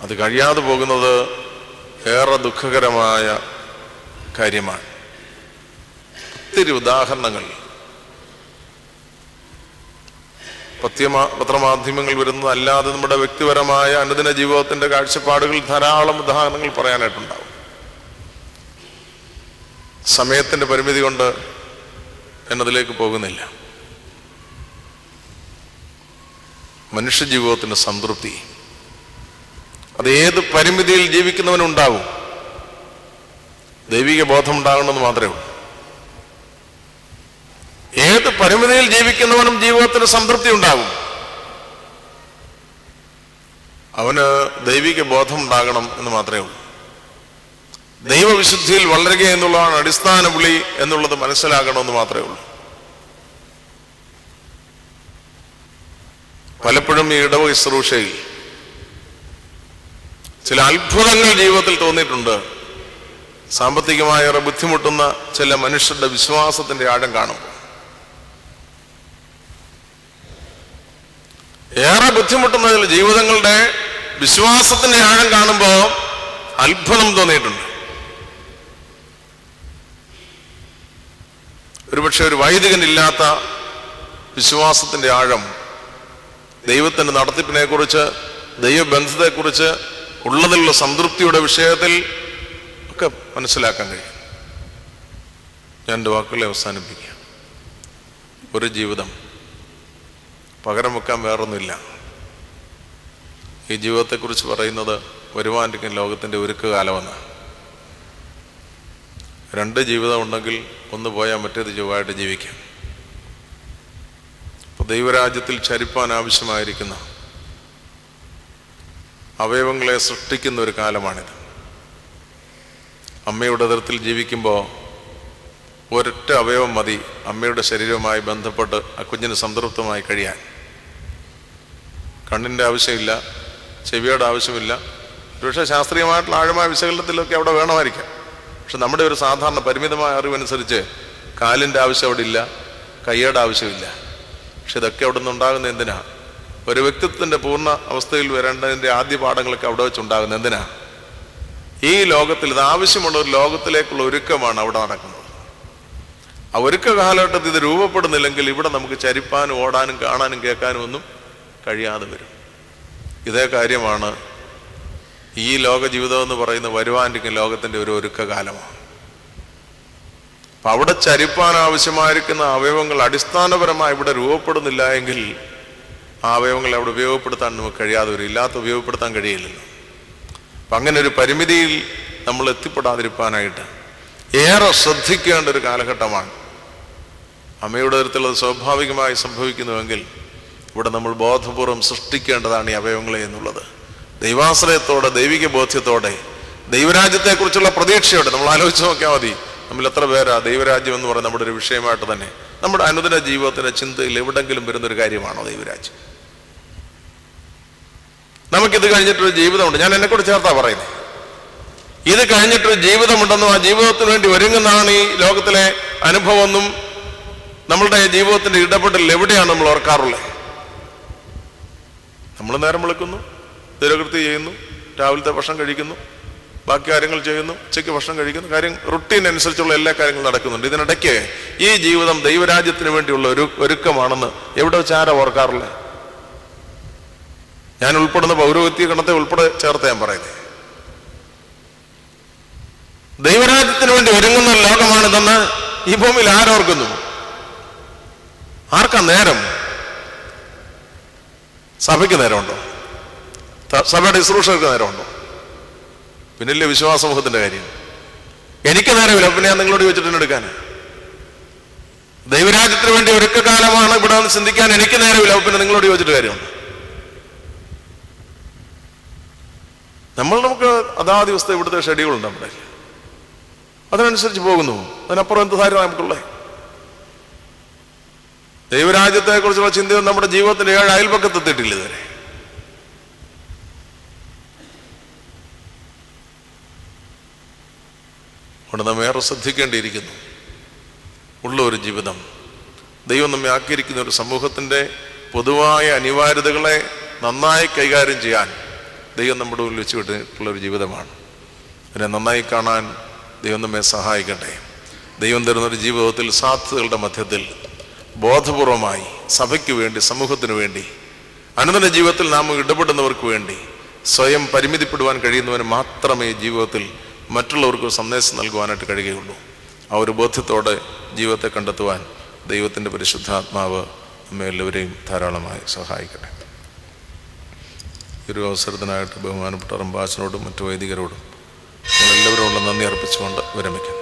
അത് കഴിയാതെ പോകുന്നത് ഏറെ ദുഃഖകരമായ കാര്യമാണ്. ഒത്തിരി ഉദാഹരണങ്ങൾ പത്രമാധ്യമങ്ങൾ വരുന്നത് അല്ലാതെ നമ്മുടെ വ്യക്തിപരമായ അനുദിന ജീവിതത്തിന്റെ കാഴ്ചപ്പാടുകൾ ധാരാളം ഉദാഹരണങ്ങൾ പറയാനായിട്ടുണ്ടാവും. സമയത്തിന്റെ പരിമിതി കൊണ്ട് എന്നതിലേക്ക് പോകുന്നില്ല. മനുഷ്യജീവിതത്തിന്റെ സംതൃപ്തി അത് ഏത് പരിമിതിയിൽ ജീവിക്കുന്നവനുണ്ടാവും. ദൈവിക ബോധം ഉണ്ടാകണമെന്ന് മാത്രമേ ഉള്ളൂ. ഏത് പരിമിതിയിൽ ജീവിക്കുന്നവനും ജീവിതത്തിന് സംതൃപ്തി ഉണ്ടാകും. അവന് ദൈവിക ബോധം ഉണ്ടാകണം എന്ന് മാത്രമേ ഉള്ളൂ. ദൈവവിശുദ്ധിയിൽ വളരുക എന്നുള്ളതാണ് അടിസ്ഥാന വിളി എന്നുള്ളത് മനസ്സിലാകണമെന്ന് മാത്രമേ ഉള്ളൂ. പലപ്പോഴും ഈ ഇടവക ശുശ്രൂഷയിൽ ചില അത്ഭുതങ്ങൾ ജീവിതത്തിൽ തോന്നിയിട്ടുണ്ട്. സാമ്പത്തികമായി ബുദ്ധിമുട്ടുന്ന ചില മനുഷ്യരുടെ വിശ്വാസത്തിന്റെ ആഴം കാണുമ്പോൾ, ഏറെ ബുദ്ധിമുട്ടുന്ന ചില ജീവിതങ്ങളുടെ വിശ്വാസത്തിന്റെ ആഴം കാണുമ്പോൾ അത്ഭുതം തോന്നിയിട്ടുണ്ട്. ഒരുപക്ഷെ ഒരു വൈദികനില്ലാത്ത വിശ്വാസത്തിന്റെ ആഴം ദൈവത്തിന്റെ നടത്തിപ്പിനെ കുറിച്ച്, ദൈവബന്ധത്തെക്കുറിച്ച്, ഉള്ളതിലുള്ള സംതൃപ്തിയുടെ വിഷയത്തിൽ ഒക്കെ മനസ്സിലാക്കാൻ കഴിയും. ഞാൻ എൻ്റെ വാക്കുകളെ അവസാനിപ്പിക്കുക. ഒരു ജീവിതം പകരം വെക്കാൻ വേറൊന്നുമില്ല. ഈ ജീവിതത്തെക്കുറിച്ച് പറയുന്നത് വരുവാനിരിക്കുന്ന ലോകത്തിൻ്റെ ഒരുക്ക് കാലമെന്നാണ്. രണ്ട് ജീവിതം ഉണ്ടെങ്കിൽ ഒന്ന് പോയാൽ മറ്റേത് ചൊവ്വായിട്ട് ജീവിക്കാം. അപ്പോൾ ദൈവരാജ്യത്തിൽ ചരിപ്പാൻ ആവശ്യമായിരിക്കുന്ന അവയവങ്ങളെ സൃഷ്ടിക്കുന്ന ഒരു കാലമാണിത്. അമ്മയുടെ ഉദരത്തിൽ ജീവിക്കുമ്പോൾ ഒരൊറ്റ അവയവം മതി അമ്മയുടെ ശരീരവുമായി ബന്ധപ്പെട്ട് ആ കുഞ്ഞിന് സംതൃപ്തമായി കഴിയാൻ. കണ്ണിൻ്റെ ആവശ്യമില്ല, ചെവിയുടെ ആവശ്യമില്ല. പക്ഷേ ശാസ്ത്രീയമായിട്ടുള്ള ആഴമായ വിശകലനത്തിലൊക്കെ അവിടെ വേണമായിരിക്കാം. പക്ഷെ നമ്മുടെ ഒരു സാധാരണ പരിമിതമായ അറിവനുസരിച്ച് കാലിൻ്റെ ആവശ്യം അവിടെ ഇല്ല, കയ്യുടെ ആവശ്യമില്ല. പക്ഷെ ഇതൊക്കെ അവിടെ നിന്നുണ്ടാകുന്ന എന്തിനാ? ഒരു വ്യക്തിത്വത്തിൻ്റെ പൂർണ്ണ അവസ്ഥയിൽ വരേണ്ടതിൻ്റെ ആദ്യ പാഠങ്ങളൊക്കെ അവിടെ വെച്ചുണ്ടാകുന്ന എന്തിനാ? ഈ ലോകത്തിൽ ഇത് ആവശ്യമുള്ള ഒരു ലോകത്തിലേക്കുള്ള ഒരുക്കമാണ് അവിടെ നടക്കുന്നത്. ആ ഒരുക്ക കാലഘട്ടത്തിൽ ഇത് രൂപപ്പെടുന്നില്ലെങ്കിൽ ഇവിടെ നമുക്ക് ചരിപ്പാനും ഓടാനും കാണാനും കേൾക്കാനും ഒന്നും കഴിയാതെ വരും. ഇതേ കാര്യമാണ് ഈ ലോക ജീവിതം എന്ന് പറയുന്ന വരുവാനിരിക്കുന്ന ലോകത്തിൻ്റെ ഒരു ഒരുക്ക കാലമാണ്. അപ്പം അവിടെ ചരിപ്പാൻ ആവശ്യമായിരിക്കുന്ന അവയവങ്ങൾ അടിസ്ഥാനപരമായി ഇവിടെ രൂപപ്പെടുന്നില്ല എങ്കിൽ ആ അവയവങ്ങളെ അവിടെ ഉപയോഗപ്പെടുത്താൻ നമുക്ക് കഴിയാതെ വരും. ഇല്ലാത്ത ഉപയോഗപ്പെടുത്താൻ കഴിയില്ലല്ലോ. അപ്പം അങ്ങനെ ഒരു പരിമിതിയിൽ നമ്മൾ എത്തിപ്പെടാതിരിക്കാനായിട്ട് ഏറെ ശ്രദ്ധിക്കേണ്ട ഒരു കാലഘട്ടമാണ്. അമ്മയുടെ തരത്തിലത് സ്വാഭാവികമായി സംഭവിക്കുന്നുവെങ്കിൽ ഇവിടെ നമ്മൾ ബോധപൂർവം സൃഷ്ടിക്കേണ്ടതാണ് ഈ അവയവങ്ങളെ എന്നുള്ളത്. ദൈവാശ്രയത്തോടെ, ദൈവിക ബോധ്യത്തോടെ, ദൈവരാജ്യത്തെക്കുറിച്ചുള്ള പ്രതീക്ഷയോടെ നമ്മൾ ആലോചിച്ച് നോക്കിയാൽ മതി. നമ്മൾ എത്ര പേരാ ദൈവരാജ്യം എന്ന് പറയുന്നത് നമ്മുടെ ഒരു വിഷയമായിട്ട് തന്നെ നമ്മുടെ അനുദിന ജീവിതത്തിന്റെ ചിന്തയിൽ എവിടെങ്കിലും വരുന്നൊരു കാര്യമാണോ ദൈവരാജ്യം? നമുക്കിത് കഴിഞ്ഞിട്ടൊരു ജീവിതമുണ്ട്. ഞാൻ എന്നെ കൂടെ ചേർത്താ പറയുന്നത്. ഇത് കഴിഞ്ഞിട്ടൊരു ജീവിതമുണ്ടെന്നും ആ ജീവിതത്തിന് വേണ്ടി ഒരുങ്ങുന്നതാണ് ഈ ലോകത്തിലെ അനുഭവമെന്നും നമ്മളുടെ ജീവിതത്തിന്റെ ഇടപെടൽ എവിടെയാണ് നമ്മൾ ഓർക്കാറുള്ളത്? നമ്മൾ നേരം വിളിക്കുന്നു, ദിനകൃത്യം ചെയ്യുന്നു, രാവിലത്തെ ഭക്ഷണം കഴിക്കുന്നു, ബാക്കി കാര്യങ്ങൾ ചെയ്യുന്നു, ഉച്ചയ്ക്ക് ഭക്ഷണം കഴിക്കുന്നു, കാര്യം റുട്ടീൻ അനുസരിച്ചുള്ള എല്ലാ കാര്യങ്ങളും നടക്കുന്നുണ്ട്. ഇതിനിടയ്ക്ക് ഈ ജീവിതം ദൈവരാജ്യത്തിന് വേണ്ടിയുള്ള ഒരു ഒരുക്കമാണെന്ന് എവിടെ വെച്ച് ആരാ ഓർക്കാറുള്ളത്? ഞാൻ ഉൾപ്പെടുന്ന പൗരോഹിത്യ ഗണത്തെ ഉൾപ്പെടെ ചേർത്ത് ഞാൻ പറയുന്നത്. ദൈവരാജ്യത്തിന് വേണ്ടി ഒരുങ്ങുന്ന ലോകമാണിതെന്ന് ഈ ഭൂമിയിൽ ആരോർക്കുന്നു? ആർക്കാ നേരം? സഭയ്ക്ക് നേരമുണ്ടോ? സഭയുടെ ശുശ്രൂഷകർക്ക് നേരമുണ്ടോ? പിന്നില്ലേ വിശ്വാസ സമൂഹത്തിന്റെ കാര്യം. എനിക്ക് നേരമില്ല, പിന്നെ ഞാൻ നിങ്ങളോട് ചോദിച്ചിട്ട് എടുക്കാൻ. ദൈവരാജ്യത്തിന് വേണ്ടി ഒരുക്ക കാലമാണ് ഇവിടെ ഒന്ന് ചിന്തിക്കാൻ എനിക്ക് നേരമില്ല, പിന്നെ നിങ്ങളോട് ചോദിച്ചിട്ട് കാര്യമുണ്ട്. നമുക്ക് അതാ ദിവസത്തെ ഇവിടുത്തെ ഷെഡ്യൂൾ ഉണ്ട്. നമ്മുടെ അതിനനുസരിച്ച് പോകുന്നു. അതിനപ്പുറം എന്ത് ധാരണ നമുക്കുള്ളത്? ദൈവരാജ്യത്തെക്കുറിച്ചുള്ള ചിന്തയൊന്നും നമ്മുടെ ജീവിതത്തിന്റെ 7 അയൽപക്കത്തെത്തിയിട്ടില്ല ഇതുവരെ. അതുകൊണ്ട് നാം ഏറെ ശ്രദ്ധിക്കേണ്ടിയിരിക്കുന്നു. ഉള്ള ഒരു ജീവിതം, ദൈവം നമ്മെ ആക്കിയിരിക്കുന്ന ഒരു സമൂഹത്തിൻ്റെ പൊതുവായ അനിവാര്യതകളെ നന്നായി കൈകാര്യം ചെയ്യാൻ ദൈവം നമ്മുടെ മുന്നിൽ വെച്ച് വിട്ടിട്ടുള്ളൊരു ജീവിതമാണ്. അതിനെ നന്നായി കാണാൻ ദൈവം നമ്മെ സഹായിക്കട്ടെ. ദൈവം തരുന്നൊരു ജീവിതത്തിൽ സാധ്യതകളുടെ മധ്യത്തിൽ ബോധപൂർവമായി സഭയ്ക്ക് വേണ്ടി, സമൂഹത്തിന് വേണ്ടി, അനുദിന ജീവിതത്തിൽ നാം ഇടപെടുന്നവർക്ക് വേണ്ടി സ്വയം പരിമിതിപ്പെടുവാൻ കഴിയുന്നവന് മാത്രമേ ജീവിതത്തിൽ മറ്റുള്ളവർക്ക് സന്ദേശം നൽകുവാനായിട്ട് കഴിയുകയുള്ളൂ. ആ ഒരു ബോധ്യത്തോടെ ജീവിതത്തെ കണ്ടെത്തുവാൻ ദൈവത്തിൻ്റെ പരിശുദ്ധാത്മാവ് നമ്മെ എല്ലാവരെയും ധാരാളമായി സഹായിക്കട്ടെ. ഒരു അവസരത്തിനായിട്ട് ബഹുമാനപ്പെട്ട റംബാച്ചനോടും മറ്റു വൈദികരോടും നമ്മളെല്ലാവരോടും നന്ദി അർപ്പിച്ചുകൊണ്ട് വിരമിക്കുന്നു.